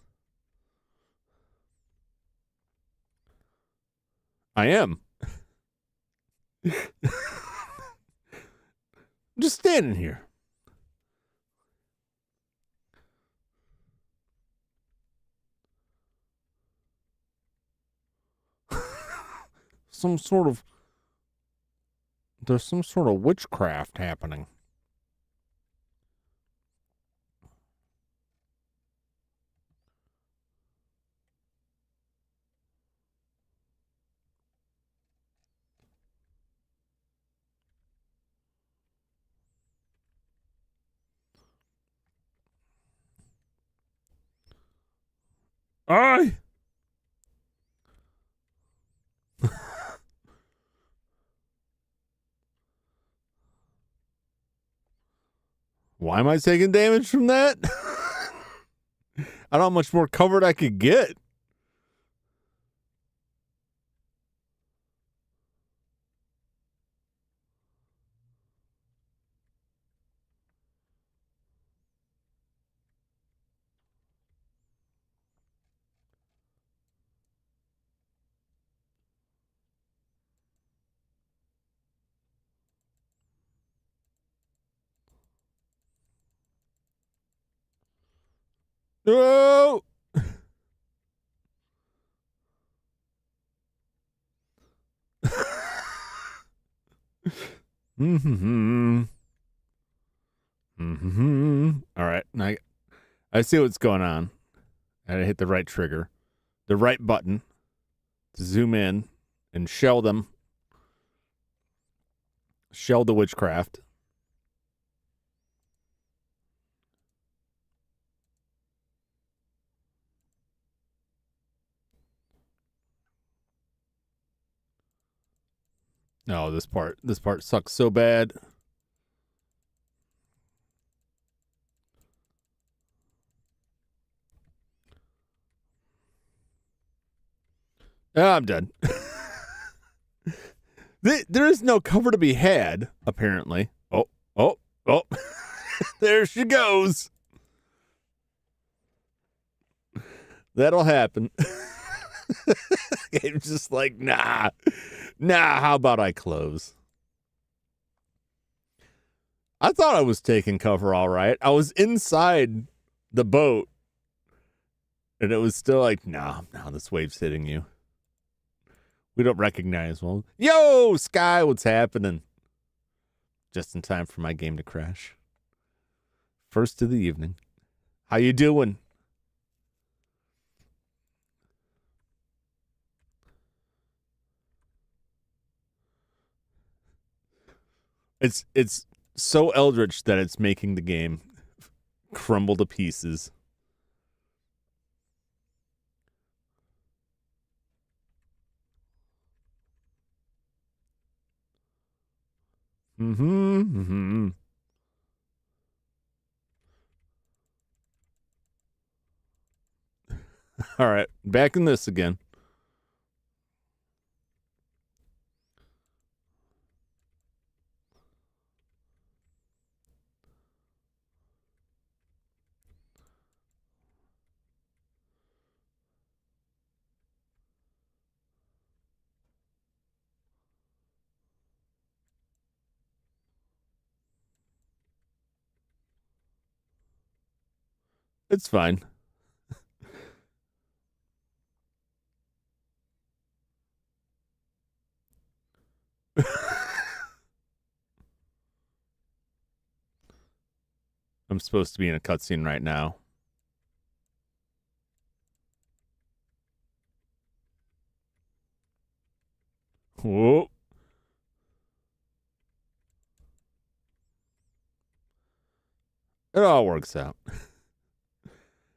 I am. I'm just standing here. There's some sort of witchcraft happening. Aye. Why am I taking damage from that? I don't know how much more covered I could get. Oh! Mm-hmm. Mm-hmm. All right. I see what's going on. I had to hit the right trigger, the right button to zoom in and shell them. Shell the witchcraft. Oh, this part sucks so bad. Oh, I'm done. There is no cover to be had, apparently. Oh. There she goes. That'll happen. Game's just like, nah, how about I close? I thought I was taking cover all right. I was inside the boat, and it was still like, no, this wave's hitting you. We don't recognize one. Yo, Sky, what's happening? Just in time for my game to crash. First of the evening. How you doing? It's so eldritch that it's making the game crumble to pieces. Mm-hmm. All right, back in this again. It's fine. I'm supposed to be in a cutscene right now. Whoa. It all works out.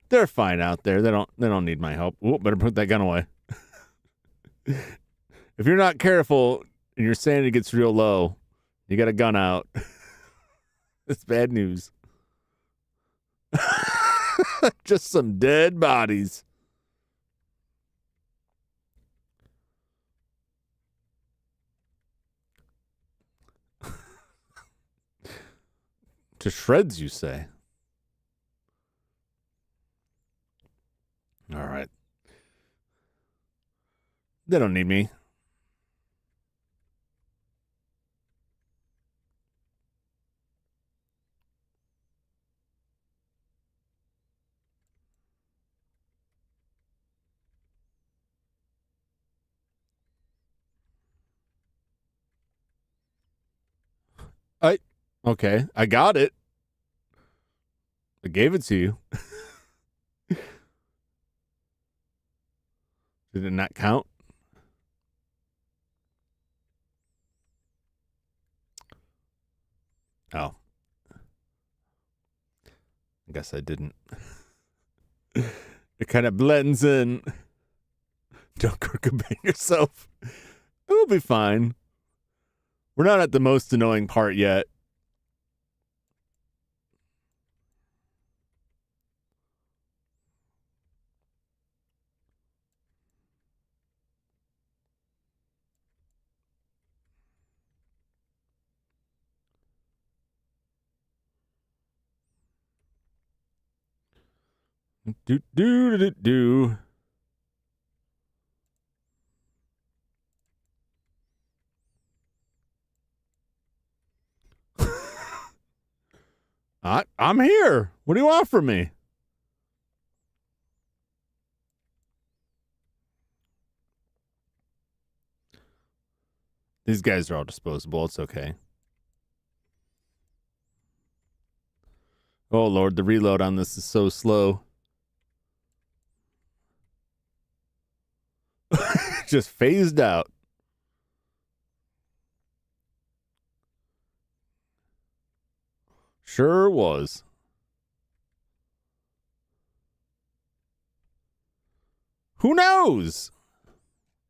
They're fine out there. They don't need my help. Whoa, better put that gun away. If you're not careful and your sanity gets real low, you got a gun out. It's bad news. Just some dead bodies. To shreds, you say? All right. They don't need me. Okay. I got it. I gave it to you. Did it not count? Oh. I guess I didn't. It kind of blends in. Don't crookabane yourself. It'll be fine. We're not at the most annoying part yet. Do. I'm here. What do you want from me? These guys are all disposable. It's okay. Oh, Lord, the reload on this is so slow. Just phased out. Sure was. Who knows?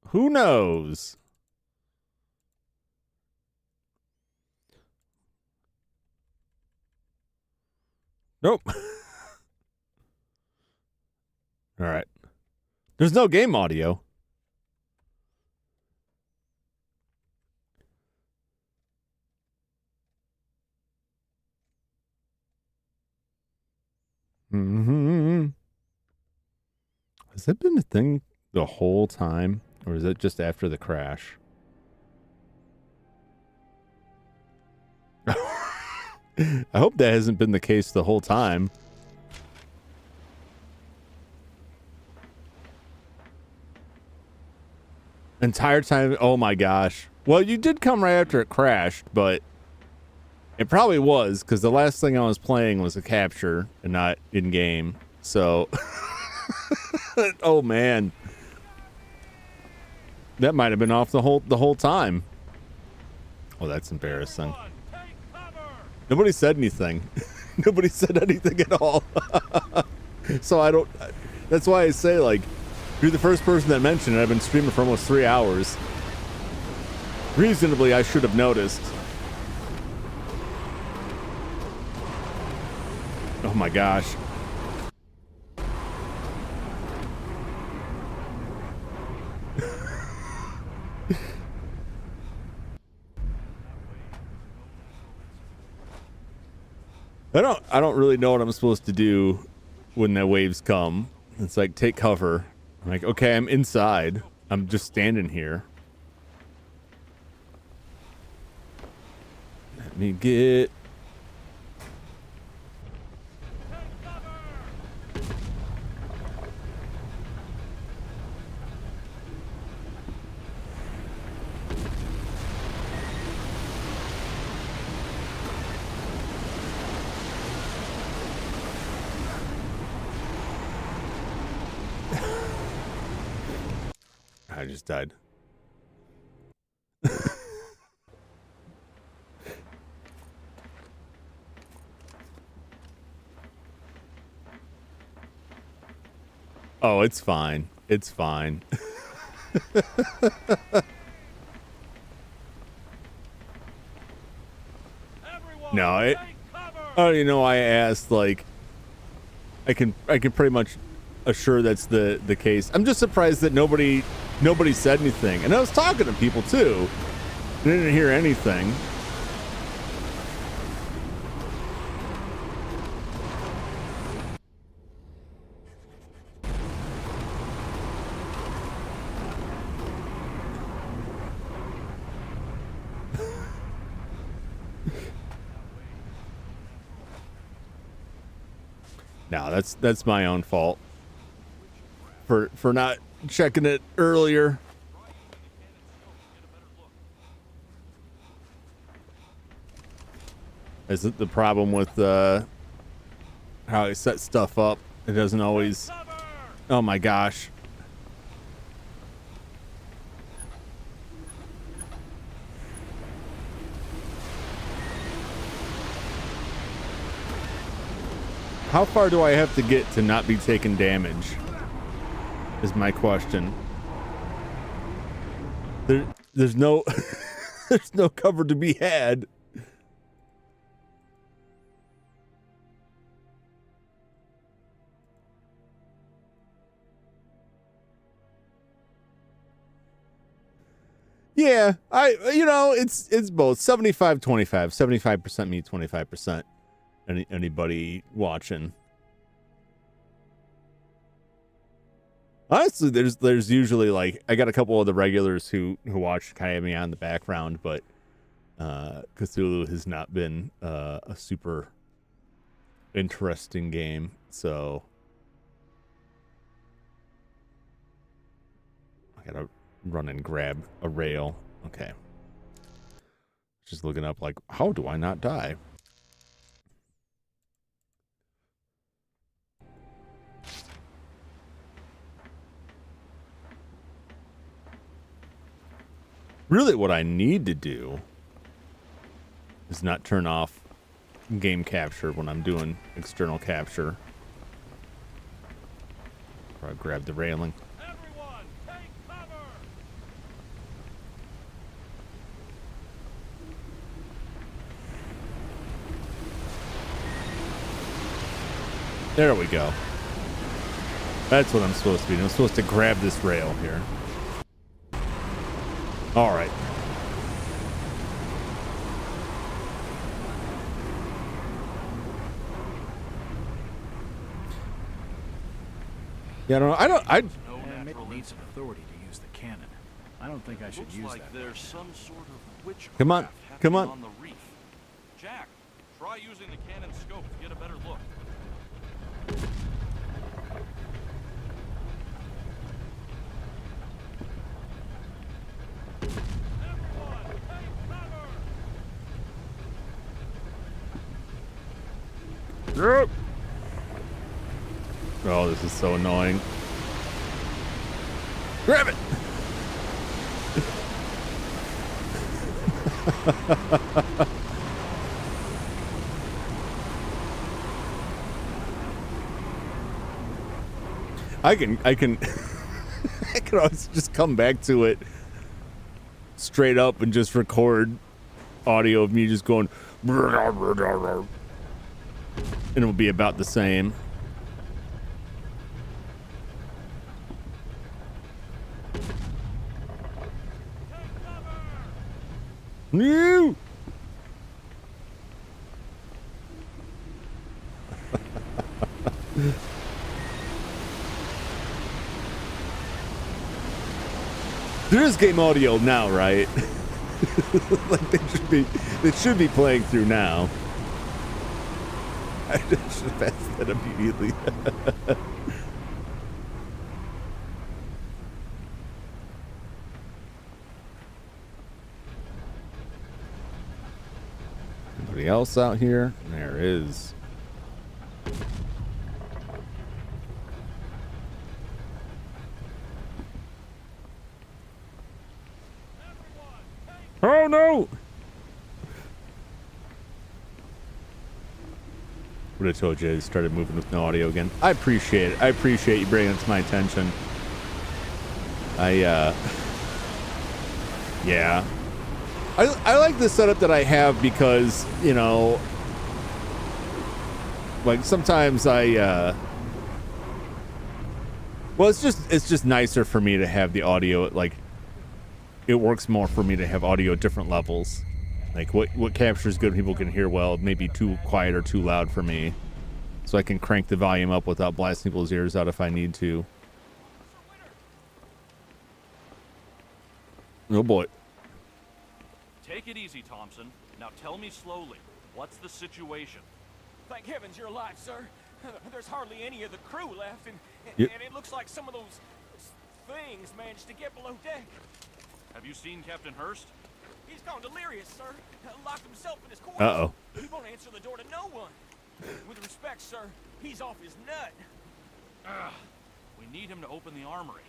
Who knows? Nope. All right. There's no game audio. Mm-hmm. Has that been a thing the whole time? Or is it just after the crash? I hope that hasn't been the case the whole time. Entire time. Oh my gosh. Well, you did come right after it crashed, but it probably was because the last thing I was playing was a capture and not in game. So, oh man, that might have been off the whole time. Oh, that's embarrassing. Nobody said anything. Nobody said anything at all. So I don't. That's why I say, like, you're the first person that mentioned it. I've been streaming for almost 3 hours. Reasonably, I should have noticed. Oh my gosh. I don't really know what I'm supposed to do when the waves come. It's like, take cover. I'm like, okay, I'm inside. I'm just standing here. Let me get... I just died. Oh, it's fine. It's fine. No, I you know, I asked, like, I can pretty much assure that's the case. I'm just surprised that nobody said anything. And I was talking to people too. I didn't hear anything. No, that's my own fault for not checking it earlier. Is it the problem with how I set stuff up? It doesn't always. Oh my gosh. How far do I have to get to not be taking damage? Is my question. There's no there's no cover to be had. Yeah, you know, it's both 75-25, 75% me, 25% anybody watching. Honestly, there's usually, like, I got a couple of the regulars who watch kind of have me on the background, but Cthulhu has not been a super interesting game, so I gotta run and grab a rail. Okay. Just looking up like, how do I not die? Really what I need to do is not turn off game capture when I'm doing external capture. Or I grab the railing. Everyone, take cover! There we go. That's what I'm supposed to be doing. I'm supposed to grab this rail here. All right. Yeah, I don't. No natural needs some authority to use the cannon. I don't think I should use that. There's some sort of witchcraft Come on, come on. on the reef. Jack, try using the cannon scope to get a better look. Everyone, take cover! Yep. Oh, this is so annoying. Grab it! I can I can always just come back to it straight up and just record audio of me just going and it'll be about the same. No! There is game audio now, right? Like they should be playing through now. I should have passed that immediately. Anybody else out here? There is. Oh no! Would have told you I started moving with no audio again. I appreciate it. I appreciate you bringing it to my attention. Yeah. I like the setup that I have because, you know, like sometimes well, it's just nicer for me to have the audio, like, it works more for me to have audio at different levels. Like what captures good people can hear well, maybe too quiet or too loud for me. So I can crank the volume up without blasting people's ears out if I need to. Oh boy. Take it easy, Thompson. Now tell me slowly, what's the situation? Thank heavens you're alive, sir. There's hardly any of the crew left, and it looks like some of those things managed to get below deck. Have you seen Captain Hurst? He's gone delirious, sir. Locked himself in his quarters. Uh-oh. He won't answer the door to no one. With respect, sir, he's off his nut. We need him to open the armory.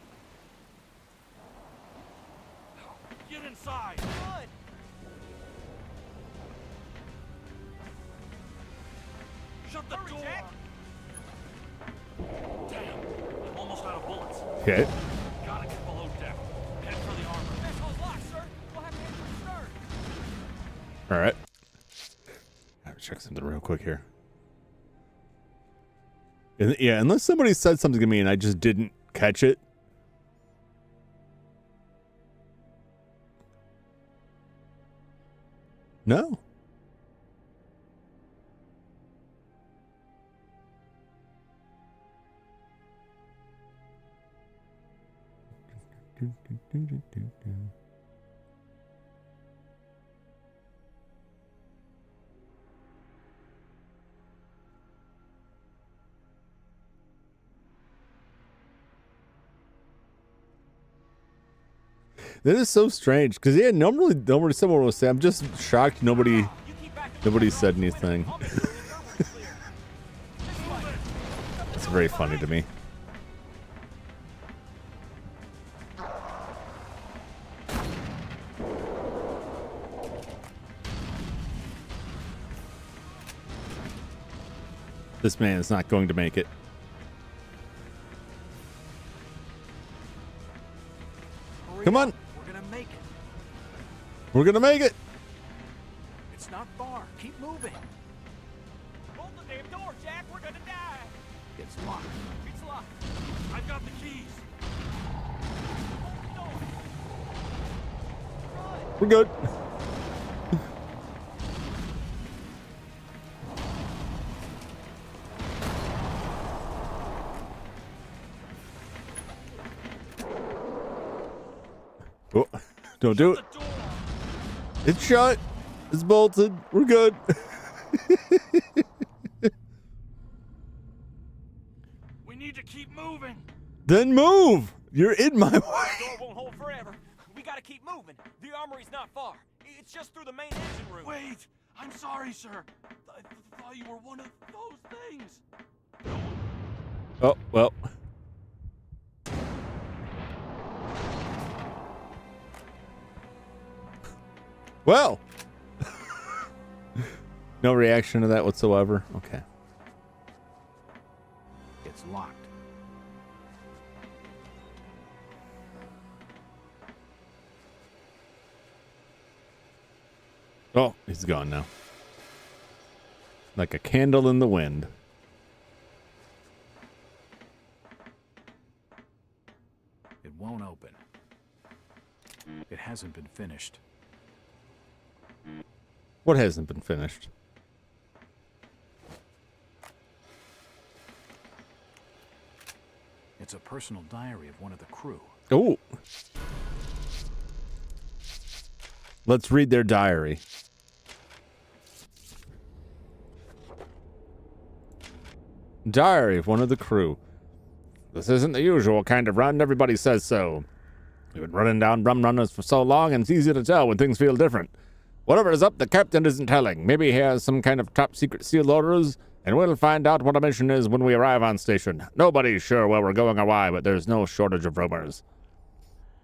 Get inside! Run! Shut the Hurry, door! Jack. Damn, I'm almost out of bullets. Okay. Gotta get below deck. Head for the armory. That's all locked, sir. We'll have to head for the stern. All right. Gotta check something real quick here. And, yeah, unless somebody said something to me and I just didn't catch it. No. That is so strange because yeah, normally someone will say, "I'm just shocked nobody said anything." It's very funny to me. This man is not going to make it. Come on. We're gonna make it. We're gonna make it. It's not far. Keep moving. Bolt the damn door, Jack. We're gonna die. It's locked. It's locked. I've got the keys. Bolt the door. We're good. Oh, don't do it. The door. It's shut. It's bolted. We're good. We need to keep moving. Then move. You're in my way. The door won't hold forever. We gotta keep moving. The armory's not far. It's just through the main engine room. Wait. I'm sorry, sir. I thought you were one of those things. Oh, well. Well. No reaction to that whatsoever. Okay. It's locked. Oh, he's gone now. Like a candle in the wind. It won't open. It hasn't been finished. What hasn't been finished? It's a personal diary of one of the crew. Oh. Let's read their diary. Diary of one of the crew. This isn't the usual kind of run. Everybody says so. We've been running down rum runners for so long, and it's easy to tell when things feel different. Whatever is up, the captain isn't telling. Maybe he has some kind of top secret sealed orders, and we'll find out what our mission is when we arrive on station. Nobody's sure where we're going or why, but there's no shortage of rumors.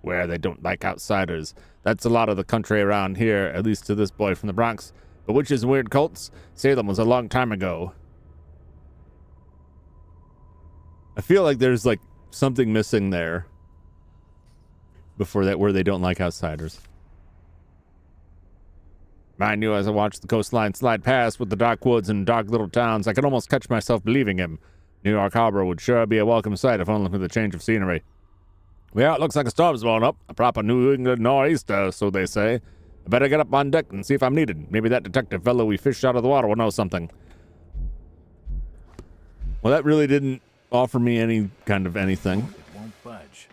Where they don't like outsiders. That's a lot of the country around here, at least to this boy from the Bronx. But witches and weird cults? Salem was a long time ago. I feel like there's like something missing there. Before that, where they don't like outsiders. Mind you, as I watched the coastline slide past with the dark woods and dark little towns, I could almost catch myself believing him. New York Harbor would sure be a welcome sight if only for the change of scenery. Well, it looks like a storm's blowing up. A proper New England nor'easter, so they say. I better get up on deck and see if I'm needed. Maybe that detective fellow we fished out of the water will know something. Well, that really didn't offer me any kind of anything. It won't budge.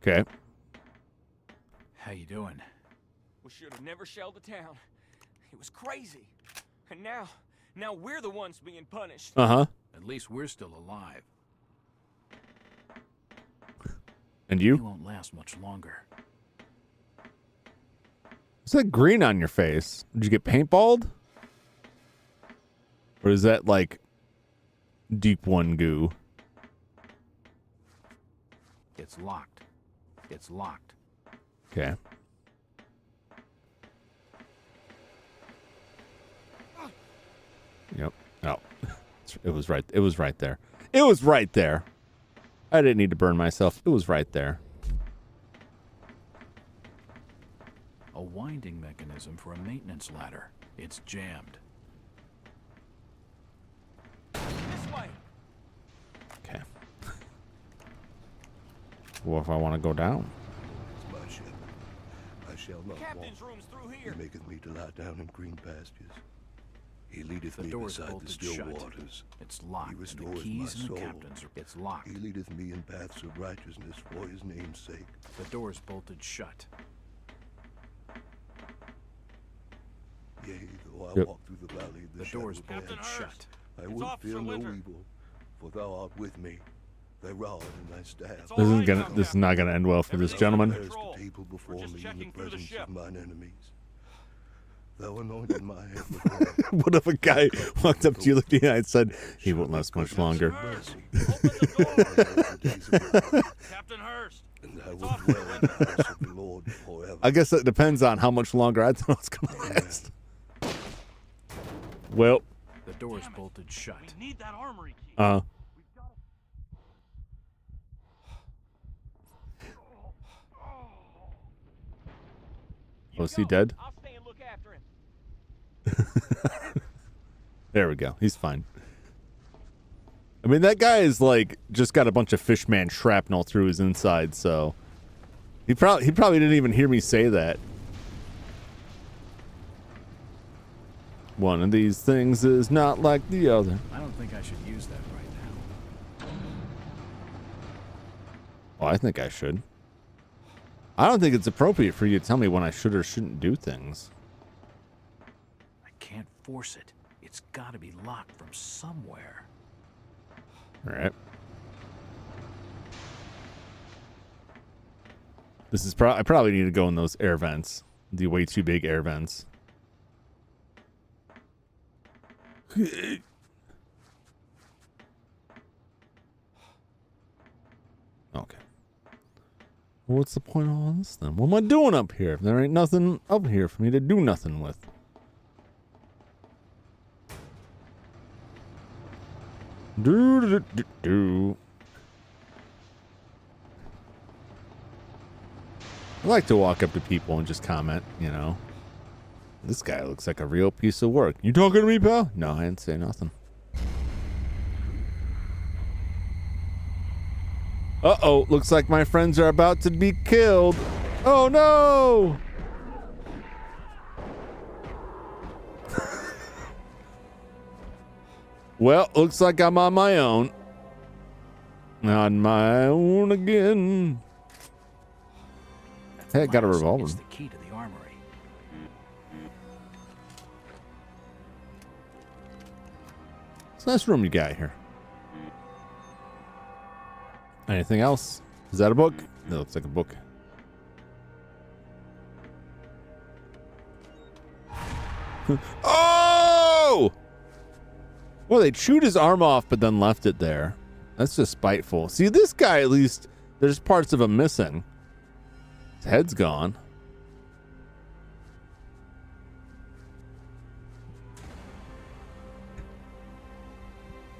Okay. How you doing? We should have never shelled the town. It was crazy. And now we're the ones being punished. Uh-huh. At least we're still alive. And You you? won't last much longer. Is that green on your face? Did you get paintballed? Or is that like deep one goo? It's locked. It's locked. Okay. Yep. Oh. It was right. It was right there. It was right there. I didn't need to burn myself. It was right there. A winding mechanism for a maintenance ladder. It's jammed. This way. Okay. Well, if I want to go down. It's my ship. I shall not Captain's walk. room's through He here. maketh me to lie down in green pastures. He leadeth The me door is beside the bolted still shut. waters. It's locked. He And the restores keys my and the soul. captain's are. It's locked. He leadeth me in paths of righteousness for his name's sake. The door's bolted shut. Yea, though I Yep. walk through the valley of the The shadow door's of bolted death, Captain shut. Hurst. I It's will Officer fear no Winter. evil, for thou art with me. They robbed and they stabbed. It's all This isn't right gonna. now, This is Captain. not gonna end well for this Everything's gentleman. under Cursed control. the people before We're just me in the checking through the presence ship. of mine enemies. Thou anointed my head with oil. What if a guy walked up to you looking and said, "He won't last much longer"? Hurst, open the door. Captain Hurst. And I It's will off. dwell in the house of the Lord forever. I guess that depends on how much longer I thought it was gonna last. Well, The door's bolted shut. We need that armory key. uh, oh, is he dead? I'll stay and look after him. There we go. He's fine. I mean, that guy is like just got a bunch of fishman shrapnel through his inside, so he probably didn't even hear me say that. One of these things is not like the other. I don't think I should use that right now. Oh, I think I should. I don't think it's appropriate for you to tell me when I should or shouldn't do things. I can't force it. It's got to be locked from somewhere. All right. This is I probably need to go in those air vents. The way too big air vents. Okay. Well, what's the point of all this then? What am I doing up here if there ain't nothing up here for me to do nothing with? Do. I like to walk up to people and just comment, you know. This guy looks like a real piece of work. You talking to me, pal? No, I didn't say nothing. Uh-oh, looks like my friends are about to be killed. Oh, no! Well, looks like I'm on my own. On my own again. Hey, I got a revolver. It's the key to the armory. It's a nice room you got here. Anything else? Is that a book? That looks like a book. Oh! Well, they chewed his arm off, but then left it there. That's just spiteful. See, this guy, at least, there's parts of him missing. His head's gone.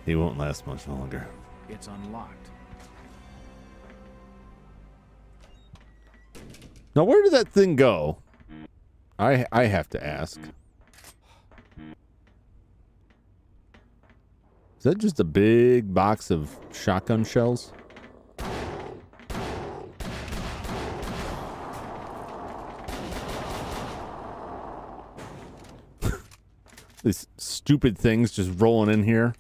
He won't last much longer. It's unlocked. Now, where did that thing go? I have to ask. Is that just a big box of shotgun shells? These stupid things just rolling in here.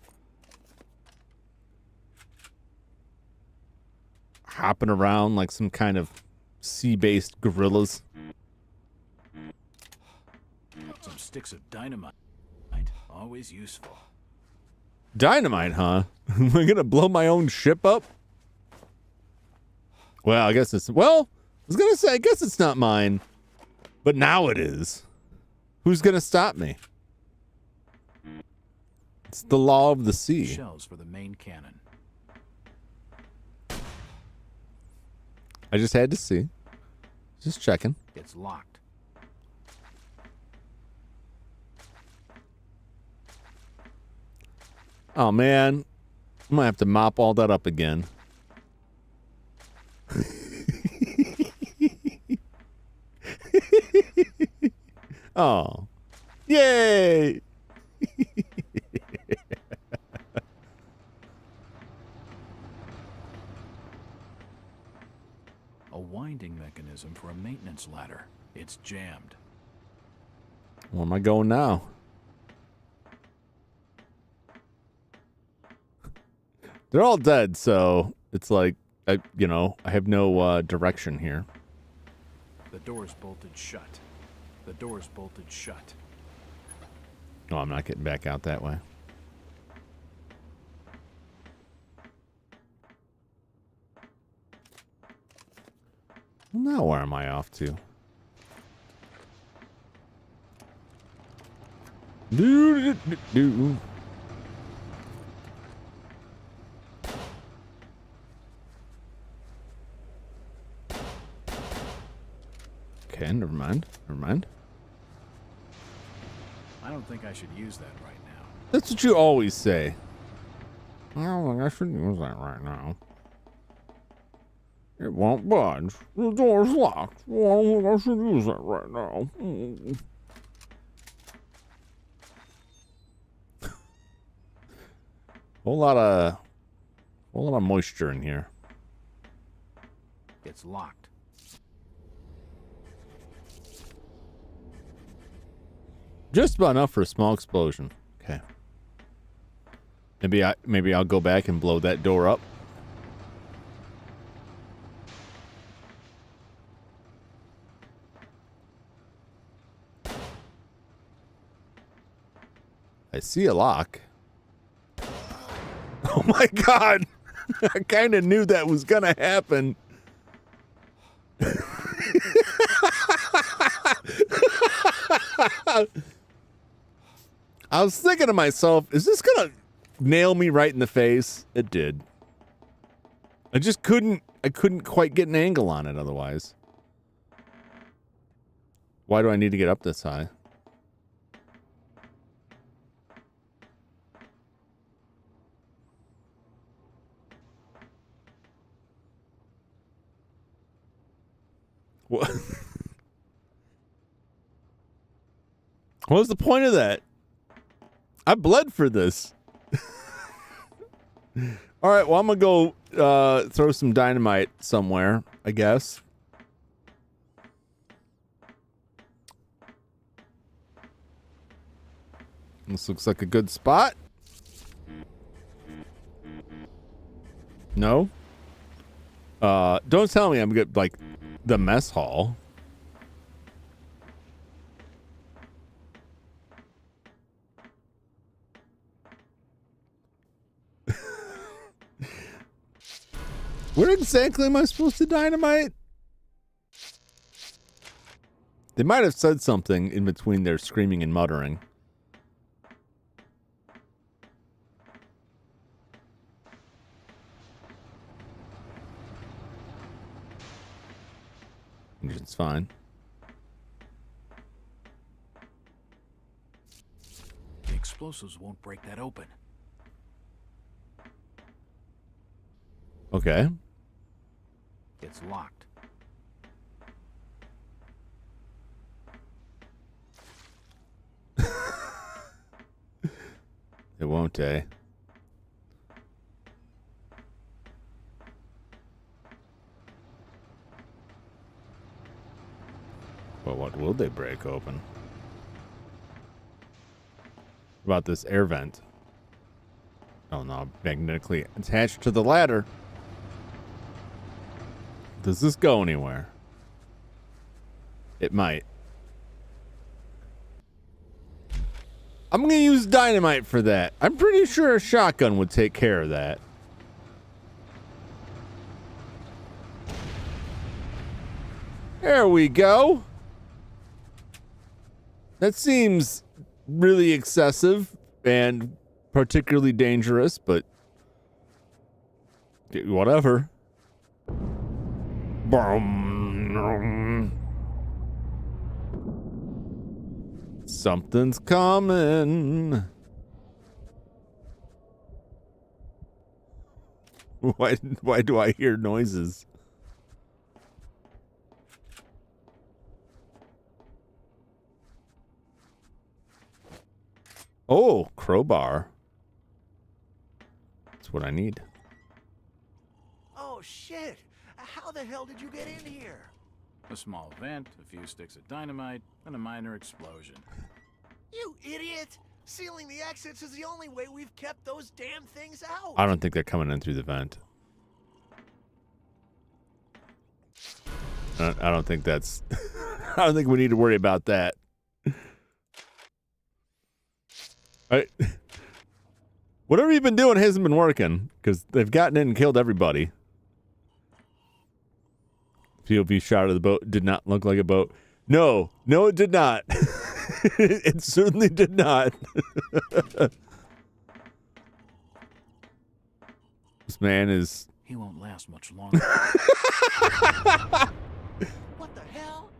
Hopping around like some kind of sea-based gorillas. Some sticks of dynamite. Always useful. Dynamite, huh? Am I gonna blow my own ship up? Well, I guess it's... Well, I was gonna say, I guess it's not mine. But now it is. Who's gonna stop me? It's the law of the sea. Shells for the main cannon. I just had to see. Just checking. It's locked. Oh, man. I'm gonna have to mop all that up again. Oh. Yay! A winding mechanism for a maintenance ladder. It's jammed. Where am I going now? They're all dead, so it's like, I have no direction here. The door's bolted shut. The door's bolted shut. Oh, I'm not getting back out that way. Well, now where am I off to? Do. Okay, never mind. Never mind. I don't think I should use that right now. That's what you always say. I don't think I should use that right now. It won't budge. The door's locked. Well, I don't think I should use that right now. Whole lot of moisture in here. It's locked. Just about enough for a small explosion. Okay. Maybe I'll go back and blow that door up. I see a lock. Oh my God. I kind of knew that was going to happen. I was thinking to myself, is this going to nail me right in the face? It did. I couldn't quite get an angle on it otherwise. Why do I need to get up this high? What? What was the point of that? I bled for this. All right, well, I'm going to go throw some dynamite somewhere, I guess. This looks like a good spot. No? Don't tell me I'm good, like, the mess hall. Where exactly am I supposed to dynamite? They might have said something in between their screaming and muttering. It's fine. The explosives won't break that open. Okay. It's locked. It won't, eh? But what will they break open? What about this air vent? Oh no, magnetically attached to the ladder. Does this go anywhere? It might. I'm gonna use dynamite for that. I'm pretty sure a shotgun would take care of that. There we go. That seems really excessive and particularly dangerous, but whatever. Something's coming. Why do I hear noises? Oh, crowbar. That's what I need. Oh, shit. How the hell did you get in here? A small vent, a few sticks of dynamite, and a minor explosion. You idiot! Sealing the exits is the only way we've kept those damn things out. I don't think they're coming in through the vent. I don't think that's... I don't think we need to worry about that. Whatever you've been doing hasn't been working, because they've gotten in and killed everybody. POV shot of the boat did not look like a boat. No, it did not. It certainly did not. This man is... He won't last much longer. What the hell?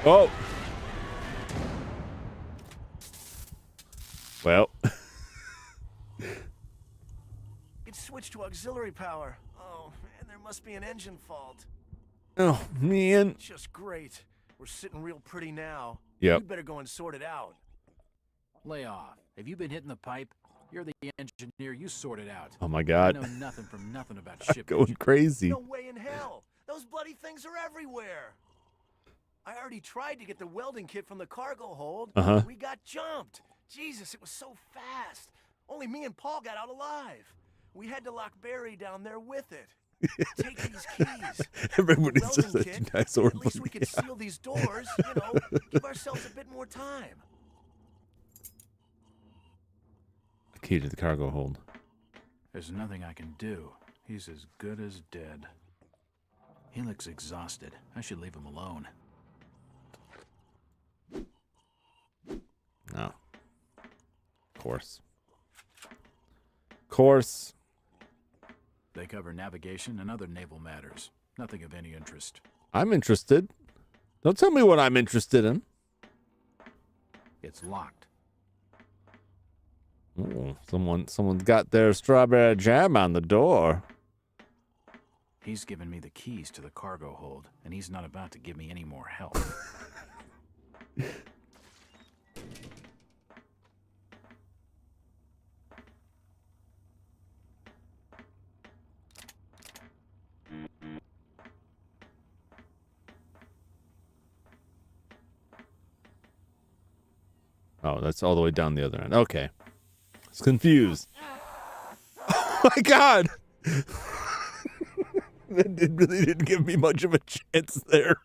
Oh. Well. It switched to auxiliary power. Oh, and there must be an engine fault. Oh, man. Just great. We're sitting real pretty now. Yep. You better go and sort it out. Lay off. Have you been hitting the pipe? You're the engineer. You sort it out. Oh, my I God. know nothing from nothing about I'm ship going engines. crazy. No way in hell. Those bloody things are everywhere. I already tried to get the welding kit from the cargo hold. Uh-huh. We got jumped. Jesus, it was so fast. Only me and Paul got out alive. We had to lock Barry down there with it. Take these keys. Everybody's The just welding such kit, nice order. At least we could seal these doors, you know, give ourselves a bit more time. Key to the cargo hold. There's nothing I can do. He's as good as dead. He looks exhausted. I should leave him alone. No. Of course. Of course. They cover navigation and other naval matters. Nothing of any interest. I'm interested. Don't tell me what I'm interested in. It's locked. Ooh, someone's got their strawberry jam on the door. He's given me the keys to the cargo hold, and he's not about to give me any more help. Oh, that's all the way down the other end. Okay. I was confused. Oh my God! That really didn't give me much of a chance there.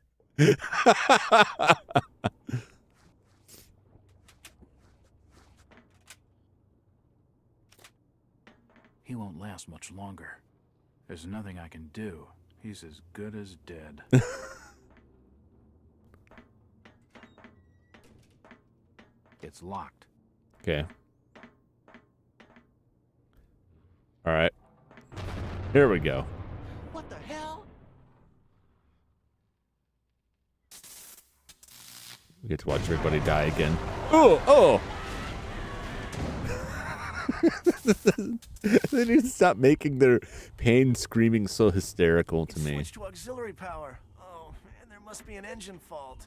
He won't last much longer. There's nothing I can do. He's as good as dead. It's locked. Okay. All right. Here we go. What the hell? We get to watch everybody die again. Oh! They need to stop making their pain screaming so hysterical to It me. switched to auxiliary power. Oh, and there must be an engine fault.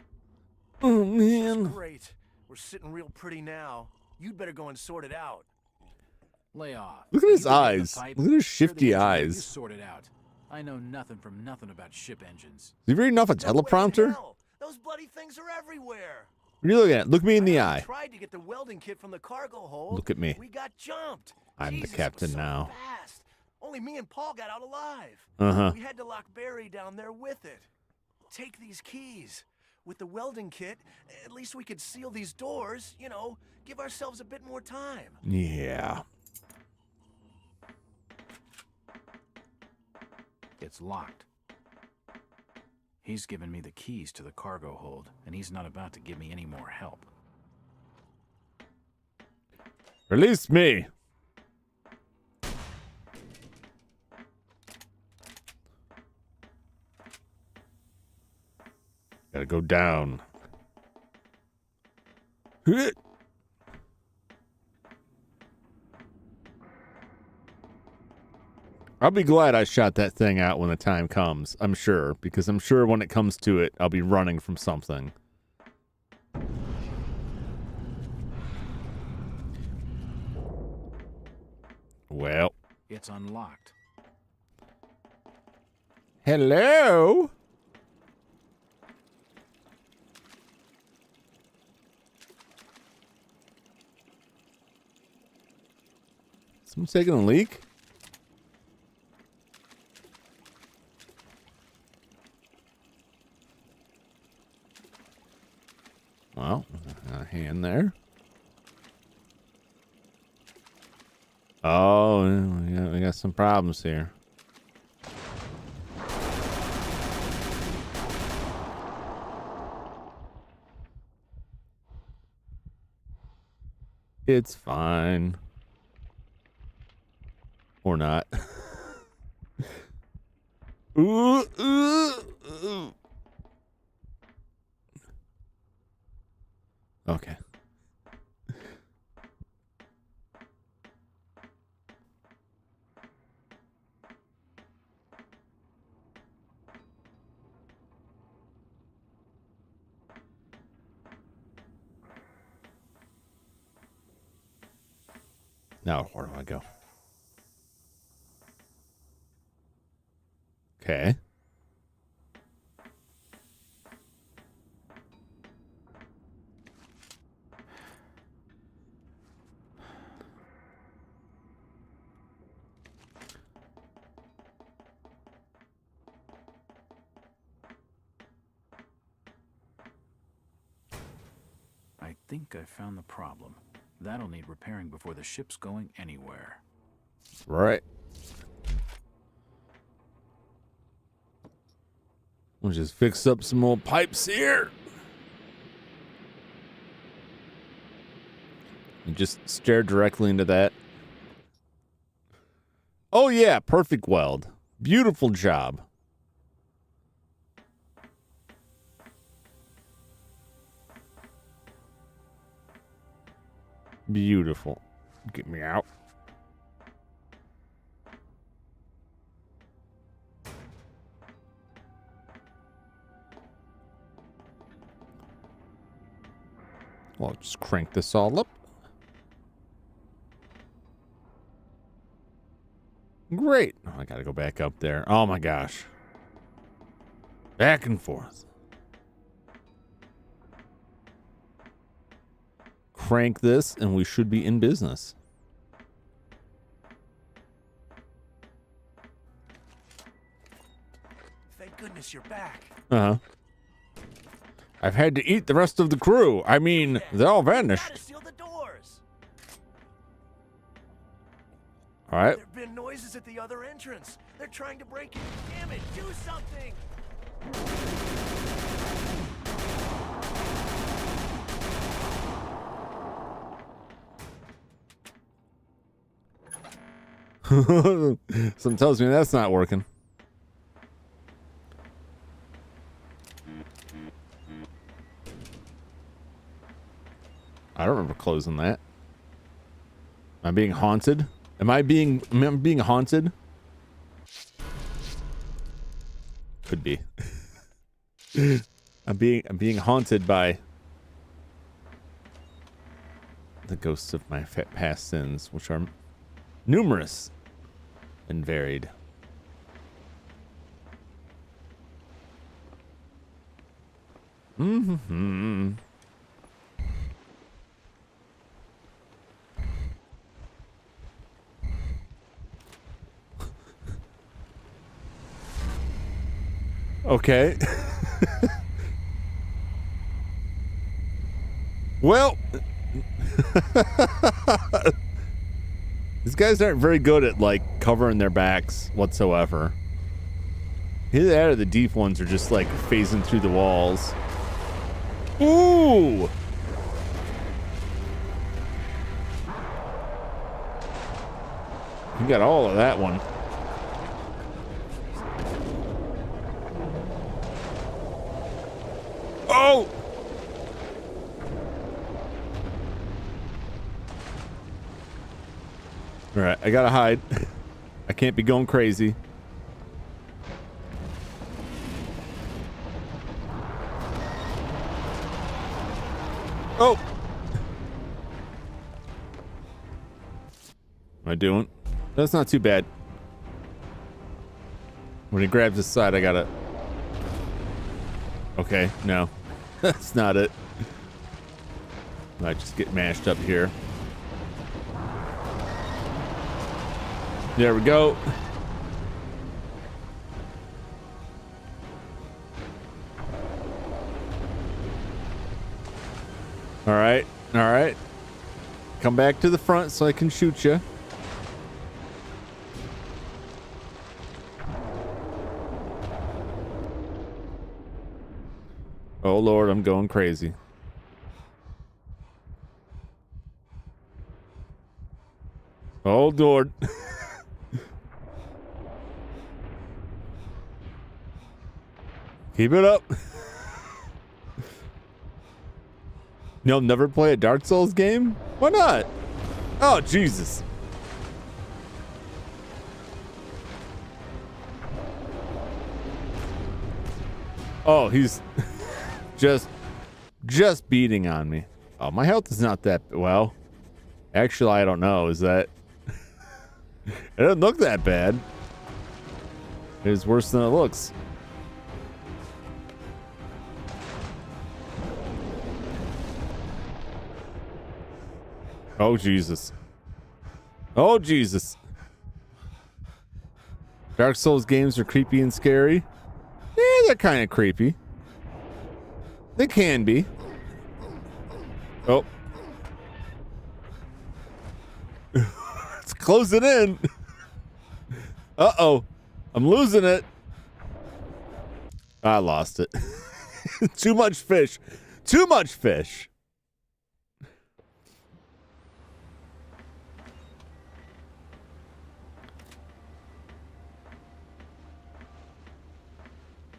Oh, Just man. great. We're sitting real pretty now. You'd better go and sort it out. Lay off. Look at his You been hitting the eyes. pipe? Look at his You're the shifty engineer. You eyes. sort it out. I know nothing from nothing about ship engines. Is he reading off a No way in teleprompter? hell. Those bloody things are everywhere. What are you looking at? Look me in the I already eye. tried to get the welding kit from the cargo hold. Look at me. We got jumped. I'm the Jesus, it was captain so now. Fast. Only me and Paul got out alive. Uh-huh. We had to lock Barry down there with it. Take these keys. With the welding kit, at least we could seal these doors, you know, give ourselves a bit more time. Yeah. It's locked. He's given me the keys to the cargo hold, and he's not about to give me any more help. Release me. Gotta go down. I'll be glad I shot that thing out when the time comes, I'm sure, because I'm sure when it comes to it, I'll be running from something. Well. It's unlocked. Hello? Someone taking a leak? Well, a hand there. Oh, got some problems here. It's fine. Or not. Ooh, ooh, ooh. Okay. Now, where do I go? Okay. I think I found the problem. That'll need repairing before the ship's going anywhere. Right. We'll just fix up some old pipes here. And just stare directly into that. Oh yeah, perfect weld. Beautiful job. Beautiful. Get me out. Well, just crank this all up. Great. Oh, I gotta go back up there. Oh my gosh. Back and forth. Crank this and we should be in business. Thank goodness you're back. Uh-huh. I've had to eat the rest of the crew. I mean, they all vanished. Gotta seal the doors. All right. There've been noises at the other entrance. They're trying to break in. Damn it, do something! Something tells me that's not working. I don't remember closing that. Am I being haunted? Am I being haunted? Could be. I'm being haunted by the ghosts of my past sins, which are numerous and varied. Mm-hmm. Okay. Well, these guys aren't very good at like covering their backs whatsoever. Either that or the deep ones are just like phasing through the walls. Ooh! You got all of that one. Oh! All right, I gotta hide. I can't be going crazy. Oh! What am I doing? That's not too bad. When he grabs his side, I gotta... Okay, no. That's not it. I just get mashed up here. There we go. All right, all right. Come back to the front so I can shoot you. Oh Lord, I'm going crazy. Oh Lord. Keep it up. You'll never play a Dark Souls game? Why not? Oh, Jesus. Oh, he's just beating on me. Oh, my health is not that well. Actually, I don't know. Is that... It doesn't look that bad. It is worse than it looks. Oh, Jesus. Oh, Jesus. Dark Souls games are creepy and scary. Yeah, they're kind of creepy. They can be. Oh. It's closing in. Uh-oh. I'm losing it. I lost it. Too much fish. Too much fish.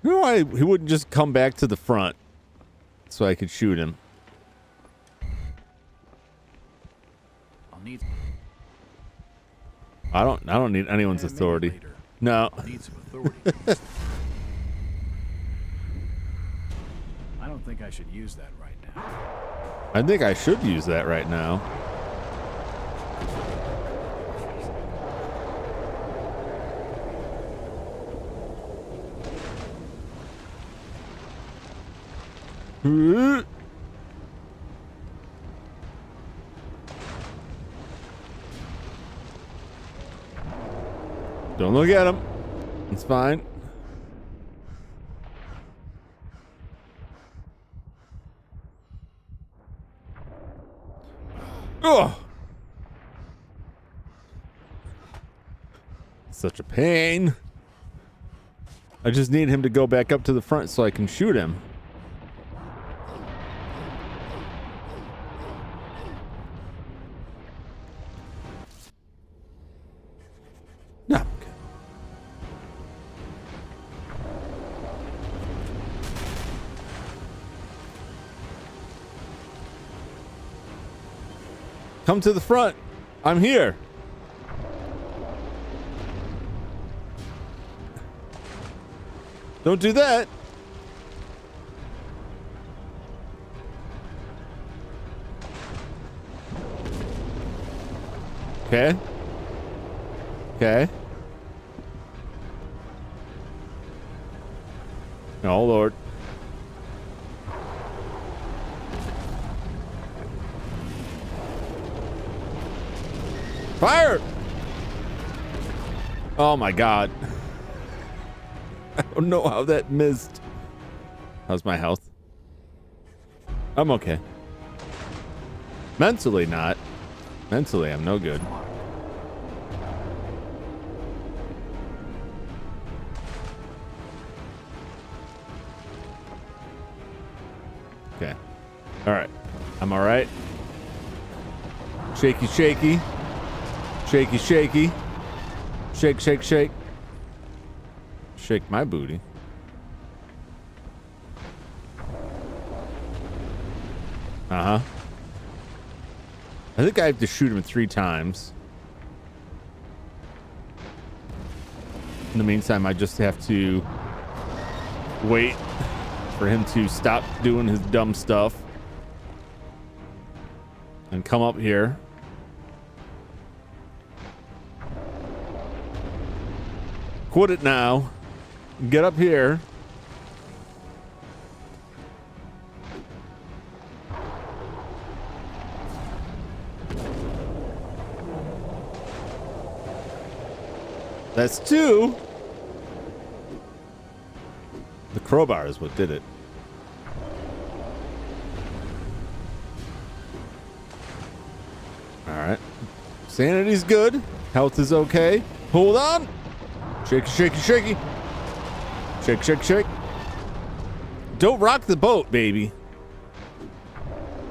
You know why he wouldn't just come back to the front so I could shoot him? I'll need. I don't need anyone's authority. No. I'll need some authority. I don't think I should use that right now. I think I should use that right now. Don't look at him. It's fine. Oh, such a pain. I just need him to go back up to the front so I can shoot him. No. Okay. Come to the front. I'm here. Don't do that. Okay. Okay. Oh, Lord. Fire! Oh, my God. I don't know how that missed. How's my health? I'm okay. Mentally, not. Mentally, I'm no good. Okay. All right. I'm all right. Shaky, shaky. Shaky, shaky. Shake, shake, shake. Shake my booty. Uh-huh. I think I have to shoot him 3 times. In the meantime, I just have to wait for him to stop doing his dumb stuff and come up here. Quit it now. Get up here. That's 2. The crowbar is what did it. All right. Sanity's good. Health is okay. Hold on. Shaky, shaky, shaky. Shake, shake, shake. Don't rock the boat, baby.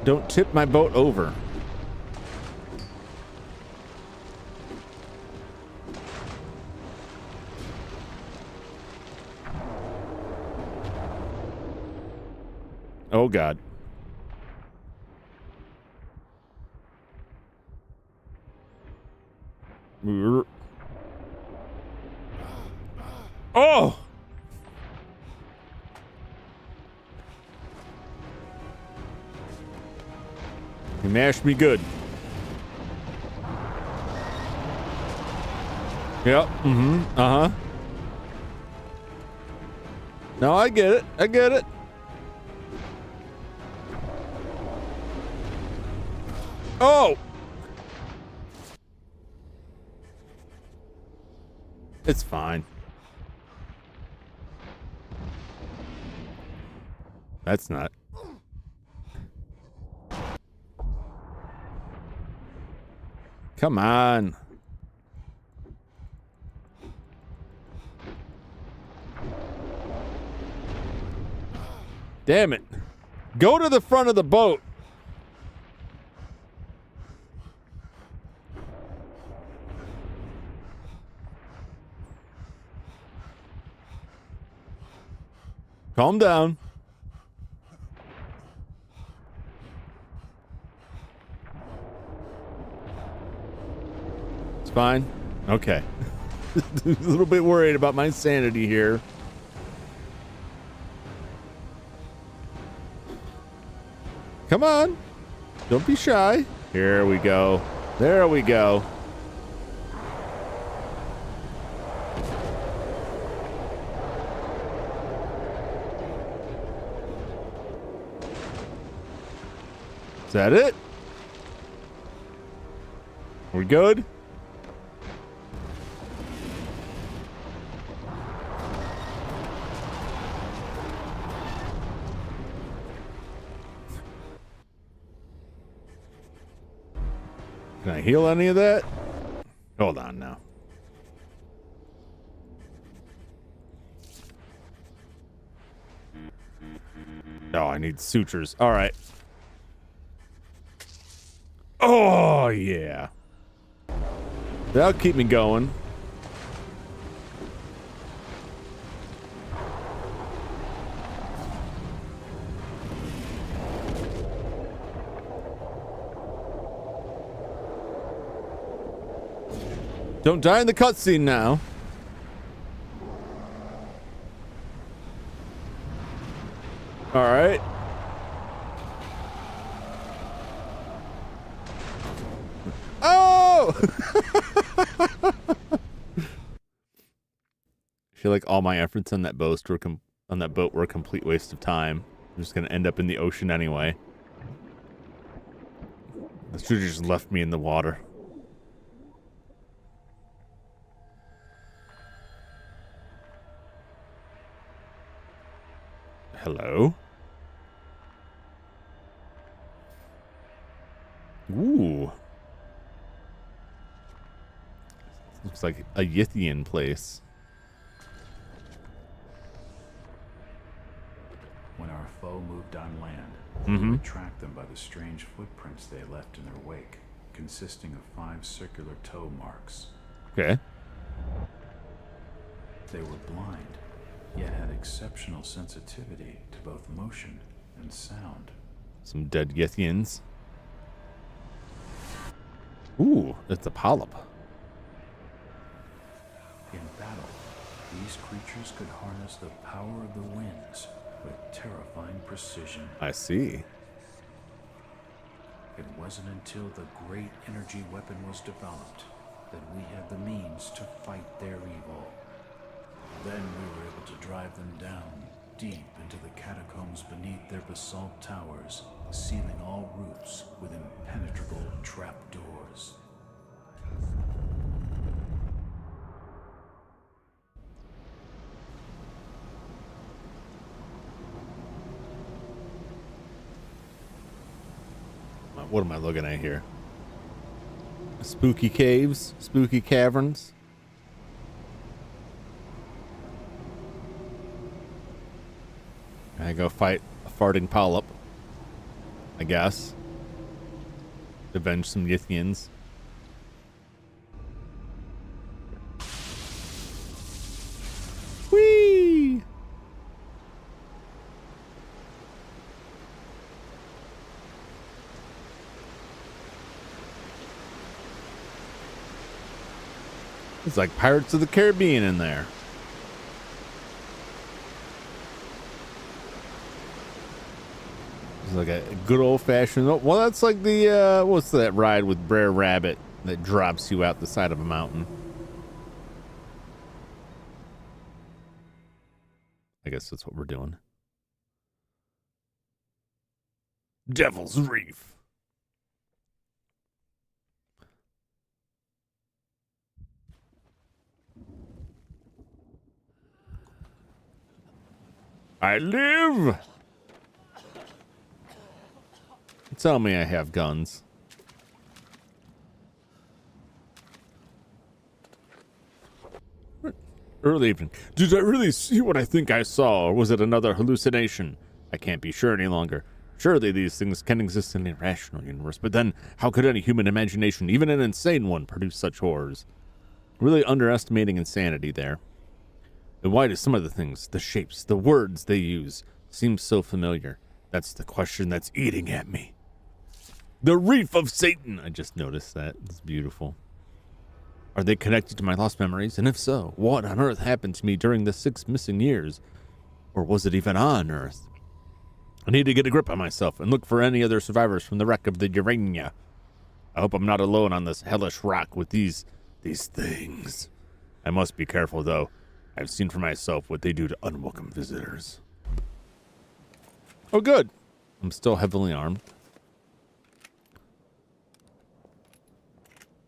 Don't tip my boat over. Oh, God. Oh! He mashed me good. Yep. Mm-hmm. Uh-huh. No, I get it. I get it. Oh! It's fine. That's not. Come on. Damn it. Go to the front of the boat. Calm down. It's fine. Okay. A little bit worried about my sanity here. Come on. Don't be shy. Here we go. There we go. Is that it? We good? Can I heal any of that? Hold on now. Oh, I need sutures. All right. Oh, yeah. That'll keep me going. Don't die in the cutscene now. All right. Oh! I feel like all my efforts on that boat were a complete waste of time. I'm just gonna end up in the ocean anyway. The shooter just left me in the water. Hello? Ooh. Looks like a Yithian place. When our foe moved on land, we would track them by the strange footprints they left in their wake, consisting of 5 circular toe marks. Okay. They were blind, yet had exceptional sensitivity to both motion and sound. Some dead Yithians. Ooh, it's a polyp. In battle, these creatures could harness the power of the winds with terrifying precision. I see. It wasn't until the great energy weapon was developed that we had the means to fight their evil. Then we were able to drive them down, deep into the catacombs beneath their basalt towers, sealing all roofs with impenetrable trapdoors. What am I looking at here? Spooky caves, spooky caverns. I go fight a farting polyp, I guess. Avenge some Yithians. Whee! It's like Pirates of the Caribbean in there. It's like a good old-fashioned... Well, that's like the... what's that ride with Brer Rabbit that drops you out the side of a mountain? I guess that's what we're doing. Devil's Reef. I live. Tell me I have guns. Early evening. Did I really see what I think I saw, or was it another hallucination? I can't be sure any longer. Surely these things can exist in a rational universe, but then how could any human imagination, even an insane one, produce such horrors? Really underestimating insanity there. And why do some of the things, the shapes, the words they use, seem so familiar? That's the question that's eating at me. The Reef of Satan! I just noticed that. It's beautiful. Are they connected to my lost memories? And if so, what on earth happened to me during the 6 missing years? Or was it even on Earth? I need to get a grip on myself and look for any other survivors from the wreck of the Urania. I hope I'm not alone on this hellish rock with these things. I must be careful, though. I've seen for myself what they do to unwelcome visitors. Oh, good. I'm still heavily armed.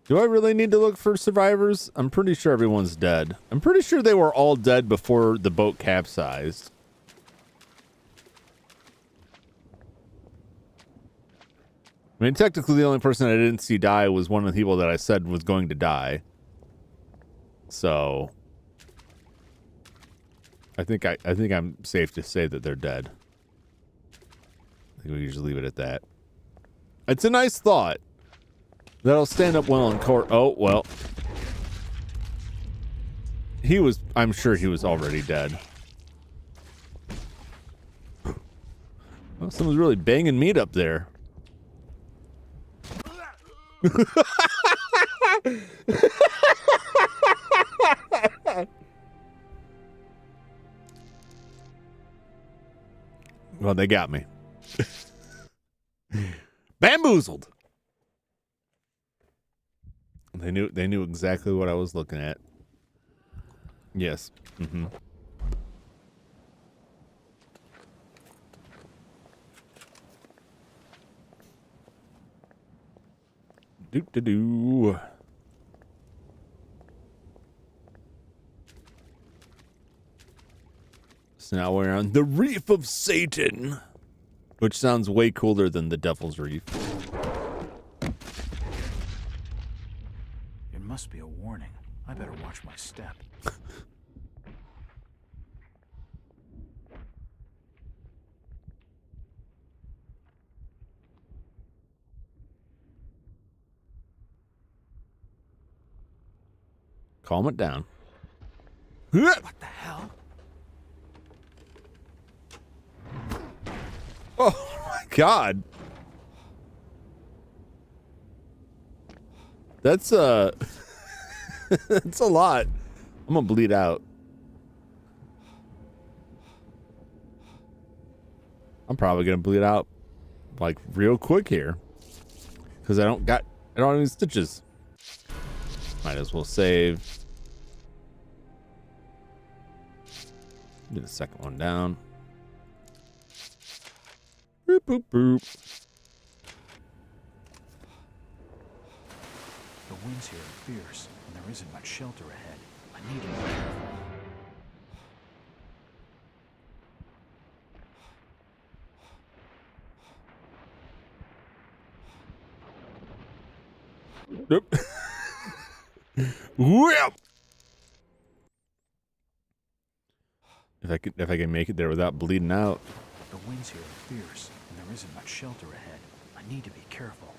Do I really need to look for survivors? I'm pretty sure everyone's dead. I'm pretty sure they were all dead before the boat capsized. I mean, technically the only person I didn't see die was one of the people that I said was going to die. So I think I'm safe to say that they're dead. I think we usually leave it at that. It's a nice thought. That'll stand up well in court. Oh, well. I'm sure he was already dead. Well, someone's really banging meat up there. Well, they got me. Bamboozled. They knew exactly what I was looking at. Yes. Mm-hmm. Do. So now we're on the Reef of Satan, which sounds way cooler than the Devil's Reef. It must be a warning. I better watch my step. Calm it down. What the hell? Oh my God. That's that's a lot. I'm gonna bleed out. I'm probably gonna bleed out like real quick here. Cause I don't have any stitches. Might as well save. Do the second one down. Boop, boop, boop. The winds here are fierce, and there isn't much shelter ahead. I need to be careful. Nope. Whip. If I can make it there without bleeding out. The winds here are fierce, and there isn't much shelter ahead. I need to be careful.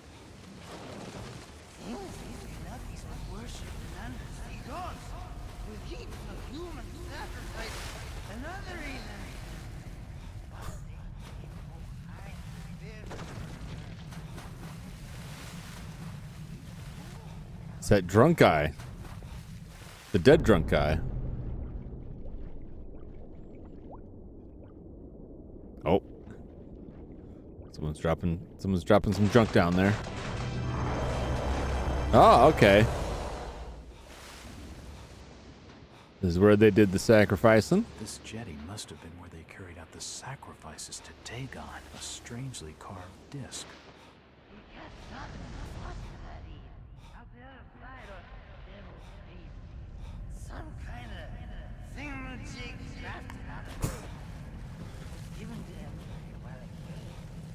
It's that drunk guy. The dead drunk guy. Oh. Someone's dropping some junk down there. Oh, okay. This is where they did the sacrificing. This jetty must have been where they carried out the sacrifices to Dagon, a strangely carved disc.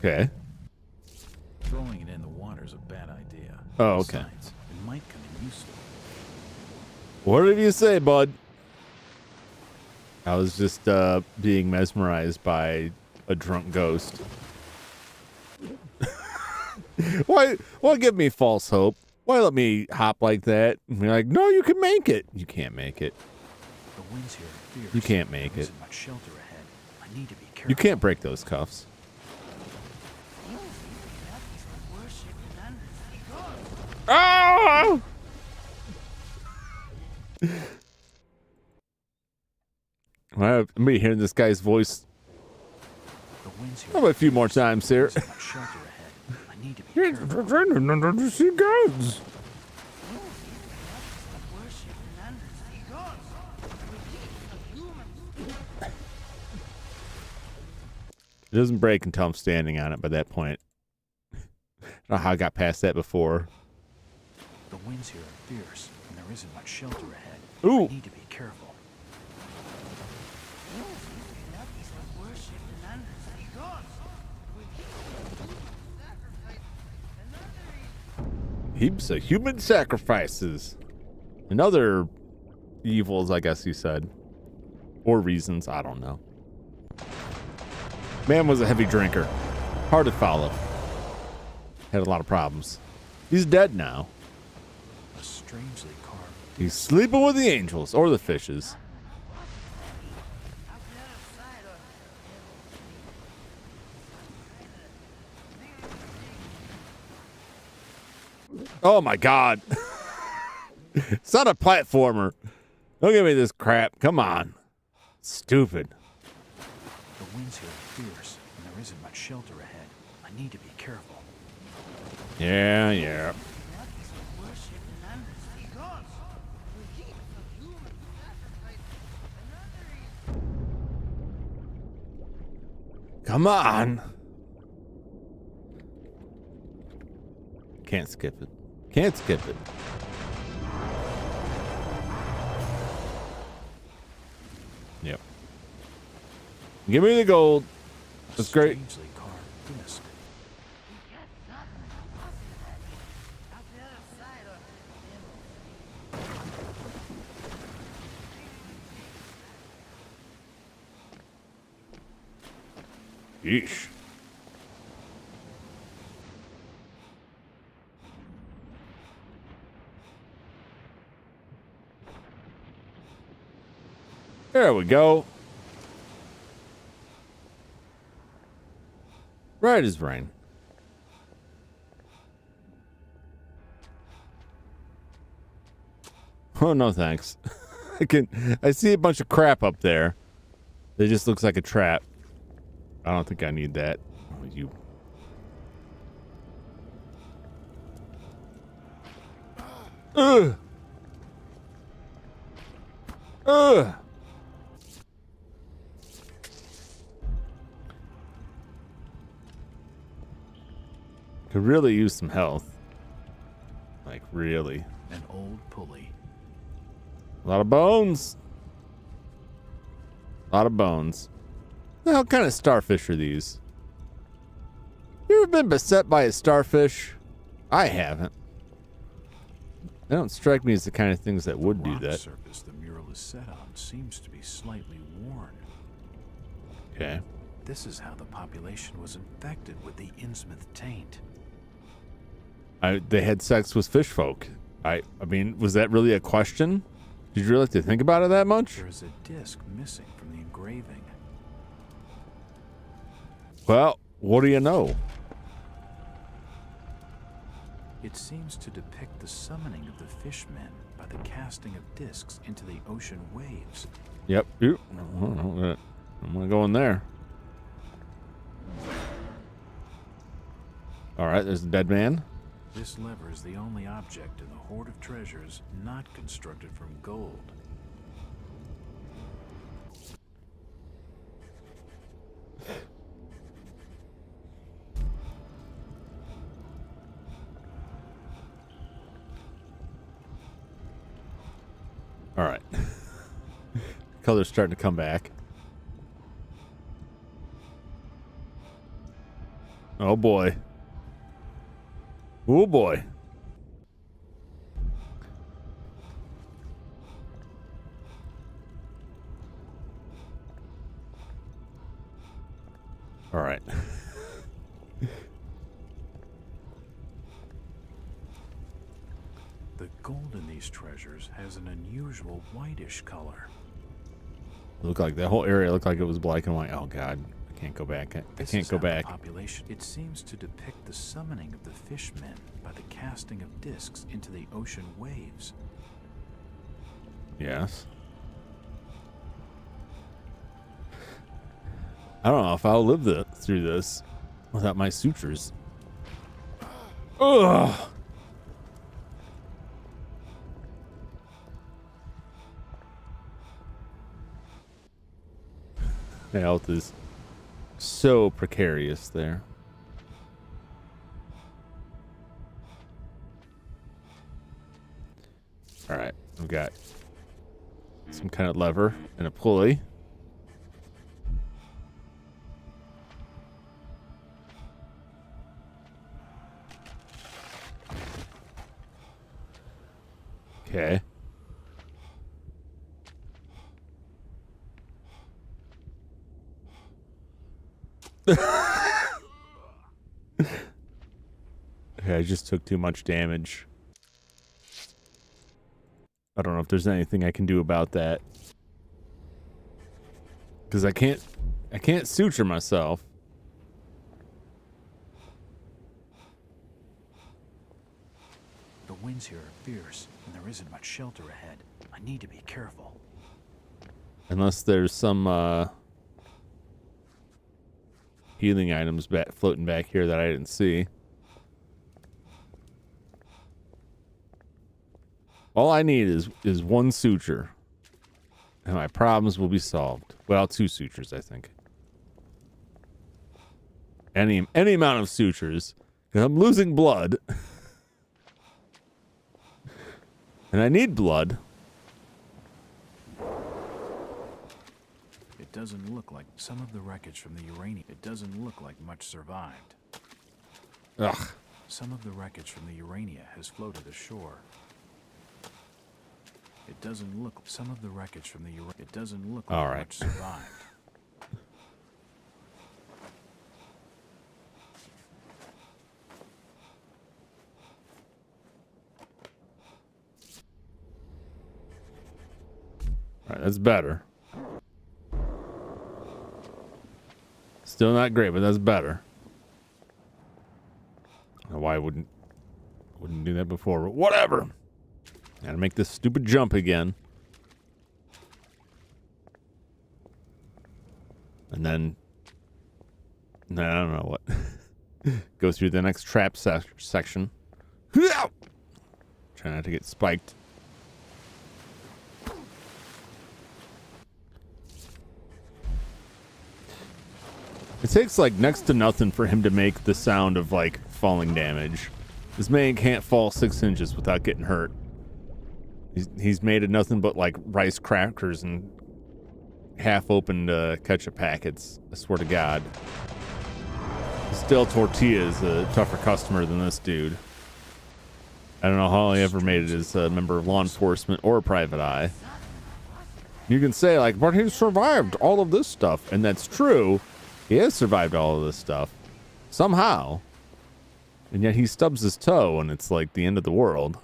Okay. Throwing it in the water's a bad idea. Oh, okay. Besides, it might come in useful. What did you say, bud? I was just being mesmerized by a drunk ghost. Why give me false hope? Why let me hop like that? And be like, no, you can make it. You can't make it. The winds here are fierce. You can't make There it. isn't much shelter ahead. I need to be careful. You can't break those cuffs. Oh! Well, I'm be hearing this guy's voice The winds here probably a few more times here. There's much shelter ahead. I need to be You're careful. trying to see gods. It doesn't break until I'm standing on it by that point. I don't know how I got past that before. The winds here are fierce, and there isn't much shelter ahead. Ooh. I need to be careful. Heaps of human sacrifices. And other evils, I guess you said. Or reasons, I don't know. Man was a heavy drinker. Hard to follow. Had a lot of problems. He's dead now. A strangely carved He's sleeping with the angels or the fishes. Oh my god. It's not a platformer. Don't give me this crap. Come on. Stupid. The winds here are fierce, and there isn't much shelter ahead. I need to be careful. Yeah. Come on. Can't skip it. Can't skip it. Yep. Give me the gold. That's great. Strangely carved disc. Yeesh. There we go. Right as rain. Oh, no thanks. I see a bunch of crap up there. It just looks like a trap. I don't think I need that. Oh, you. Ugh. Ugh. Could really use some health. Like, really. An old pulley. A lot of bones. A lot of bones. Now, what kind of starfish are these? You ever been beset by a starfish? I haven't. They don't strike me as the kind of things that would do Rock that. surface the mural is set on seems to be slightly worn. Okay. This is how the population was infected with the Innsmouth taint. They had sex with fish folk. I mean, was that really a question? Did you really have to think about it that much? There is a disc missing from the engraving. Well, what do you know? It seems to depict the summoning of the fishmen by the casting of discs into the ocean waves. Yep. I'm gonna go in there. All right, there's a dead man. This lever is the only object in the hoard of treasures not constructed from gold. All right. Color's starting to come back. Oh boy. Oh boy. All right. The gold in these treasures has an unusual whitish color. Looked like that whole area looked like it was black and white. Oh god, I can't go back. I can't go back. Population. It seems to depict the summoning of the fishmen by the casting of discs into the ocean waves. Yes. I don't know if I'll live through this without my sutures. Ugh. My health is so precarious there. All right, we've got some kind of lever and a pulley. Okay. Okay, I just took too much damage. I don't know if there's anything I can do about that. Because I can't suture myself. The winds here are fierce, and there isn't much shelter ahead. I need to be careful. Unless there's some healing items floating back here that I didn't see. All I need is one suture, and my problems will be solved. Well, 2 sutures, I think. Any amount of sutures, because I'm losing blood, and I need blood. It doesn't look like some of the wreckage from the uranium. It doesn't look like much survived. Ugh. Some of the wreckage from the urania has floated ashore. It doesn't look. Some of the wreckage from the urania. It doesn't look like much survived. All right, that's better. Still not great, but that's better. I don't know why I wouldn't do that before, but whatever. Gotta make this stupid jump again. And then I don't know what. Go through the next trap section. Try not to get spiked. It takes like next to nothing for him to make the sound of like falling damage. This man can't fall 6 inches without getting hurt. He's made of nothing but like rice crackers and half-opened ketchup packets. I swear to God. Still, Tortilla is a tougher customer than this dude. I don't know how he ever made it as a member of law enforcement or a private eye. You can say like, but he survived all of this stuff, and that's true. He has survived all of this stuff. Somehow. And yet he stubs his toe and it's like the end of the world.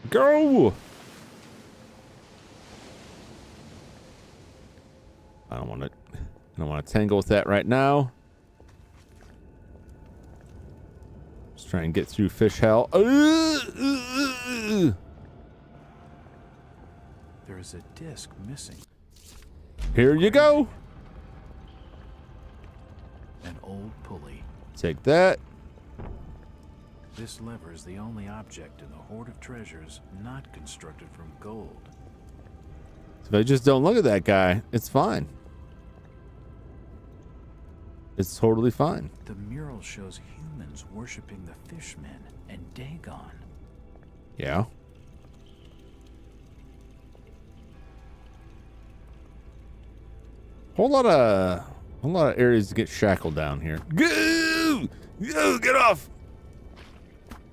Go! I don't want to tangle with that right now. Just try and get through fish hell. There is a disc missing. Here you go. An old pulley. Take that. This lever is the only object in the hoard of treasures not constructed from gold. If I just don't look at that guy, it's fine. It's totally fine. The mural shows humans worshiping the fishmen and Dagon. Yeah. Whole lot of areas to get shackled down here. Go! Go! Get off!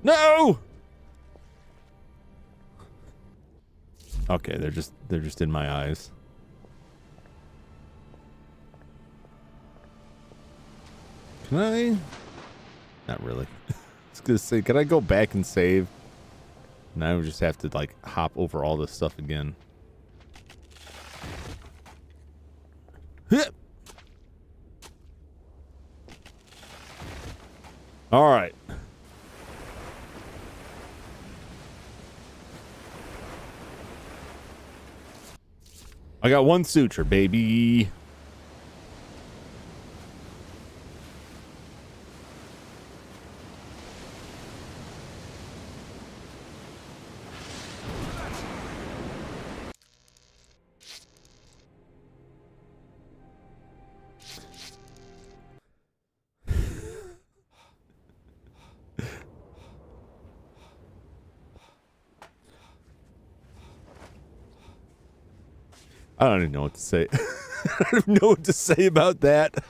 No! Okay, they're just in my eyes. Can I? Not really. I was gonna say, can I go back and save? And I would just have to like hop over all this stuff again. All right. I got one suture, baby. I don't even know what to say. I don't even know what to say about that. The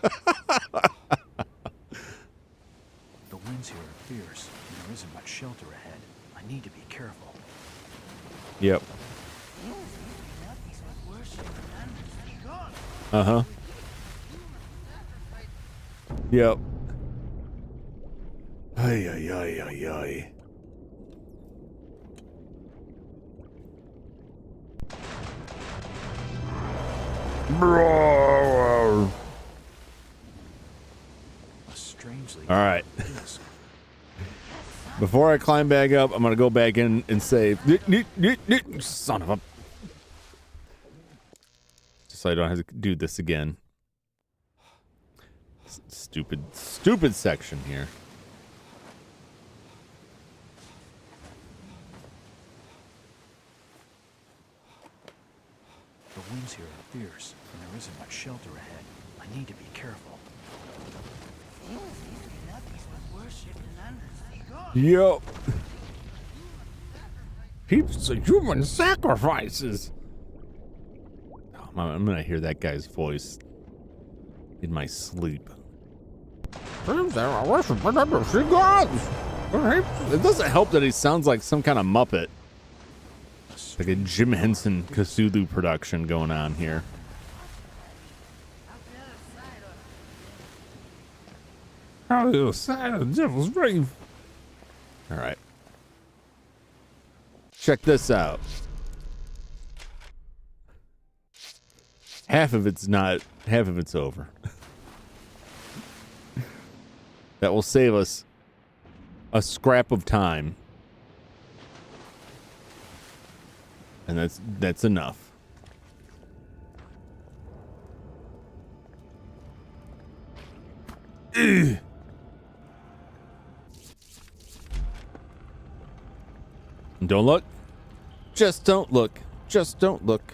winds here are fierce, and there isn't much shelter ahead. I need to be careful. Yep. Uh-huh. Yep. Ay, ay, ay, ay, ay. A strangely All right. Before I climb back up, I'm gonna go back in and save. Son of a. Just so I don't have to do this again. Stupid section here. The winds here are fierce, and there isn't much shelter ahead. I need to be careful. Yep. Heaps of human sacrifices. Oh, I'm gonna hear that guy's voice in my sleep. It doesn't help that he sounds like some kind of Muppet. Like a Jim Henson Cthulhu production going on here. How the side of the devil's grave. All right. Check this out. Half of it's not, half of it's over. That will save us a scrap of time. And that's enough. Ugh. Don't look. Just don't look. Just don't look.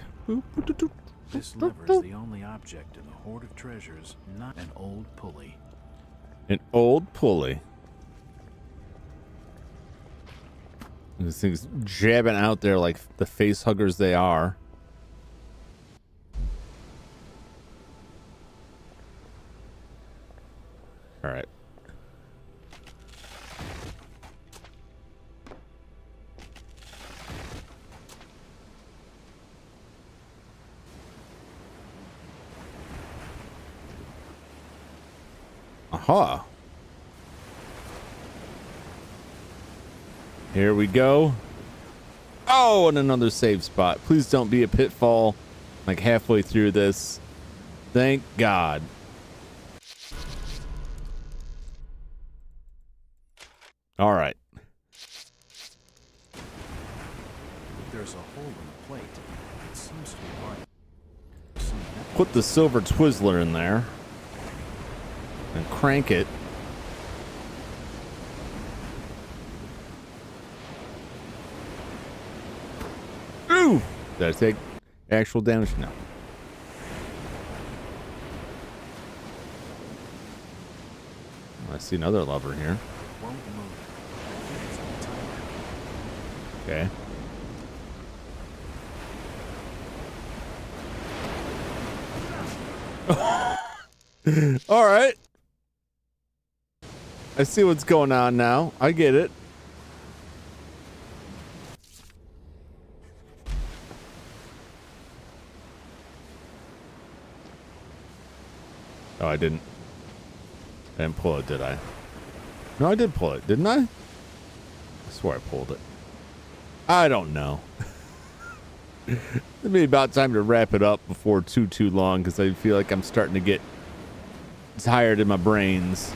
This lever is the only object in the hoard of treasures, not an old pulley. An old pulley. These things jabbing out there like the face huggers they are. All right. Huh. Here we go. Oh, and another save spot. Please don't be a pitfall like halfway through this. Thank God. All right. There's a hole in the plate. It seems to be part. Put the silver Twizzler in there and crank it. Ooh! Did I take actual damage? No. I see another lever here. Won't move. I think it's on timer. Okay. All right. I see what's going on now. I get it. Oh, I didn't pull it, did I? No, I did pull it, didn't I? I swear I pulled it. I don't know. It'd be about time to wrap it up before too long, because I feel like I'm starting to get tired in my brains.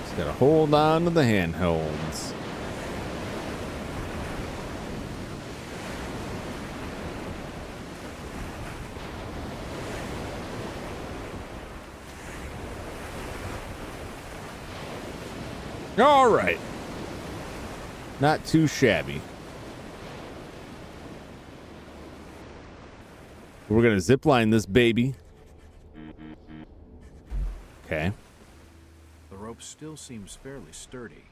Just gotta hold on to the handholds. All right. Not too shabby. We're going to zip line this baby. Okay. The rope still seems fairly sturdy.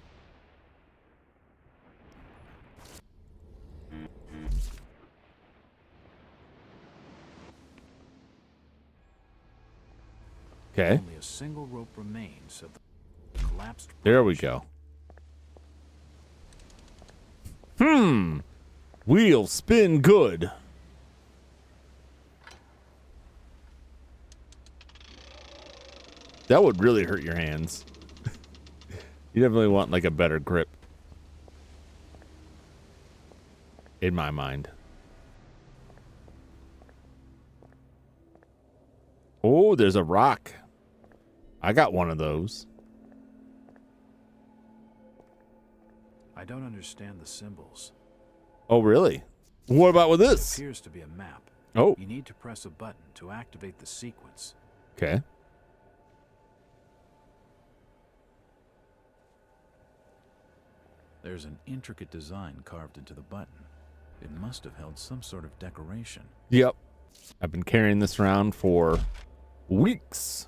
Okay. Only a single rope remains of the collapsed. There we go. Wheel spin good. That would really hurt your hands. You definitely want like a better grip. In my mind. Oh, there's a rock. I got one of those. I don't understand the symbols. Oh, really? What about with It this? appears to be a map. Oh, You need to press a button to activate the sequence. okay. There's an intricate design carved into the button. It must have held some sort of decoration. Yep. I've been carrying this around for weeks.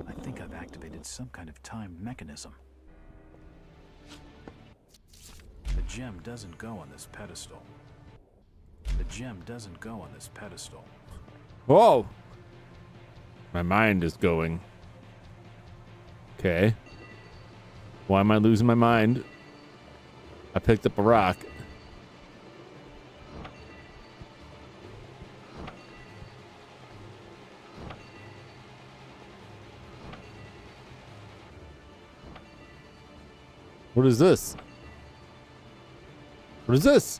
I think I've activated some kind of timed mechanism. The gem doesn't go on this pedestal. The gem doesn't go on this pedestal. Whoa. My mind is going. Okay. Why am I losing my mind? I picked up a rock. What is this? What is this?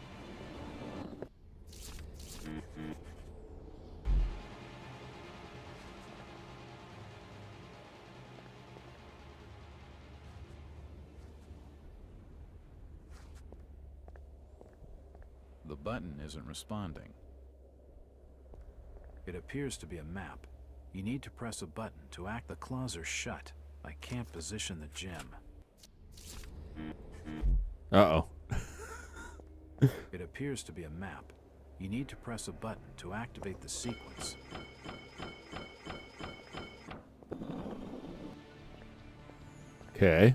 The button isn't responding. It appears to be a map. You need to press a button to act. The claws are shut. I can't position the gem. Uh-oh. It appears to be a map. You need to press a button to activate the sequence. Okay.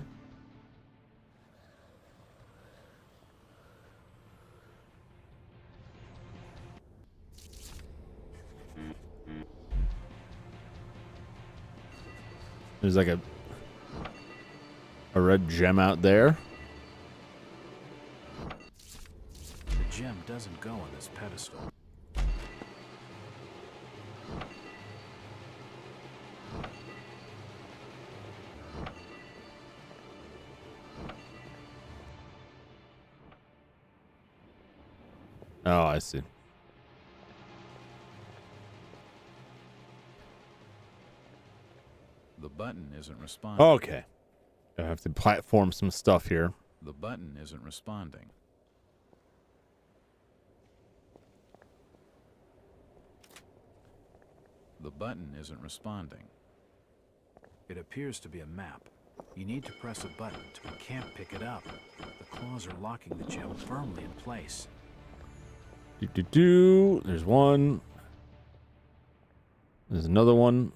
There's like a red gem out there. The gem doesn't go on this pedestal. Oh, I see. The button isn't responding. Okay. I have to platform some stuff here. The button isn't responding. The button isn't responding. It appears to be a map. You need to press a button. You can't pick it up. The claws are locking the gem firmly in place. There's one. There's another one.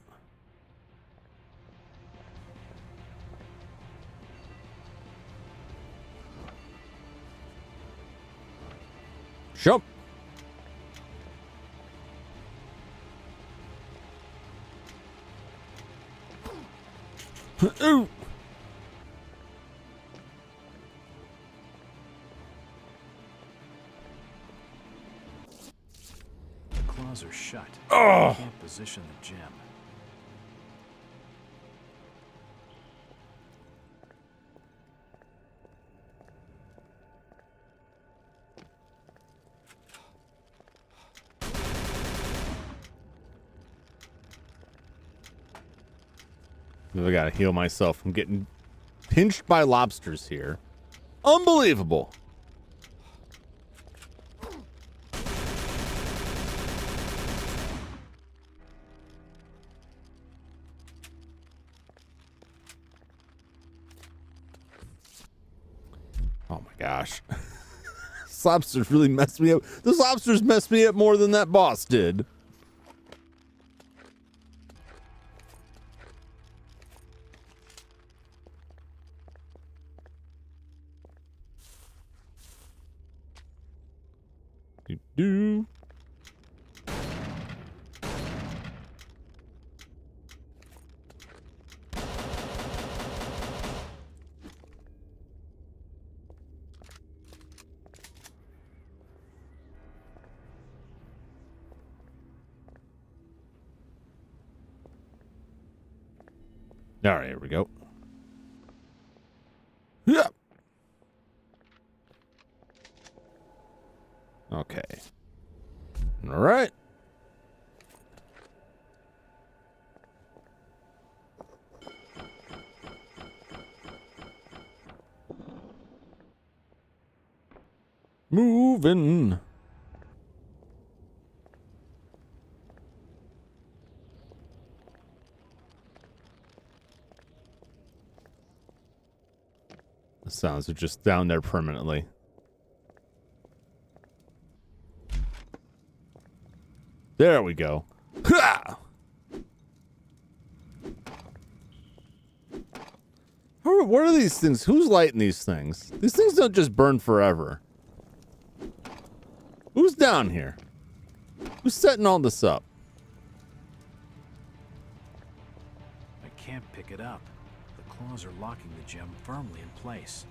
Jump. Ooh. The claws are shut. Oh. You can't position the gem. I gotta heal myself. I'm getting pinched by lobsters here. Unbelievable. Oh my gosh. Those lobsters really messed me up. Those lobsters messed me up more than that boss did. Do. All right, here we go. Yeah. Okay. All right. Moving. The sounds are just down there permanently. There we go. Ha! What are these things? Who's lighting these things? These things don't just burn forever. Who's down here? Who's setting all this up? I can't pick it up. The claws are locking the gem firmly in place.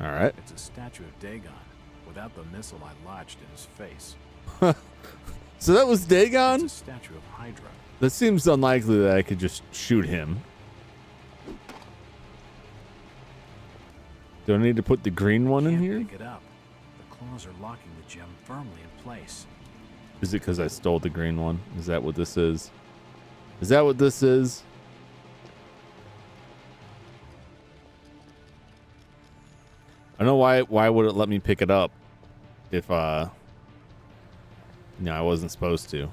All right. It's a statue of Dagon, without the missile I lodged in his face. So that was Dagon? It's a statue of Hydra. That seems unlikely that I could just shoot him. Do I need to put the green one in Can't here? pick it up. The claws are locking the gem firmly in place. Is it because I stole the green one? Is that what this is? Is that what this is? I don't know why would it let me pick it up if I wasn't supposed to.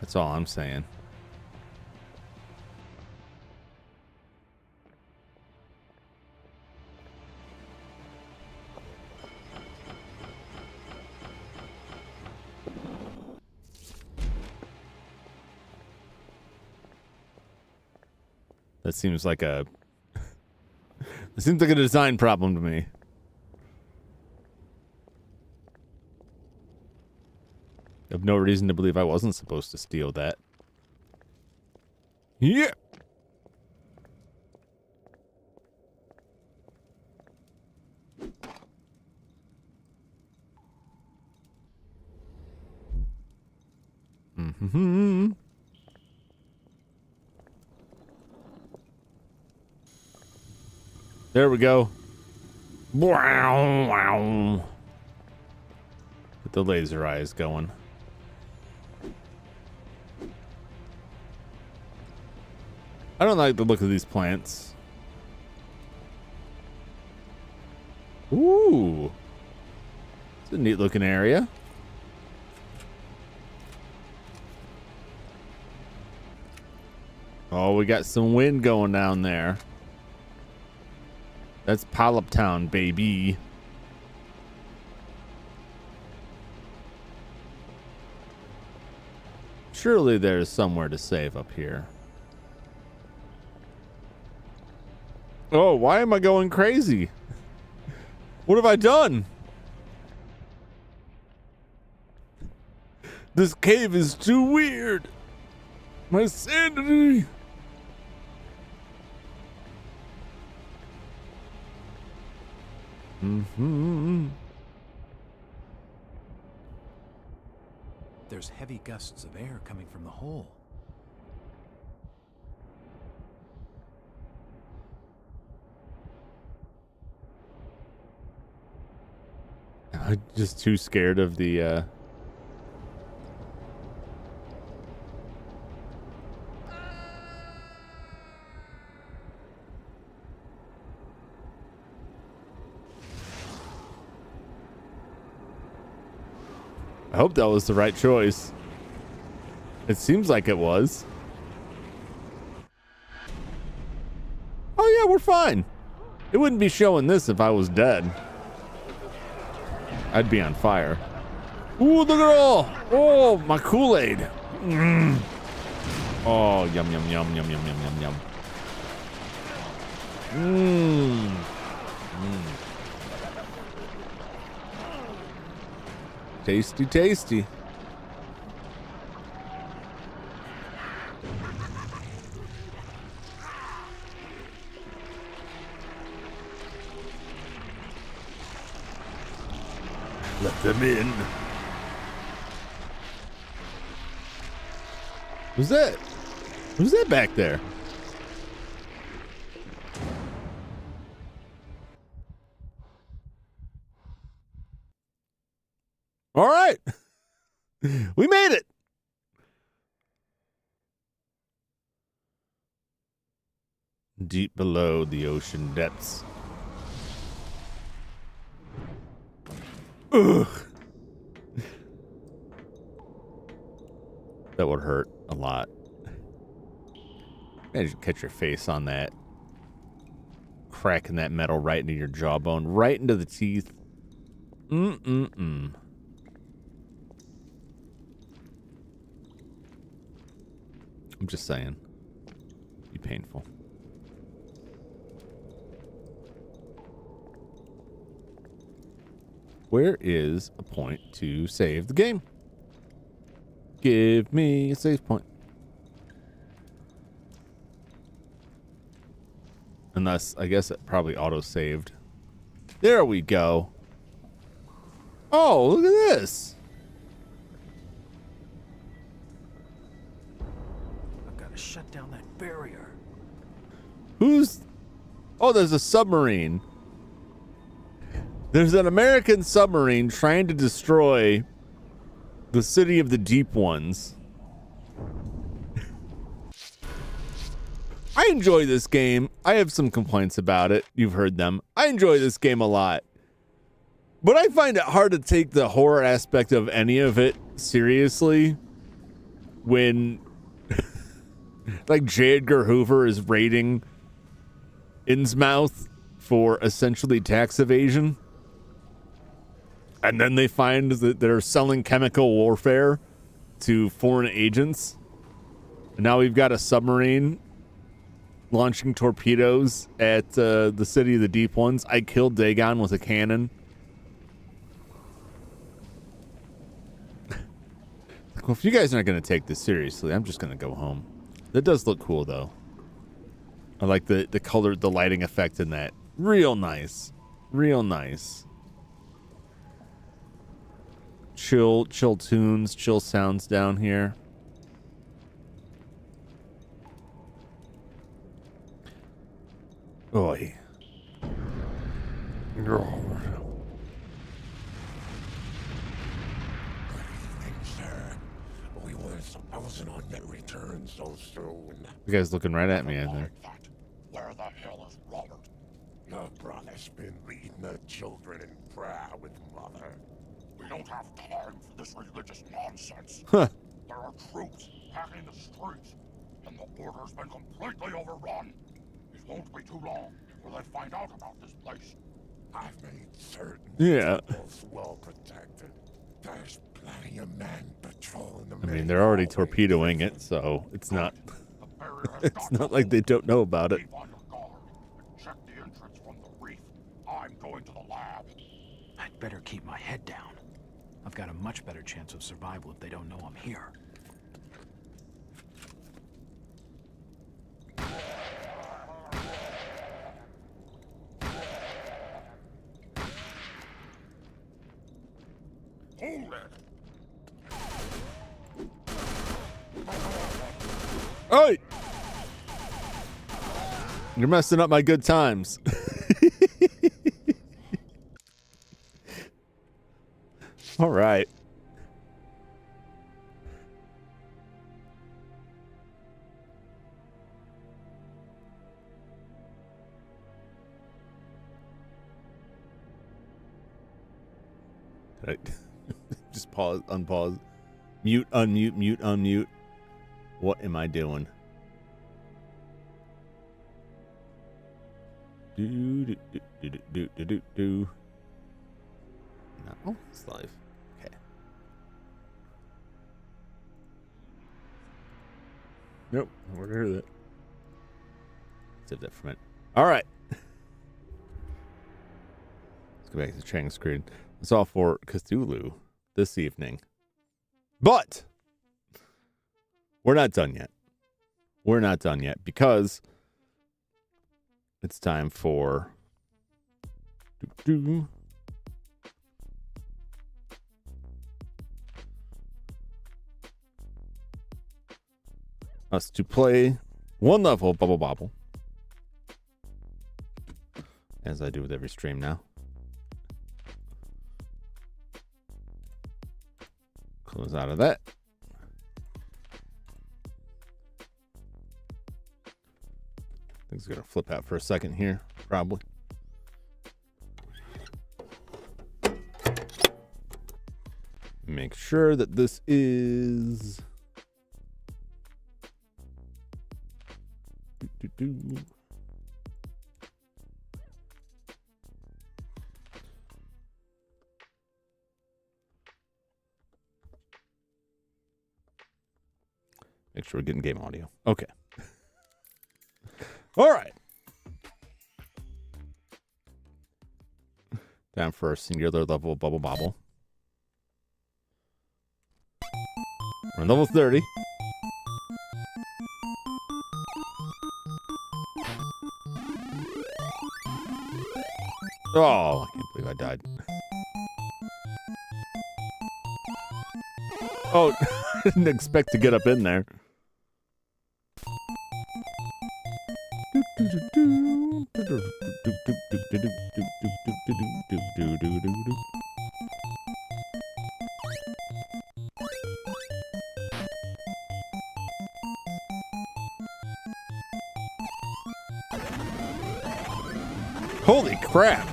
That's all I'm saying. That seems like a design problem to me. I have no reason to believe I wasn't supposed to steal that. Yeah. Mm-hmm. There we go. Wow, wow. Get the laser eyes going. I don't like the look of these plants. Ooh. It's a neat looking area. Oh, we got some wind going down there. That's Polyp Town, baby. Surely there's somewhere to save up here. Oh, why am I going crazy? What have I done? This cave is too weird. My sanity. Mm-hmm. There's heavy gusts of air coming from the hole. I'm just too scared of the I hope that was the right choice. It seems like it was. Oh yeah, we're fine. It wouldn't be showing this if I was dead. I'd be on fire. Ooh, look at all. Oh, my Kool-Aid. Mm. Oh, yum, yum, yum, yum, yum, yum, yum, yum. Mmm. Mm. Tasty, tasty. Let them in. Who's that? Who's that back there? All right. We made it. Deep below the ocean depths. Ugh. That would hurt a lot. Imagine catch your face on that. Cracking that metal right into your jawbone, right into the teeth. Mm-mm-mm. I'm just saying. Be painful. Where is a point to save the game? Give me a save point. Unless, I guess it probably auto-saved. There we go. Oh, look at this. I've got to shut down that barrier. Who's... Oh, there's a submarine. There's an American submarine trying to destroy the city of the Deep Ones. I enjoy this game. I have some complaints about it. You've heard them. I enjoy this game a lot. But I find it hard to take the horror aspect of any of it seriously when like J. Edgar Hoover is raiding Innsmouth for essentially tax evasion. And then they find that they're selling chemical warfare to foreign agents. And now we've got a submarine launching torpedoes at the city of the Deep Ones. I killed Dagon with a cannon. Well, if you guys aren't going to take this seriously, I'm just going to go home. That does look cool, though. I like the color, the lighting effect in that. Real nice. Real nice. Chill tunes, chill sounds down here. Oy. We were supposing on your return so soon. You guys looking right at me, I think. Where the hell is Robert? Your brother's been leading the children in prayer with Mother. We don't have time for this religious nonsense. Huh. There are troops packing the streets, and the border's been completely overrun. It won't be too long before they find out about this place. I've made certain Yeah. temples well protected. There's plenty of men patrolling the I mean, they're already torpedoing it, so it's not. The barrier has It's got not to like they hold. don't know about it. Keep on your guard and check the entrance from the reef. I'm going to the lab. I'd better keep my head down. I've got a much better chance of survival if they don't know I'm here. Hold it. Oi! You're messing up my good times. All right. Right. Just pause, unpause. Mute, unmute, mute, unmute. What am I doing? Do. No, it's live. Okay. Nope, I want to hear that. Save that for a minute. All right. Let's go back to the sharing screen. It's all for Cthulhu this evening. But we're not done yet. We're not done yet because it's time for us to play one level of Bubble Bobble, as I do with every stream now. Close out of that. Things are gonna flip out for a second here, probably. Make sure that this is Make sure we're getting game audio. Okay. All right. Down for a singular level of Bubble Bobble. We're on level 30. Oh, I can't believe I died. Oh, I didn't expect to get up in there. Holy crap.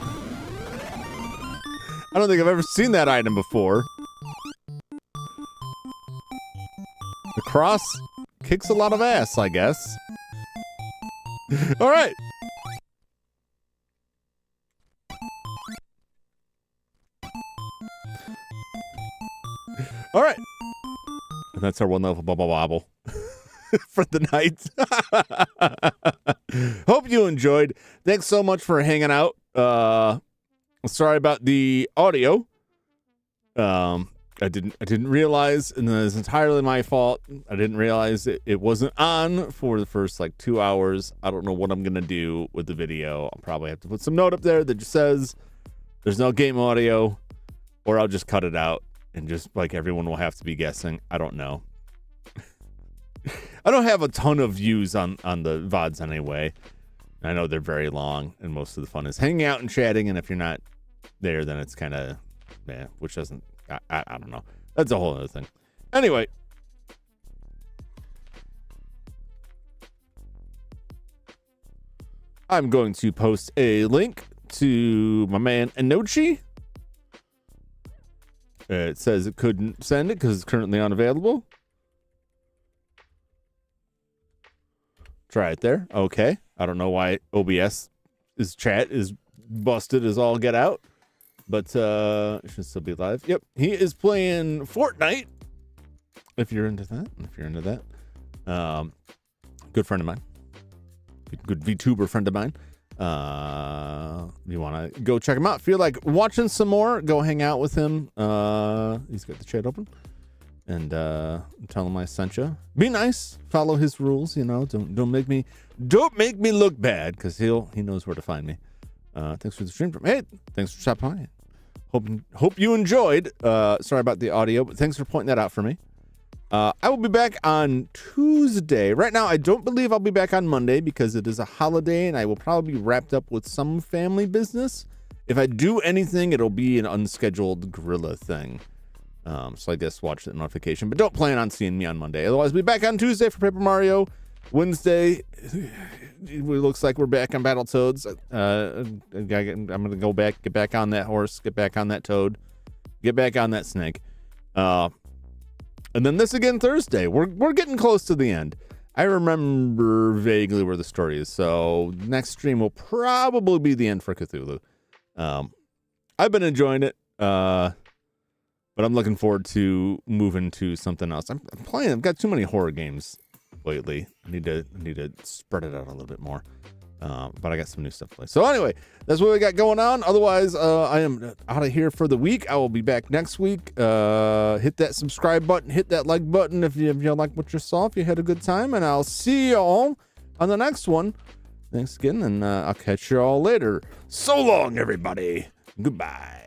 I don't think I've ever seen that item before. The cross kicks a lot of ass, I guess. All right. All right. And that's our one level Bubble Bobble for the night. Hope you enjoyed. Thanks so much for hanging out. Sorry about the audio. I didn't realize, and it's entirely my fault. I didn't realize it wasn't on for the first like 2 hours. I don't know what I'm gonna do with the video. I'll probably have to put some note up there that just says there's no game audio, or I'll just cut it out and just like everyone will have to be guessing. I don't know. I don't have a ton of views on the VODs anyway. I know they're very long, and most of the fun is hanging out and chatting. And if you're not there, then it's kind of, which doesn't, I don't know. That's a whole other thing. Anyway. I'm going to post a link to my man Enochi. It says it couldn't send it because it's currently unavailable. Try it there. Okay. I don't know why OBS chat is busted as all get out, but it should still be live. Yep. He is playing Fortnite. If you're into that. Good friend of mine. Good VTuber friend of mine. You want to go check him out. Feel like watching some more, go hang out with him. He's got the chat open. And tell him I sent you. Be nice. Follow his rules. Don't make me look bad, because he knows where to find me. Thanks for the stream. Hey, thanks for stopping by. Hope you enjoyed. Sorry about the audio, but thanks for pointing that out for me. I will be back on Tuesday. Right now, I don't believe I'll be back on Monday because it is a holiday, and I will probably be wrapped up with some family business. If I do anything, it'll be an unscheduled guerrilla thing. So I guess watch the notification, but don't plan on seeing me on Monday. Otherwise, we'll be back on Tuesday for Paper Mario. Wednesday, it looks like we're back on Battletoads. I'm gonna get back on that horse, get back on that toad, get back on that snake. And then this again Thursday. We're getting close to the end. I remember vaguely where the story is, so next stream will probably be the end for Cthulhu. I've been enjoying it. But I'm looking forward to moving to something else. I'm playing. I've got too many horror games lately. I need to spread it out a little bit more. But I got some new stuff to play. So anyway, that's what we got going on. Otherwise, I am out of here for the week. I will be back next week. Hit that subscribe button. Hit that like button if you like what you saw. If you had a good time, and I'll see you all on the next one. Thanks again, and I'll catch you all later. So long, everybody. Goodbye.